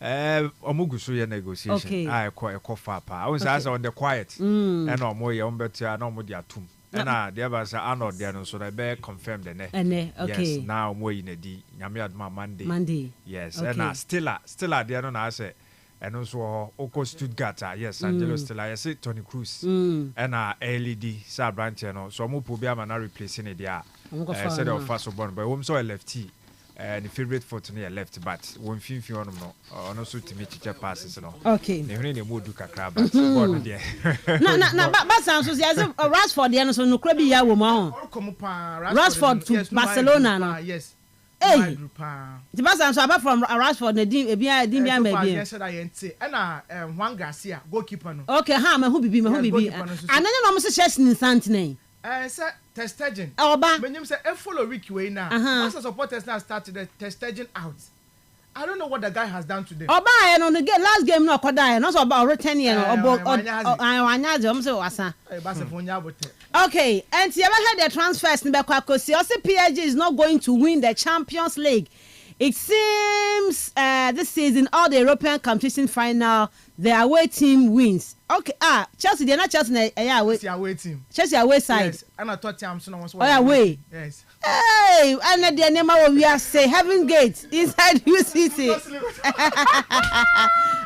Omugusu ye negotiation. I call far pa. I was on the quiet. And no more ye umbetia no more dia tum. And there was Arnold there so they be confirmed the ne. Okay. Yes, now more in a D. Nyame adma Monday. Yes. Okay. And still there no na say and also Oko Stuttgart, yes, Angelo Stella, I say Tony Cruz. And LED sa branch no. So mo probia man replacing it there. Said of first born but we so a lefty. The favorite for today left, but one fin on no, or so to meet teacher passes no. Okay. They really mood to crab. But sounds as Rashford, the answer no crabby ya woman. Rashford to Barcelona, no. Yes. Hey, the best answer apart from Rashford, the dim, maybe. Yes, I say, and Juan Garcia, goalkeeper. Okay, who be, and then you know, Mr. Chesney in Santine. Sir, Testaging. When you say a follow week way now, once the supporters now started the Testaging out. I don't know what the guy has done today. Oba and on the last game no kodai, not about returning Okay, and you ever heard the transfers in Bekwakosi? Also, PSG is not going to win the Champions League. It seems this season all the European competition final the away team wins. Okay, Chelsea, they're not Chelsea, away team. Chelsea away side. Yes, and I thought Thompson was away. Yes. Hey, and the name of we are say Heaven Gate inside UCC.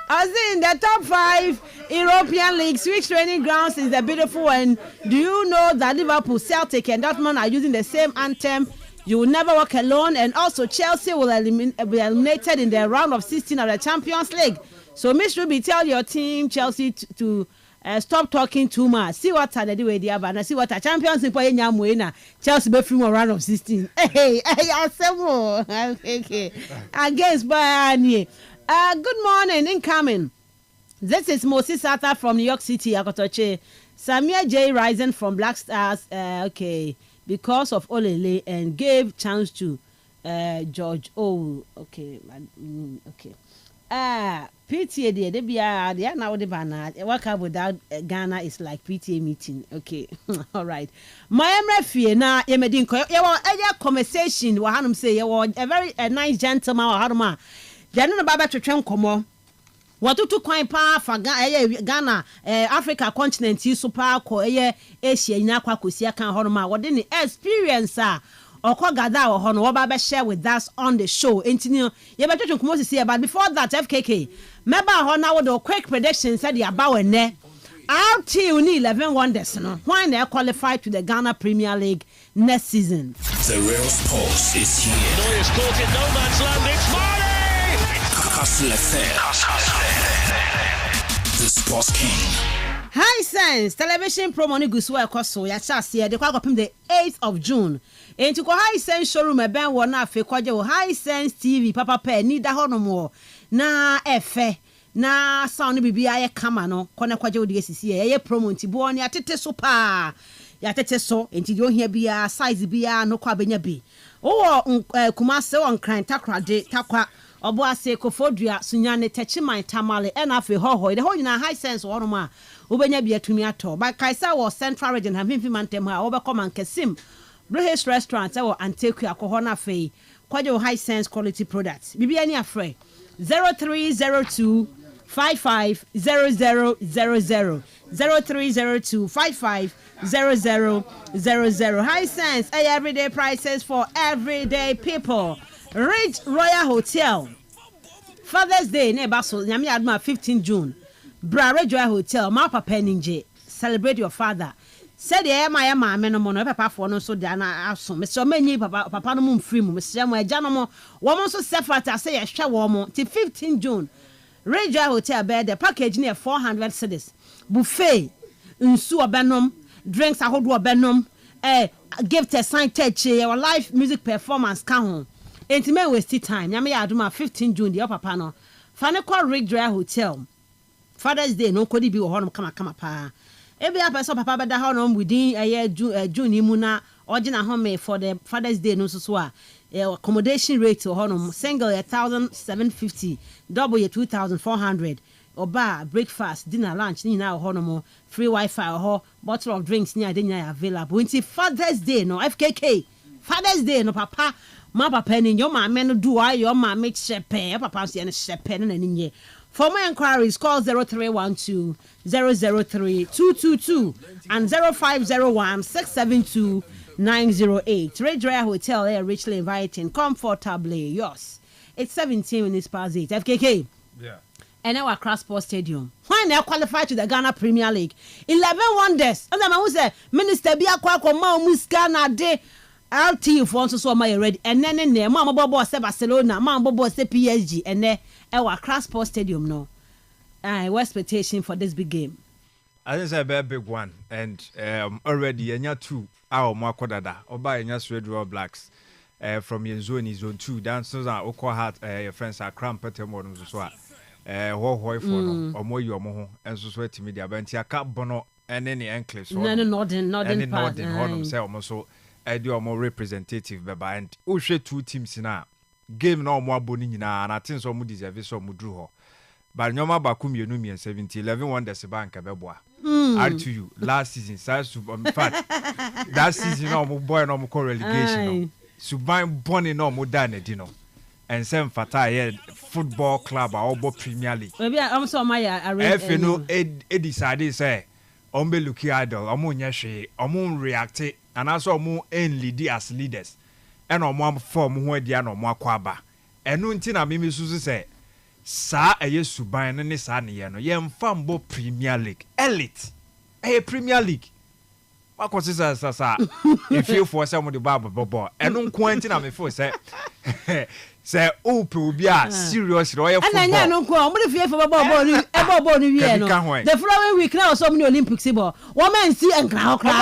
As in the top 5 European leagues, which training grounds is the beautiful one? Do you know that Liverpool, Celtic, and Dortmund are using the same anthem? You will never walk alone, and also Chelsea will be eliminated in the round of 16 of the Champions League. So, Miss Ruby, tell your team Chelsea to stop talking too much. See what they do with the Abana. See what a Champions League player Chelsea be free round of 16. Hey, okay. Against Bayern. Good morning, incoming. This is Moses Sata from New York City, Akotoche. Samia J rising from Black Stars. Okay. Because of Olele and gave chance to George. Oh, okay. Okay. PTA they are now the banner. Work out without Ghana is like PTA meeting. Okay. All right. My referee na yemedinko. Your conversation wa hanum say you a very nice gentleman wa hanuma. They no baba to twem komo. Watutu kwan pa fa Ghana Africa continent yi so pa ko Asia nyina kwa kosia kan honoma wode ne experience okogada wo hono wo ba be share with us on the show entini ye be twetwe komo sisi but before that FKK meba ho na wo the quick predictions said the about ne RT uni 11 wonders no why they qualify to the Ghana Premier League next season. The real sports is here. Neuer's caught in no man's land. It's Marty! Kastle FM. The Sports King. High Sense television promo ni gusu ekoso ya chase de kwa gopim the 8th of June. Enti ko High Sense showroom e ben wo na afi kwaje wo High Sense TV papa pe ni da hono mo na efe na sound bibia ye kama no kone kwaje wo de sisi ye promo nti bo ni atete so pa ya tete so enti yo hia bia size bia no kwa benya bi wo Kumase on Kran Takrade takwa obo ase kofodua sunyane techiman tamale ena afi hoho de ho nyina High Sense wo no ma ubenya bia tumi ato ba kaisa wo Central Region hamfimfi mantem ha obekọ man kesim British restaurant wo Anteku akoho na fe kwaje wo High Sense quality products bibia ni afre 0302 550000 0302 550000 High Sense everyday prices for everyday people. Rich Royal Hotel Father's Day neba so nyame adma 15 June Bra Red Royal Hotel ma papa ninje celebrate your father said the my mamma no more papa for no so dana aso me so many papa no mum free mu me se mo agya no mo wo so sefata say ye hwe wo mo till 15 June Ranger Hotel bed the package near 400 cedis buffet nsu obenom drinks ahodo obenom gift a sign touch your live music performance ka ho entime waste time nyame ya aduma 15 June the papa no fane call Ranger Hotel Father's Day no kodi bi wo honom kama pa ebi apesa papa beda honom within June mu na ogina home for the Father's Day no so a accommodation rate honom single 1,750 double 2,400 oba breakfast dinner lunch ni na honom free wifi bottle of drinks ni adenya available until Father's Day no FKK Father's Day no papa ma papa ni your mama no do your mama make shepe papa so ye shepe na ni. For more inquiries, call 0312 003 222 and 0501 672 908. Red Rare Hotel air richly inviting, comfortably yours. It's 17 minutes past 8. FKK. Yeah. And now Accra Sports Stadium. Why now qualify to the Ghana Premier League? 11 wonders. And then I was Minister Biakwa Koma Muskana de RT for so my ready. And then Mama Bobo say Barcelona, Mama Bobo say PSG, and then our Kastle Stadium no. What expectation for this big game? I think it's a very big one, and already enya 2 our Makodada oba enya Red Raw Blacks from your zone 2 down so that Oko hat your friends are cramped more so ho for no or more you mo and so sweat media bent ya cap bono and any enclaves northern honum say almost so do more representative beba and o hwe 2 teams na game na omo aboni nyina na tin so mo deserve so mo dru ho but nyoma ba ku mienu 70 11 wonders bank beboa R2U last season in fact that season no mo boy no mo relegation no suban boni no mo da na di no and sem fata here football club obo Premier League maybe am so my if you know decide say ombe lucky idol omo nya hwe omo react and also omo en lead as leaders and omo form ho dia no mo akwaba enu nti na mimi susu say sa suban ne sa ne ye no ye mfa mbo Premier League elite Premier League wakwose sa if you for some of the babo enu nko anti na me feel say say ope obi a serious royal football and anya no nko o mo de fie for babo ni wie no the following week now so many Olympics ball woman see enkra okra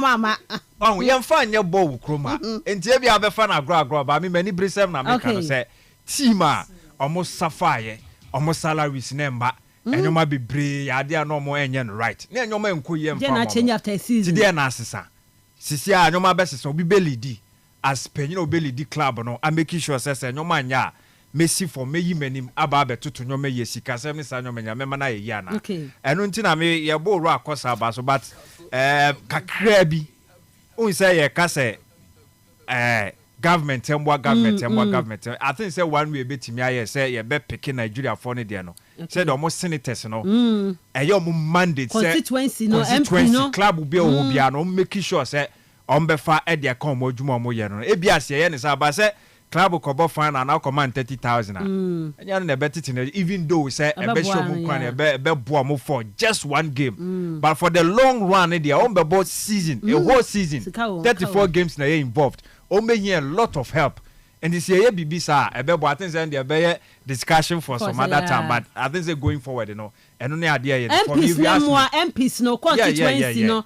mama oh ye mfa nya ball kroma enti e bia be fa na agro ba me mani brisem na me kan say team a almost safari almost salaries nemba enyoma bebre ya dia no mo enye no right na enyoma enko ye mfa na change after season dia na asesa sisi a enyoma besesa obi belidi as penyin obelidi club no a make sure say enyoma anya Messi for me yimanim aba betutu nyoma ye sika sem ni sa nyoma nya mema na ye na eno nti na me ye bo ro akosa aba so but kakra bi un say ye ka say government I think say one way betimi aye say ye be pick Nigeria for ne de no say the almost senators no your mandate say constituency no MP no club be o bia no make sure say on be fa e de kan mo adwuma mo ye no e bia se ye ne say ba say club ko bo fan na command 30,000 anya no betiti even though say e be show mo kwan e be bo mo for just one game but for the long run e on be both season a whole season 34 games na involved o may hear a lot of help and this year BBC I think there be discussion for some other time but I think they're going forward and only idea for me MPs no constituency no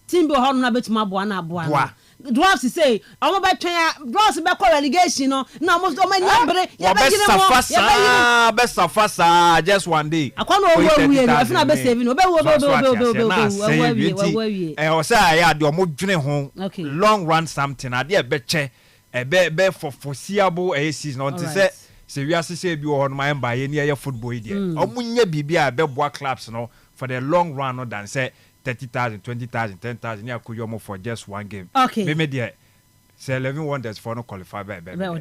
team be hono na betuma boa na boa Dwarfs say omo be twen Dwarfs be call relegation no na mo so many bre ya be safasa just one day akwa no owo wie no afina be save no be wo o say ya de omo dwene ho long run something ade be che be for foreseeable season on to say we say bi wo no my mba ye ne football ide omo nya bibia be boa clubs no for the long run no than say 30,000, 20,000, 10,000. Yeah, could you for just one game? Okay. Maybe there. Say 11 wonders for no qualify by. Me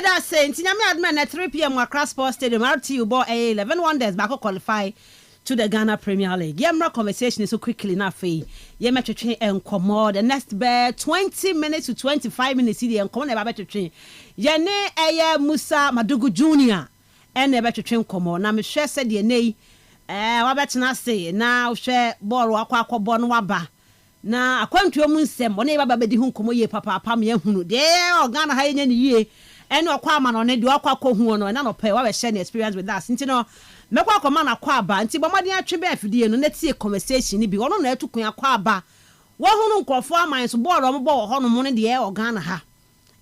da say, Tinyami admin at 3 p.m. Accra Sports Stadium. RTU bought 11 wonders back qualify to the Ghana Premier League. Yemra conversation is so quickly enough. Yemra train and commode the next bear 20 minutes to 25 minutes. See the commode about to train. Yene Musa Madugu Jr. and the better train commode. Now me share said the nay. wabetena say na hwe ball akwa no waba na akwantuo mu nsem one baba bedi hu nkomo ye papa me ehunu de Ghana ha nya ni yie ene okwa ama no ne de okwa kohu no na no pay wa be share the experience with us nti no mekwa akoma na kwa aba nti bomade atwe be afidie no na tie conversation ni bi ono na etukun akwa aba wo hunu nkofo aman so ball o mo ho no mo ne de Ghana ha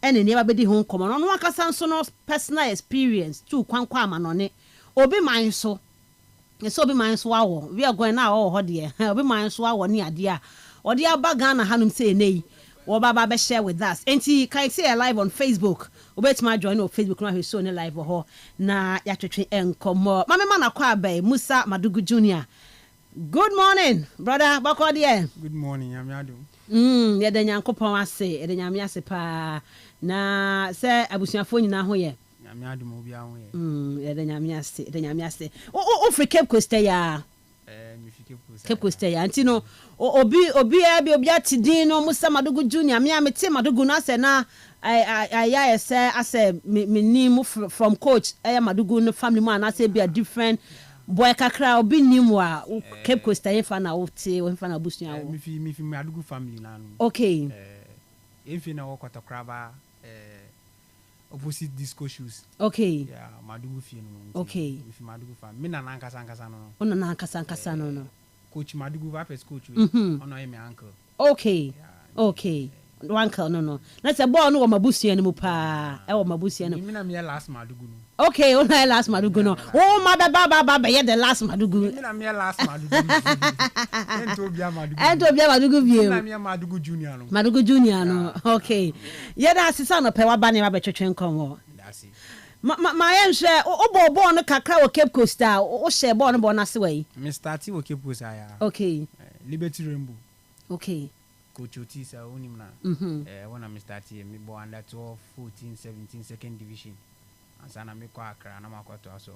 ene ne baba bedi hu nkomo no akasa nso no personal experience tu kwankwa ama no ne obi man so so obi man so awo we are going now ho de obi man so awo ni ade a odi aba Ghana hanum say nei wo baba be share with us enti can say live on Facebook obetima join on Facebook na so ne live ho na ya twetwe enkomo mama na kwa aba Musa Madugu Junior. Good morning brother bako de. Good morning yamiado. Ye de nyankopon ase ye de nyame ase pa na se abusuafo nyina ho ye yamiado mo bia ho ye ye de nyame ase o free Cape Coast ya Cape Coast ya anti no obi atidin no Musa Madugu Junior me amete Madugu na se na I say me name from coach Madugu no family man na say be a different boy kakra obi nim wa Cape Coast ya fa na wote wo fa na busunya wo me fi Madugu family na no okay if na wo kwatakraba opposite disco shoes okay yeah Madugu fi no okay if Madugu family me na nkasa no ona na nkasa no coach Madugu Vapes coach ono my uncle okay okay uncle no na say ball no wo mabusua ni mu pa e wo mabusua no me na me last Madugu no okay ona last Madugu no oh ma ba ye the last Madugu me na me last Madugu ento bia Madugu bi na me Madugu Junior no Madugu Junior no okay ye da asisa no pe wa ba ne ba betwetwe nkonwo ma yenhwe o ball no kakra o Cape Coast o share ball no na se wai me start o Cape Coast okay Liberty Rainbow okay coach Otisa onim na when I start here me bo under 12 14 17 second division asana me kwa Accra na makoto aso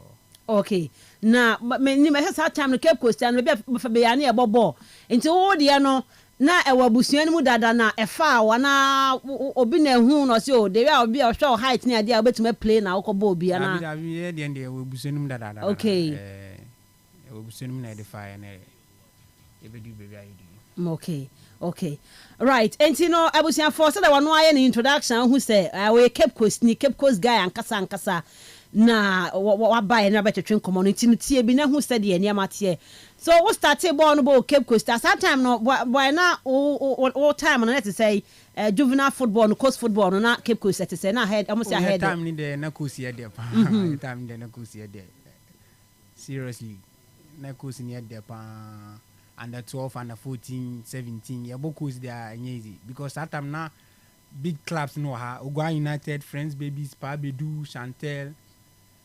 okay na me ni me sa time no Cape Coast no be fa be ya na e bobo nti wo de no na e wabusuan mu dada na e fa wa na obi na hu no se o de ya obi o hwe height ni ade a obetuma play na wo bo bia na na bi de de wabusuan mu dada okay wabusuan mu na de fa na e be du baby ayi okay right enti no abusuan for say that one aye ni introduction who say we Cape Coast guy ankasa na wa buy na betwetwe community no tie bi na who said the enia matie so we started born no Cape Coast at that time no boy na all time no let say juvenile football no coast football no na Cape Coast at say na head almost ahead time ni de na coast here there pa time ni de na coast here there seriously na coast ni there pa under 12 under 14 17 yeah bokos they are easy because that time na big clubs no ha Ogwa United Friends Babies Pabedu Chantel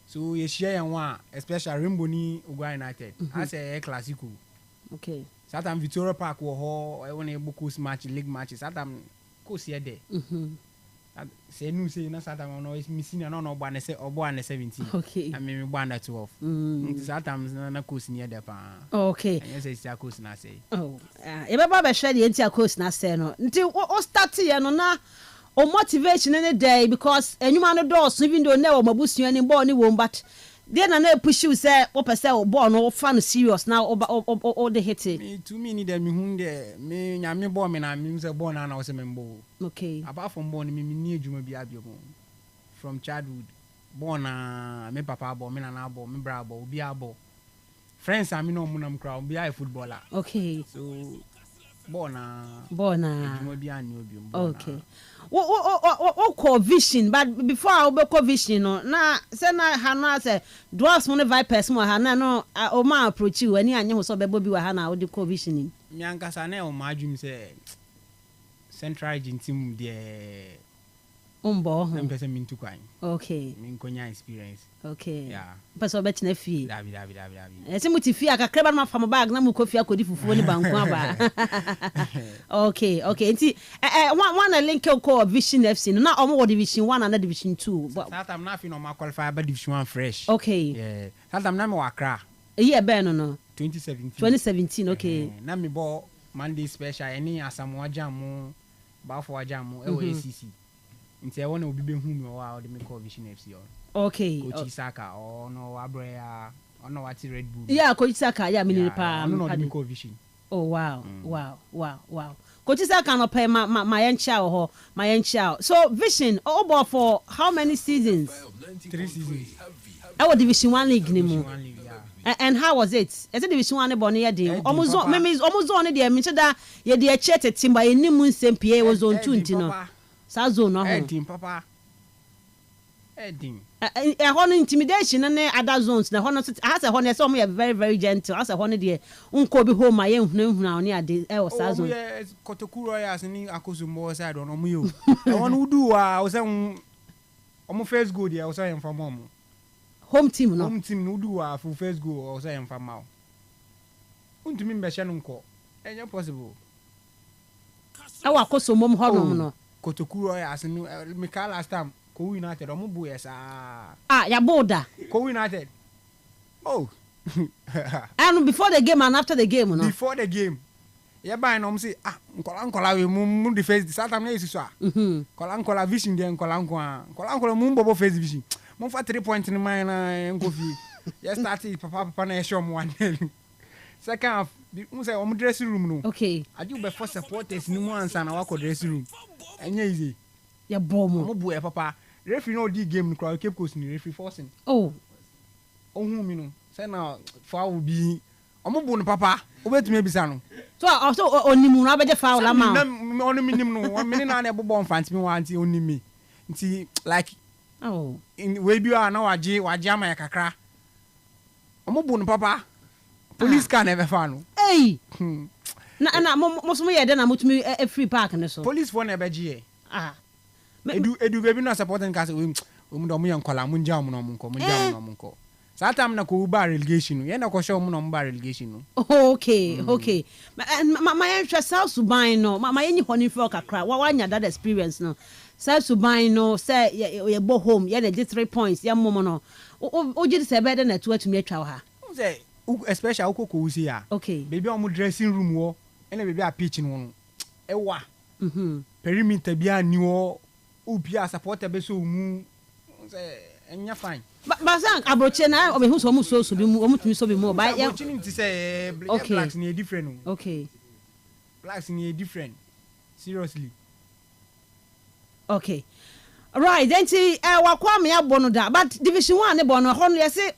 so you share one especially Rainbow ni Ogwa United as a classical okay that time Victoria Park wo ho when bokos match league matches that time coast here there say no say na that time no is missing no obo na 17 okay I mean me under 12 that time na coast near there pa okay and say it's coast na say e be ba be share the anti coast na say no nti o start here no na o motivation any day because enyuma no doors even though na o mabusuan ni ball ni wo but then na push you say o pese o ball no fan serious now o the hit me to me need me hu de me nyame ball me na me say ball na o say me mbo okay apart from ball me ni adwuma bi abio from childhood ball na me papa ball me na ball me bra ball obi aball friends am no mo nam crowd be a footballer okay so ball na adwuma bi ani obi okay o vision but before I be vision no na say na ha no say dwarfs mo ne vipers mo ha na no o ma approach you ani anye ho so be bobi wa ha na o de vision mi ankasa na o ma adwum say central agent team de umbo na pese mi ntu kwan okay mi nkonya experience okay yeah pese obe tena fie dabi ese muti fie akakra ba ma fam bag na mu kofi akodi fufuo ni banko aba okay nti one link ko Vision FC no na omo division 1 and division 2 but that time na fi no ma qualify ba division 1 fresh okay yeah that time na me wakra yeah be no 2017 okay na me bo Monday special any Asamoah Jam Bafo Jam e wo ACC nti e wona obi be hu me o de me call Vision FC on okay coach Isaka or no abroya ono wati Red Bull yeah Coach Saka yeah mini pa no no vision. Oh wow. Coach Saka no pay my encha ho my encha. So Vision ball for how many seasons? 3 seasons. I was Division 1 league ni mu. And how was it? Is it Division 1 born here dey? Almost on there me say that ye dey check team by any mu nsem pie was zone 2 ntino. Sa zone no ho. Papa. Edim. Ho intimidation na other zones na ho no has a ho na some very very gentle. Has a ho no there unko bi home aye hunahuna oni ade e wo sa zone. Oh Kotokuro ya ni akosumbo side on omu yo. E won udu wa o say omu first goal there o say em from omu. Home team no udu wa for first goal o say em from ma. Untumi mbehye no nko. Enya possible. E wa akosumbo ho no. Kotokuro ya ni Michael last time Ko United omu bu yes ya boda Ko United. Oh. And before the game and after the game no. Before the game. Yeah buy no say nkola we mu the face Saturday na isi so a. Nkola vision dey nkola mu bobo face vision. Mo fa 3 points in mine na nko fi. Yeah started papa na show mo 1. Second half we say omu dressing room no. Okay. Aju be for supporters ni mu ansa na wa ko dressing room. Enye easy. Ya bomo. Mo bu e papa. Referee no di game no crowd keep coast ni referee forcing. Oh. Ohun mi no. Say na foul bi. Omo bu no papa. Obetumi ebisa no. So onimu no abeje foul ama. Na onimi nim no. Me na na ebobo mfanti mi wanti onimi. Nti like in we bi na waje ama ya kakra. Omo bu no papa. Police car never fa no. Hey. Na mo so ye de na mutumi free park ne so. Police for never je. Edu baby no supporting case we do mo yankola mo njam no mo nko. Sa time na ko ba relegation ye na ko show mo no ba relegation no. Okay. My interest South Suban no my any honey for kakra wa nya that experience no. South Suban no say ye bo home ye dey 3 points ye mo no. O ji say better na to atumi atwa ha. Say especially ukoko usi ya. Okay. Baby o mo dressing room wo ene baby a pitch no. Ewa. Perimeter bia ni wo ubia supporter be so mu say enya fine. But san abroche na obe hu so mu so bi mu o mutumi so bi mu ba ya opportunity say blacks ni different. Okay. Blacks ni different. Seriously. Okay. Right, then ti wakwa me abono da but division 1 ne bono ho no yesi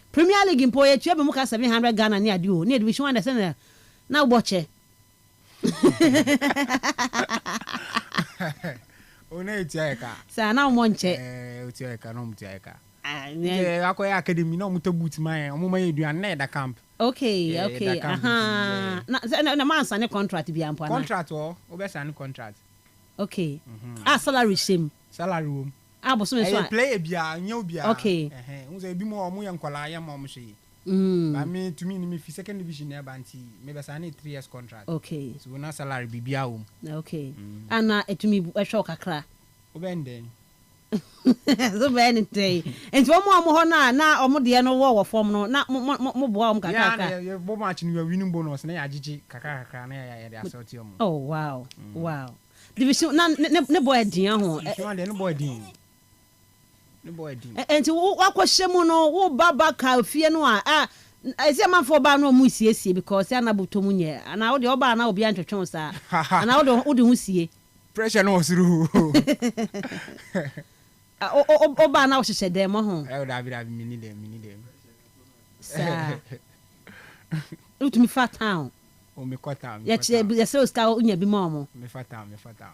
Premier League mpo ye tue be mu ka 700 Ghana ni ade o. Ne division 1 de say na uboche. Ona etiaka. Sa na mo nche. Etiaka no mtiaka. Akoya academy no muto boot man, omo maye duan na da camp. Okay. Na man sign contract bi ampo na. Contract o be sign contract. Okay. Salary shame. Salary wo. Boso me so. Player bia, nya bia. Okay. Unze bi mo omo yankola ya mo hwe. But me to me me fi second division na banti me be sign 3 years contract. Okay. So na salary bibia wo. Okay. Ana etumi ehwe kakra. Obende. So ben day. Enti omo ho na omo de no wo form no na mo boa om kakra. Yeah, bo match ni winning bonus na ya agigi kakra na ya de assault omo. Oh wow. Wow. Division na ne boy din ho. Division de ne boy din. Ne boy din. Enti wakwohye mu no wo baba ka fie no a ese manfo ba no mu siesie because ya na botomu nye. Ana wo de oba na obi antwetwe sa. Ana wo de hu sie. Pressure no osuru. Oba na wo hyehyɛ dem ho. David mini dem. Sa. Utumi fat town. O me kwata. Ya che ya se oska unya bi mo. Me fata.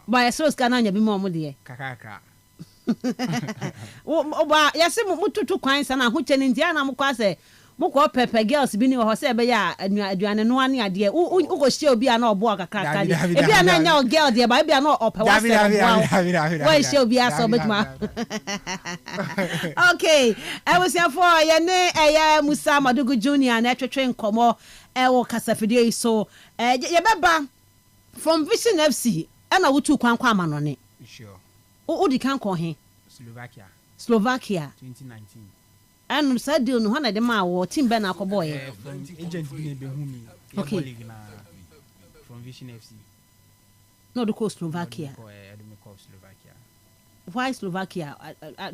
Ba ya se oska na unya bi mo de. Kakaka. Oba ya se mututu kwan sa na ho kyene ntia na mo kwa se mo ko pepe girls bi ni ho se be ya aduane no ane ade u go hye obi a na obo kakaka de e bi na nya o girl de ba e bi na ope wa se wa hye obi a so betuma. Okay, I was here for ya ne Musa Madugu Junior na twetwe nkomo wo kasafidie so ye beba from Vision FC na wutu kwan kwa amanone. Sure. O di kan ko he Slovakia 2019. And said deal no na de ma wo team be na akoboy. Agent bi be hu mi. Okay. From Vision FC. No the coast Slovakia. Why Slovakia?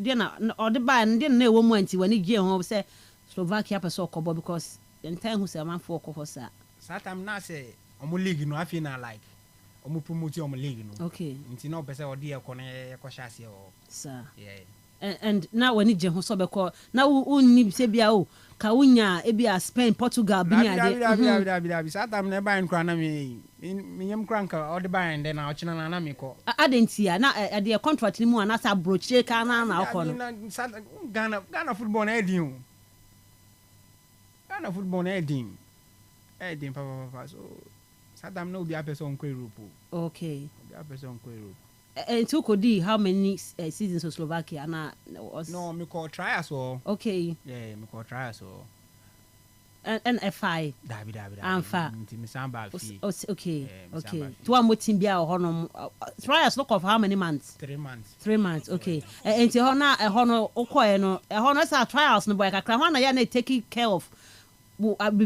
Dey na or the buy dey na ewo mu anti wani gie ho say Slovakia person kobo because in time who say man for kohosa. Satam na say omo league no afi na like omo promote omo league no. Okay. Nti no person odi e ko na e ko hyase o. Sir. Yeah. And now when je ho so be ko na unni se bia o ka unya e bia Spain Portugal bi nya de. Satam na ban kra na me nyem kranka odi ban de na ochina na me ko. Adentia na de contract ni mu ana sa broche ka na ko no. Ghana football na edin. Ghana football na edin. Edin papa so Saddam no be a person ko Europe. Okay. Be a person ko Europe. And to Kodi, how many seasons of Slovakia? No, me call try as well. Okay. Yeah, me call try as well. And FI. Dabi. Anfa. Me samba fee. Okay. Yeah, okay. To am team bia hono trials look of how many months? 3 months. 3 months. Okay. And ti hono hono okoye no hono sa trials no boy kakra ho na ya na taking care of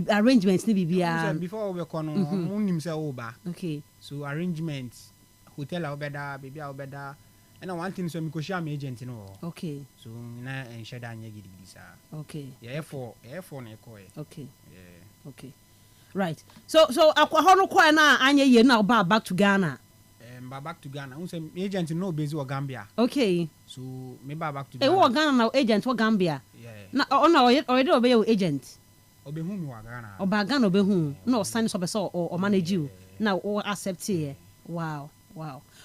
arrangements ni bibia. Before we kono munim se oba. Okay. So arrangements hotel obeda baby obeda and one thing so me ko share my agent no. Okay. So na ensure that anya gidi sa. Okay. Yeah, for na ko. Okay. Yeah. Okay. Right. So akwa hono kwa na anya ye na back to Ghana. Back to Ghana. Unse agent no base o Gambia. Okay. So me back to Ghana. Wo Ghana na agent wo Gambia. Yeah. Na already obey your agent. Obehu mi wa Ghana. Oba Ghana obehu. No sign so be so or manage you. Now o accept here. Wow.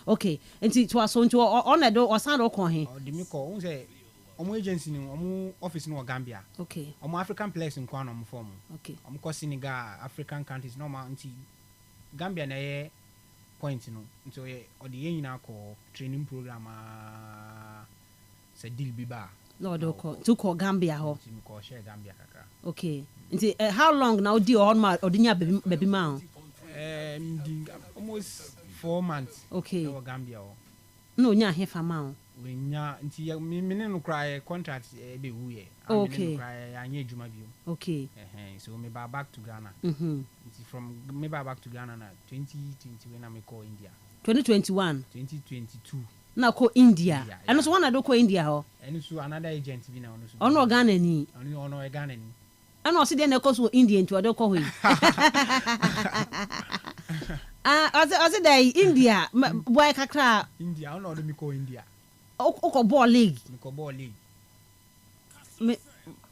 Okay. Enti to aso nti on edo o san do kon he. O di mi ko unse omo agency ni omo office ni wa Gambia. Okay. Omo African players in kwa no mo form. Okay. Omo ko Senegal, African countries no ma nti Gambia na ye point no. Nti o di yen na ko training program se deal bi ba. No do ko to ko Gambia ho. Nti mi ko share Gambia kaka. Okay. Nti how long now di on ma odinya baby ma? Almost 4 months. Okay. No Gambia. No nya he fama o. We nya nti me no cry contract be wu ye. Okay. Me cry anya adwuma bio. Okay. So me back to Ghana. Nti from me back to Ghana na 2020 when I me call India. 2021. 2022. Na ko India. And so one do ko India ho. And so another agent bi na ono so. Ono Ghana ni. Ono Ghana ni. And also then ko so India nti do ko ho. As it India, boy kakra. India, I don't know me call India. Oko ball league. Me call ball league. Me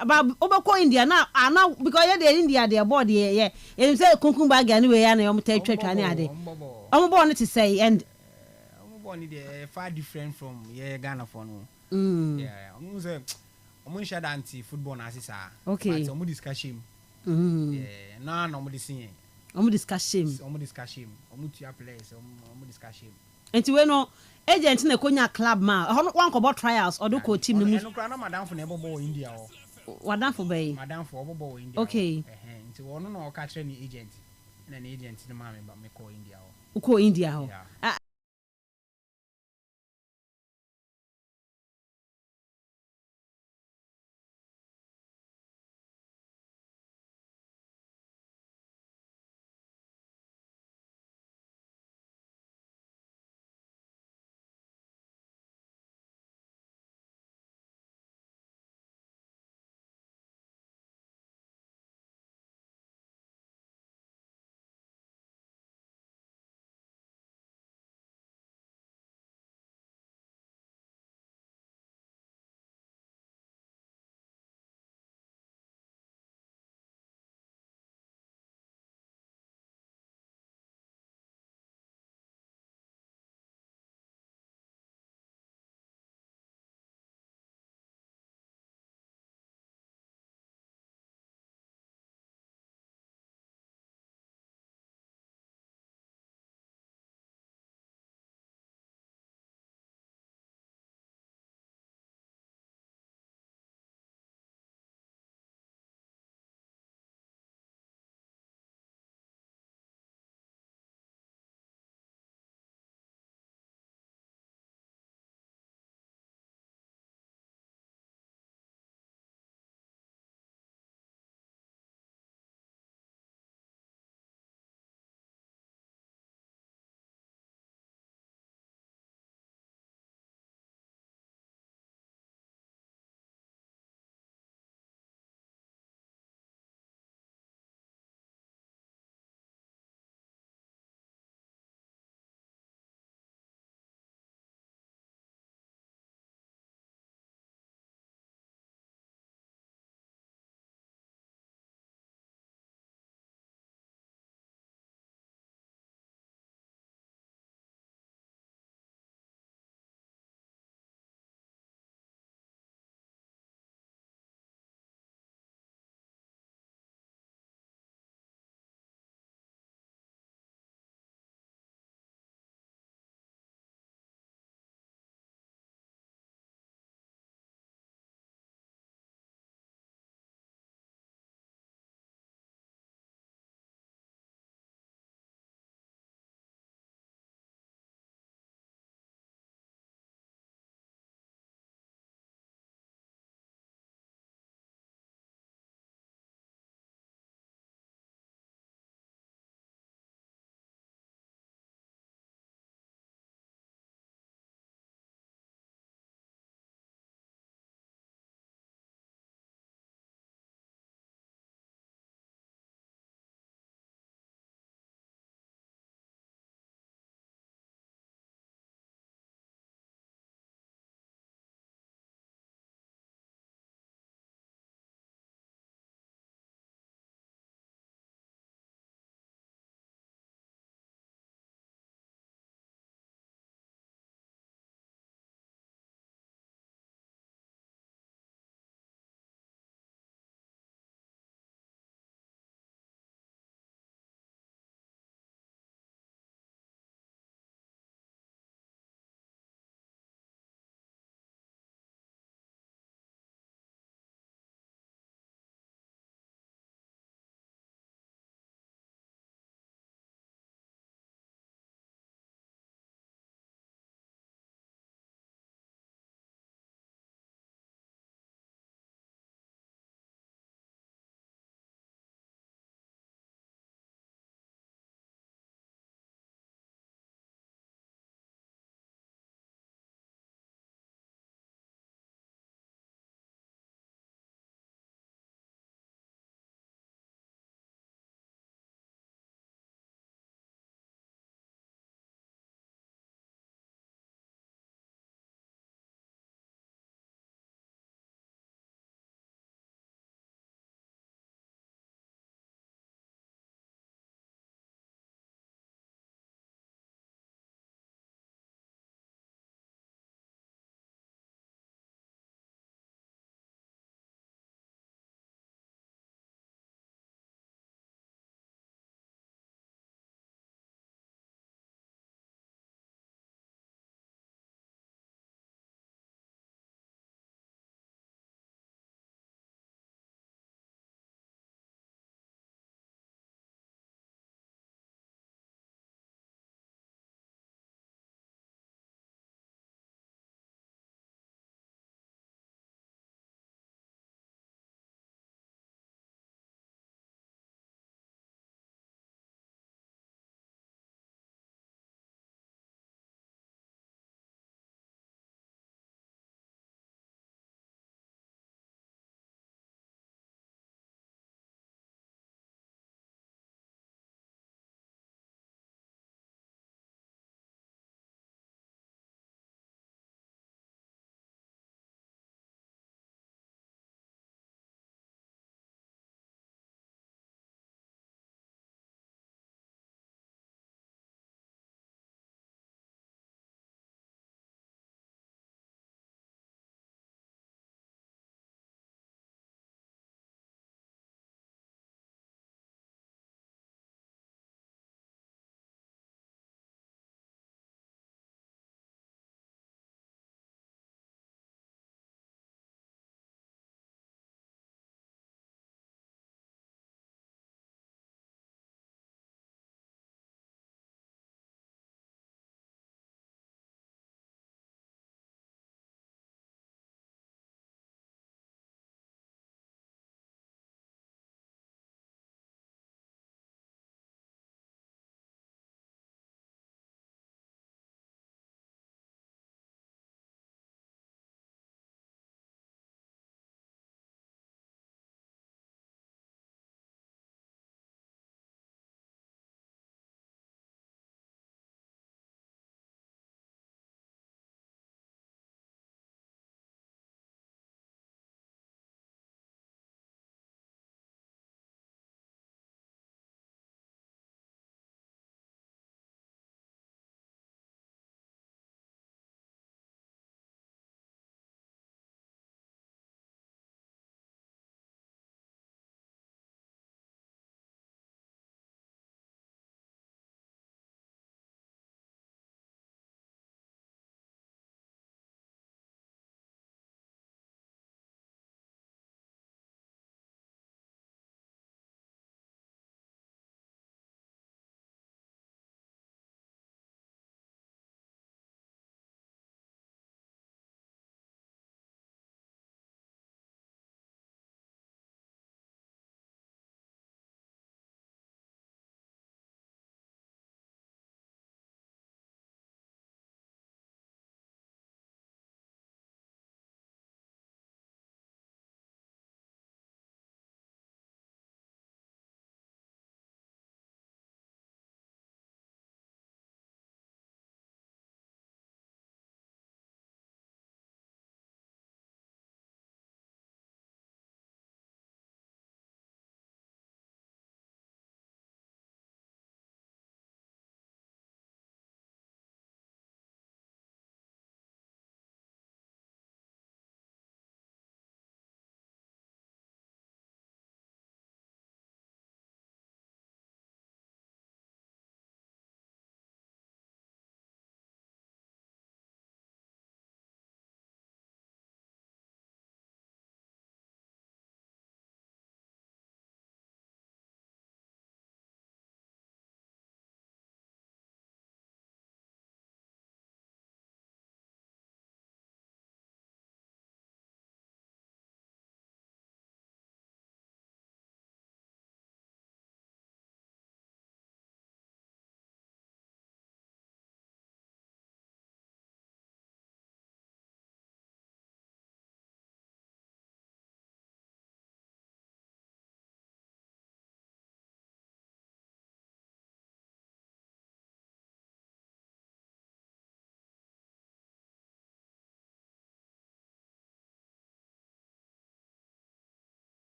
about Obako India now because the India their body yeah. You say kunkun bag anyway and you take church and ade. I'm born to say and I'm born there far different from Ghana for no. Yeah, I'm say I'm share anti football na sisa. Okay. But I'm discussion. Yeah, no mo discuss. Omo discuss shame. Omo tia players, omo discuss shame. Enti we no agent na konya club ma. One ko about trials or do ko team ni mu. No kra na madam for na ebo India o. Wadan for bay. Madam for obo India. Okay. Enti wono no ka kire ni agent. Na ni agent ni ma me call India o. Uko India ho.